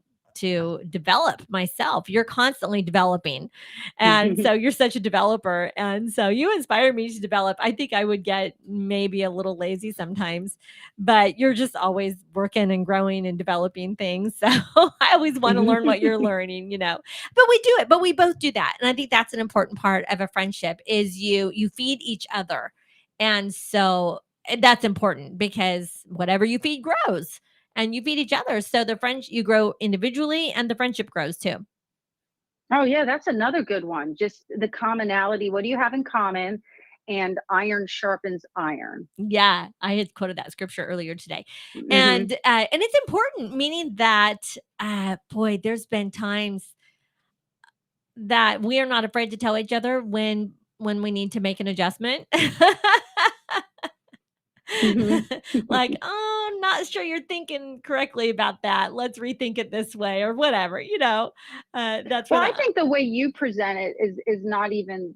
Speaker 7: develop myself. You're constantly developing. And so you're such a developer. And so you inspire me to develop. I think I would get maybe a little lazy sometimes, but you're just always working and growing and developing things. So I always want to learn what you're learning, But we do it. But we both do that. And I think that's an important part of a friendship, is you feed each other. And so that's important, because whatever you feed grows, and you feed each other. So you grow individually and the friendship grows too.
Speaker 21: Oh yeah, that's another good one. Just the commonality. What do you have in common? And iron sharpens iron.
Speaker 7: Yeah, I had quoted that scripture earlier today.
Speaker 21: Mhm.
Speaker 7: And it's important, meaning that boy, there's been times that we are not afraid to tell each other when we need to make an adjustment. Like, oh, I'm not sure you're thinking correctly about that. Let's rethink it this way, or whatever, that's
Speaker 21: Well,
Speaker 7: what
Speaker 21: I think the way you present it is not even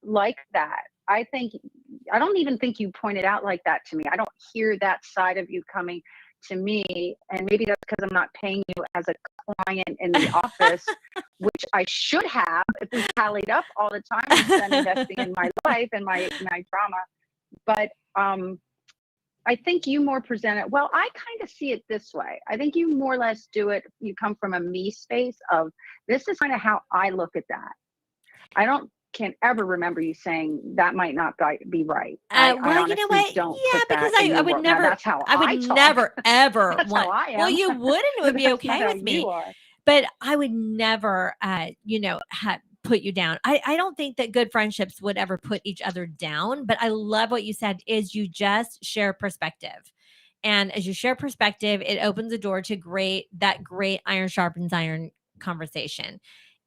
Speaker 21: like that. I don't even think you pointed out like that to me. I don't hear that side of you coming to me, and maybe that's because I'm not paying you as a client in the office, which I should have if we tallied up all the time I spend investing in my life and my drama. But I think you more present it. Well, I kind of see it this way. I think you more or less do it. You come from a me space of, this is kind of how I look at that. I can't ever remember you saying that might not be right. I
Speaker 7: Well, you know what?
Speaker 21: don't
Speaker 7: Yeah,
Speaker 21: put
Speaker 7: because
Speaker 21: that in
Speaker 7: I
Speaker 21: your
Speaker 7: would
Speaker 21: world. Now,
Speaker 7: never,
Speaker 21: that's how
Speaker 7: I would
Speaker 21: talk.
Speaker 7: never ever
Speaker 21: That's
Speaker 7: want.
Speaker 21: how I am.
Speaker 7: Well, you wouldn't. It would be
Speaker 21: That's
Speaker 7: okay
Speaker 21: not how
Speaker 7: with me.
Speaker 21: you are.
Speaker 7: But I would never, put you down. I don't think that good friendships would ever put each other down. But I love what you said is you just share perspective. And as you share perspective, it opens the door to great iron sharpens iron conversation.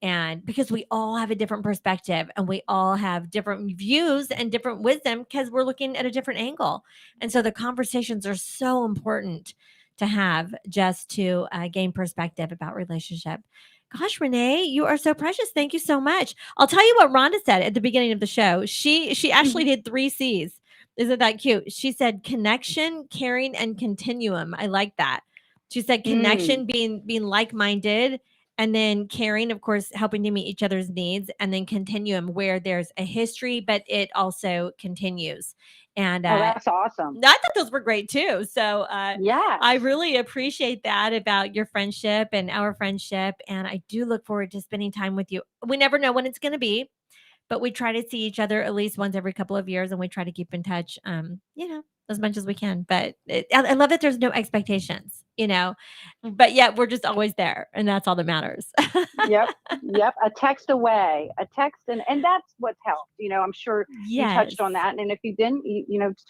Speaker 7: And because we all have a different perspective and we all have different views and different wisdom because we're looking at a different angle. And so the conversations are so important to have just to gain perspective about relationship. Gosh, Renee, you are so precious. Thank you so much. I'll tell you what Rhonda said at the beginning of the show. She actually did 3 C's. Isn't that cute? She said connection, caring, and continuum. I like that. She said connection, being like-minded, and then caring, of course, helping to meet each other's needs, and then continuum, where there's a history, but it also continues. And
Speaker 21: that's awesome.
Speaker 7: I thought those were great too. So I really appreciate that about your friendship and our friendship. And I do look forward to spending time with you. We never know when it's going to be, but we try to see each other at least once every couple of years, and we try to keep in touch, as much as we can. But I love that there's no expectations, but yet we're just always there, and that's all that matters.
Speaker 21: Yep. A text away, and that's what's helped. I'm sure you touched on that, and if you didn't,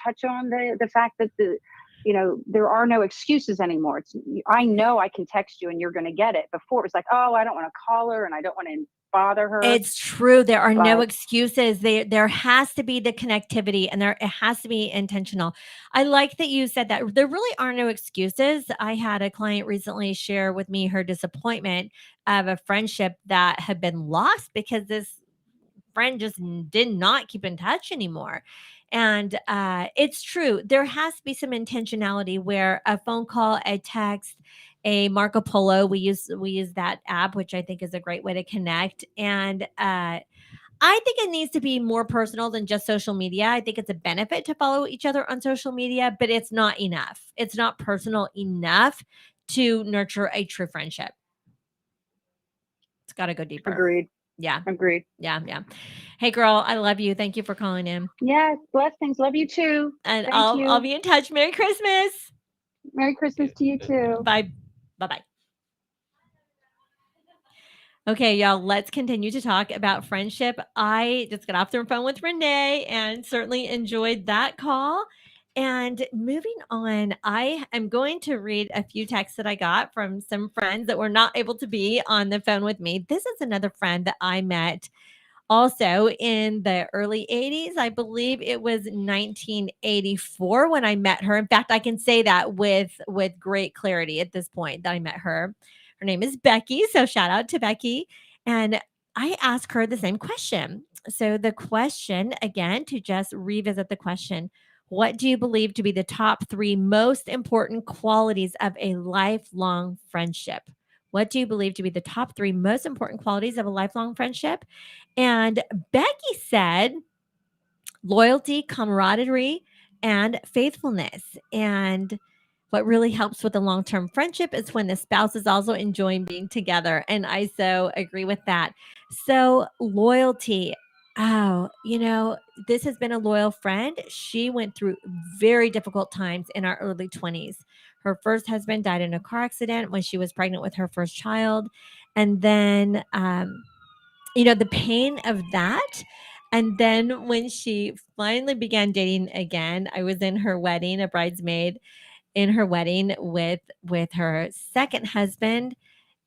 Speaker 21: touch on the fact that there are no excuses anymore. I know I can text you and you're going to get it. Before it was like, oh, I don't want to call her and I don't want to bother her.
Speaker 7: It's true. There are no excuses. There has to be the connectivity, and it has to be intentional. I like that you said that. There really are no excuses. I had a client recently share with me her disappointment of a friendship that had been lost because this friend just did not keep in touch anymore. And it's true. There has to be some intentionality where a phone call, a text, a Marco Polo, we use that app, which I think is a great way to connect. And I think it needs to be more personal than just social media. I think it's a benefit to follow each other on social media, but it's not enough. It's not personal enough to nurture a true friendship. It's got to go deeper.
Speaker 21: Agreed.
Speaker 7: Yeah.
Speaker 21: Agreed.
Speaker 7: Yeah. Hey, girl, I love you. Thank you for calling in.
Speaker 21: Yes. Blessings. Love you too.
Speaker 7: And
Speaker 21: Thank
Speaker 7: I'll
Speaker 21: you.
Speaker 7: be in touch. Merry Christmas.
Speaker 21: Merry Christmas to you too.
Speaker 7: Bye. Bye-bye. Okay, y'all, let's continue to talk about friendship. I just got off the phone with Renee and certainly enjoyed that call. And moving on, I am going to read a few texts that I got from some friends that were not able to be on the phone with me. This is another friend that I met also in the early 80s. I believe it was 1984 when I met her. In fact, I can say that with great clarity at this point that I met her. Her name is Becky. So shout out to Becky. And I asked her the same question. So the question, again, to just revisit the question, what do you believe to be the top 3 most important qualities of a lifelong friendship? What do you believe to be the top 3 most important qualities of a lifelong friendship? And Becky said loyalty, camaraderie, and faithfulness. And what really helps with a long-term friendship is when the spouse is also enjoying being together. And I so agree with that. So loyalty. Oh, this has been a loyal friend. She went through very difficult times in our early 20s. Her first husband died in a car accident when she was pregnant with her first child. And then, the pain of that. And then when she finally began dating again, I was in her wedding, a bridesmaid in her wedding with her second husband.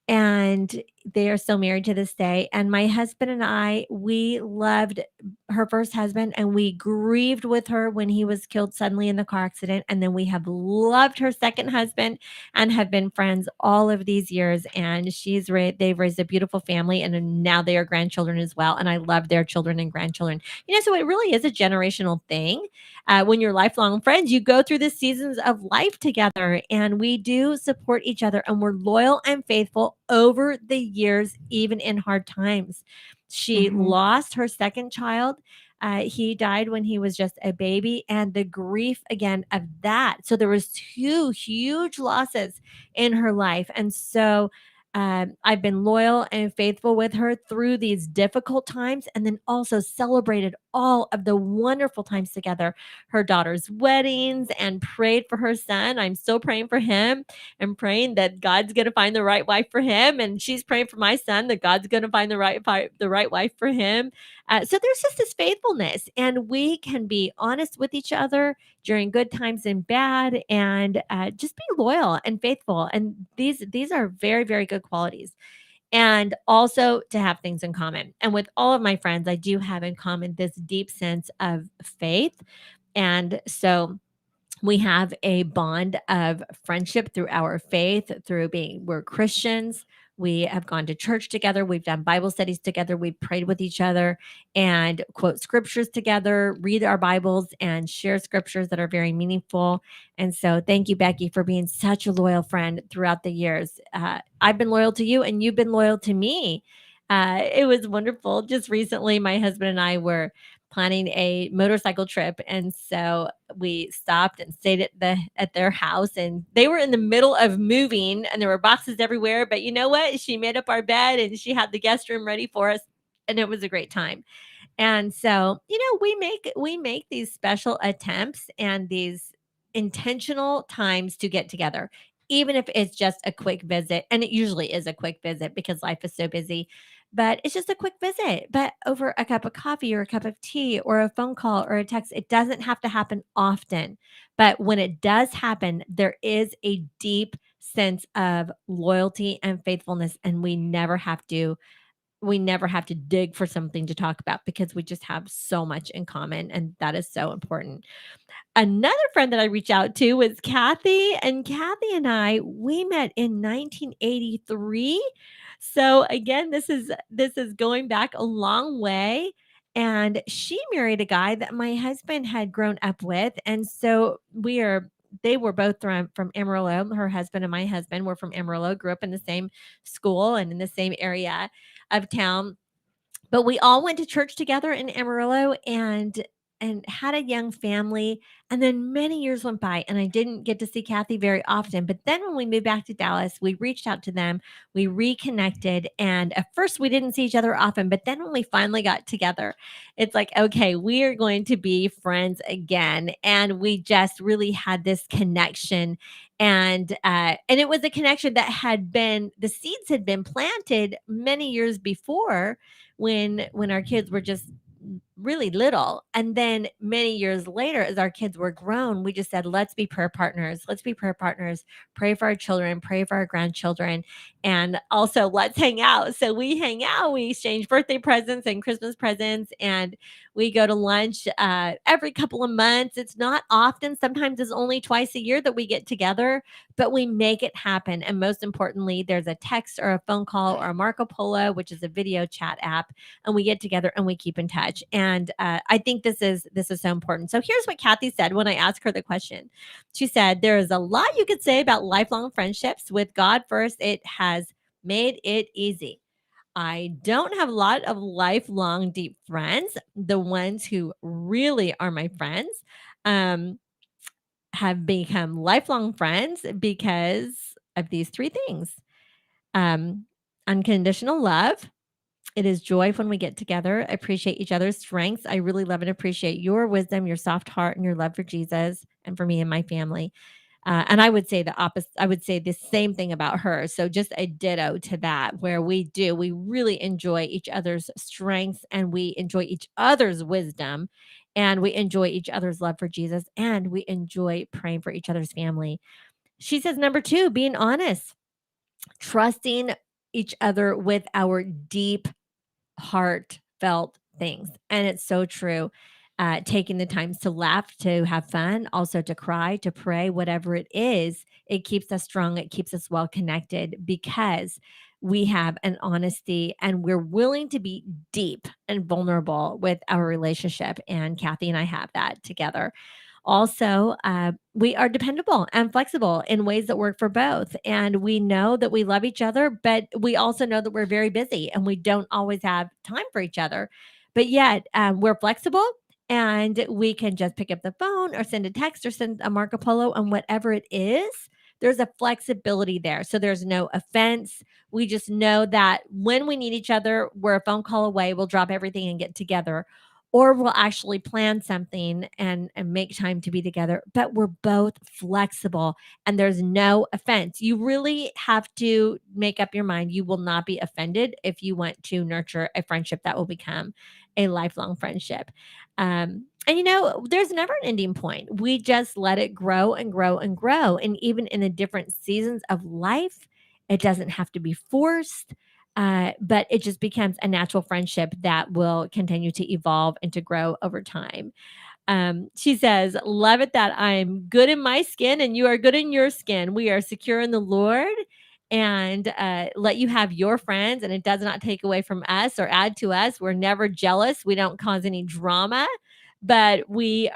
Speaker 7: And they are still married to this day. And my husband and I, we loved her first husband and we grieved with her when he was killed suddenly in the car accident. And then we have loved her second husband and have been friends all of these years. And they've raised a beautiful family and now they are grandchildren as well. And I love their children and grandchildren. So it really is a generational thing. When you're lifelong friends, you go through the seasons of life together, and we do support each other, and we're loyal and faithful over the years, even in hard times. She lost her second child. He died when he was just a baby, and the grief again of that. So there was 2 huge losses in her life, and so I've been loyal and faithful with her through these difficult times, and then also celebrated all of the wonderful times together, her daughter's weddings, and prayed for her son. I'm still praying for him and praying that God's going to find the right wife for him. And she's praying for my son that God's going to find the right wife for him. So there's just this faithfulness, and we can be honest with each other during good times and bad, and just be loyal and faithful. And these are very, very good qualities. And also to have things in common. And with all of my friends, I do have in common this deep sense of faith. And so we have a bond of friendship through our faith, we're Christians. We have gone to church together. We've done Bible studies together. We've prayed with each other and quote scriptures together, read our Bibles and share scriptures that are very meaningful. And so thank you, Becky, for being such a loyal friend throughout the years. I've been loyal to you and you've been loyal to me. It was wonderful. Just recently, my husband and I were planning a motorcycle trip, and so we stopped and stayed at their house, and they were in the middle of moving and there were boxes everywhere, but you know what, she made up our bed and she had the guest room ready for us, and it was a great time. And so we make these special attempts and these intentional times to get together, even if it's just a quick visit, and it usually is a quick visit because life is so busy. But it's just a quick visit, but over a cup of coffee or a cup of tea or a phone call or a text. It doesn't have to happen often. But when it does happen, there is a deep sense of loyalty and faithfulness. And we never have to dig for something to talk about because we just have so much in common. And that is so important. Another friend that I reached out to was Kathy, and Kathy and I, we met in 1983. So again, this is going back a long way. And she married a guy that my husband had grown up with. And so they were both from Amarillo. Her husband and my husband were from Amarillo, grew up in the same school and in the same area of town. But we all went to church together in Amarillo and had a young family. And then many years went by and I didn't get to see Kathy very often. But then when we moved back to Dallas, we reached out to them, we reconnected. And at first we didn't see each other often, but then when we finally got together, it's like, okay, we are going to be friends again. And we just really had this connection. And it was a connection that the seeds had been planted many years before when our kids were just really little. And then many years later, as our kids were grown, we just said, let's be prayer partners. Let's be prayer partners. Pray for our children, pray for our grandchildren. And also let's hang out. So we hang out, we exchange birthday presents and Christmas presents, and we go to lunch every couple of months. It's not often. Sometimes it's only twice a year that we get together, but we make it happen. And most importantly, there's a text or a phone call or a Marco Polo, which is a video chat app, and we get together and we keep in touch. And I think this is so important. So here's what Kathy said when I asked her the question. She said, there is a lot you could say about lifelong friendships. With God first, it has made it easy. I don't have a lot of lifelong deep friends. The ones who really are my friends have become lifelong friends because of these 3 things. Unconditional love. It is joy when we get together, appreciate each other's strengths. I really love and appreciate your wisdom, your soft heart, and your love for Jesus and for me and my family. And I would say the opposite. I would say the same thing about her. So just a ditto to that, where we really enjoy each other's strengths and we enjoy each other's wisdom and we enjoy each other's love for Jesus and we enjoy praying for each other's family. She says, number 2, being honest, trusting each other with our deep, heartfelt things. And it's so true. Taking the times to laugh, to have fun, also to cry, to pray, whatever it is, it keeps us strong. It keeps us well connected because we have an honesty and we're willing to be deep and vulnerable with our relationship. And Kathy and I have that together. Also, we are dependable and flexible in ways that work for both. And we know that we love each other, but we also know that we're very busy and we don't always have time for each other. But yet, we're flexible and we can just pick up the phone or send a text or send a Marco Polo and whatever it is. There's a flexibility there. So there's no offense. We just know that when we need each other, we're a phone call away. We'll drop everything and get together, or we'll actually plan something and make time to be together. But we're both flexible and there's no offense. You really have to make up your mind. You will not be offended if you want to nurture a friendship that will become a lifelong friendship. And there's never an ending point. We just let it grow and grow and grow. And even in the different seasons of life, it doesn't have to be forced. But it just becomes a natural friendship that will continue to evolve and to grow over time. She says, love it that I'm good in my skin and you are good in your skin. We are secure in the Lord and let you have your friends, and it does not take away from us or add to us. We're never jealous. We don't cause any drama. But we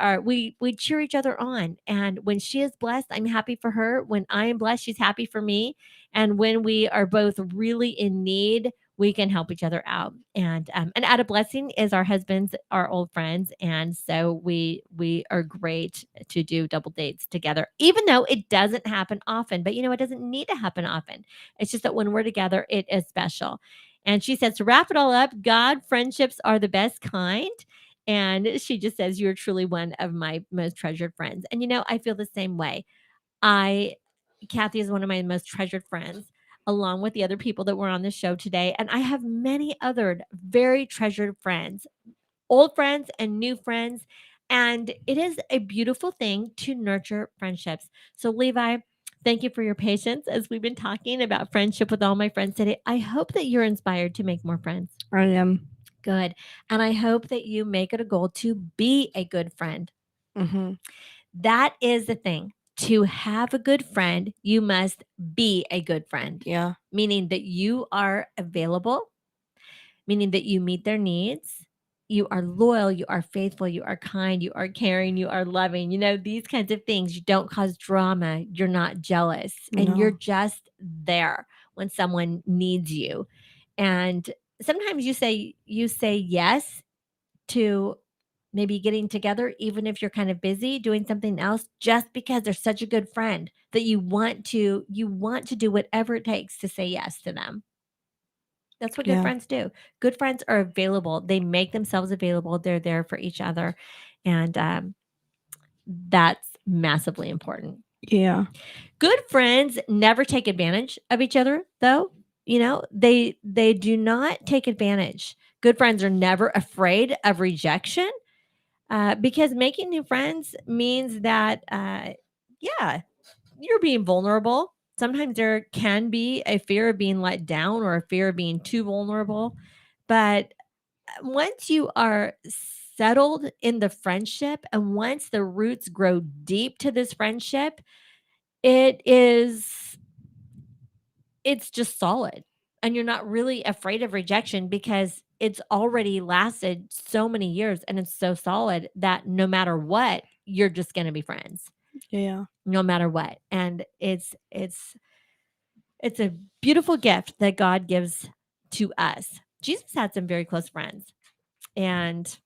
Speaker 7: cheer each other on. And when she is blessed, I'm happy for her. When I am blessed, she's happy for me. And when we are both really in need, we can help each other out. And added blessing is our husbands are old friends. And so we are great to do double dates together, even though it doesn't happen often. But it doesn't need to happen often. It's just that when we're together, it is special. And she says, to wrap it all up, God, friendships are the best kind. And she just says, you're truly one of my most treasured friends. And I feel the same way. Kathy is one of my most treasured friends, along with the other people that were on the show today. And I have many other very treasured friends, old friends and new friends. And it is a beautiful thing to nurture friendships. So, Levi, thank you for your patience as we've been talking about friendship with all my friends today. I hope that you're inspired to make more friends.
Speaker 8: I am.
Speaker 7: Good. And I hope that you make it a goal to be a good friend.
Speaker 8: Mm-hmm.
Speaker 7: That is the thing. To have a good friend, you must be a good friend.
Speaker 8: Yeah.
Speaker 7: Meaning that you are available, meaning that you meet their needs. You are loyal, you are faithful, you are kind, you are caring, you are loving. These kinds of things. You don't cause drama. You're not jealous. And you're
Speaker 8: No.
Speaker 7: just there when someone needs you. And sometimes you say yes to maybe getting together, even if you're kind of busy doing something else, just because they're such a good friend that you want to do whatever it takes to say yes to them. That's what good
Speaker 8: Yeah.
Speaker 7: friends do. Good friends are available. They make themselves available. They're there for each other. And that's massively important.
Speaker 8: Yeah.
Speaker 7: Good friends never take advantage of each other, though. They do not take advantage. Good friends are never afraid of rejection. Because making new friends means that, yeah, you're being vulnerable. Sometimes there can be a fear of being let down or a fear of being too vulnerable. But once you are settled in the friendship and once the roots grow deep to this friendship, it's just solid. And you're not really afraid of rejection because it's already lasted so many years and it's so solid that no matter what, you're just going to be friends.
Speaker 8: Yeah.
Speaker 7: No matter what. And it's a beautiful gift that God gives to us. Jesus had some very close friends. And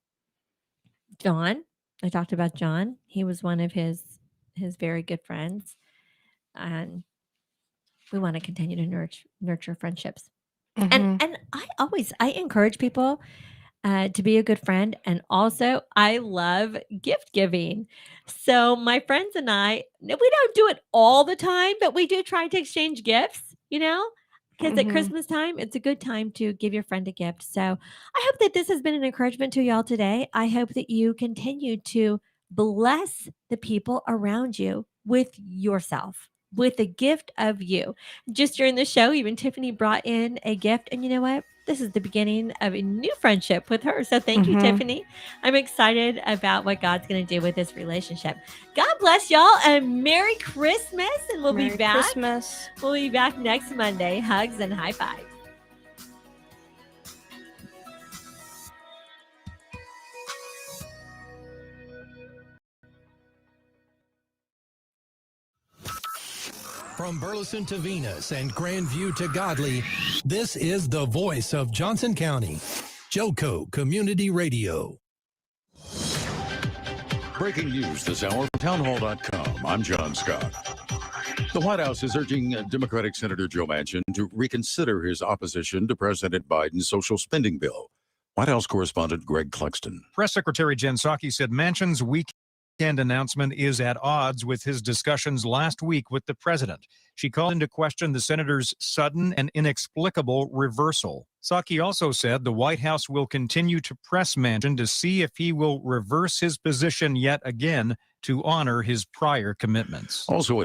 Speaker 7: John, I talked about John. He was one of his very good friends. And we want to continue to nurture friendships.
Speaker 8: Mm-hmm.
Speaker 7: And I encourage people to be a good friend. And also, I love gift giving. So my friends and I, we don't do it all the time, but we do try to exchange gifts, because at
Speaker 8: Mhm.
Speaker 7: Christmas time, it's a good time to give your friend a gift. So I hope that this has been an encouragement to y'all today. I hope that you continue to bless the people around you with yourself. with the gift of you. Just during the show, even Tiffany brought in a gift. And you know what? This is the beginning of a new friendship with her. So thank you, Tiffany. I'm excited about what God's going to do with this relationship. God bless y'all and Merry Christmas. And we'll be back.
Speaker 8: Christmas.
Speaker 7: We'll be back next Monday. Hugs and high fives.
Speaker 6: From Burleson to Venus and Grandview to Godley, this is the voice of Johnson County, Joco Community Radio.
Speaker 2: Breaking news this hour from townhall.com. I'm John Scott. The White House is urging Democratic Senator Joe Manchin to reconsider his opposition to President Biden's social spending bill. White House correspondent Greg Cluxton.
Speaker 1: Press Secretary Jen Psaki said Manchin's weekend announcement is at odds with his discussions last week with the president. She called into question the senator's sudden and inexplicable reversal. Psaki also said the White House will continue to press Manchin to see if he will reverse his position yet again to honor his prior commitments.
Speaker 2: Also at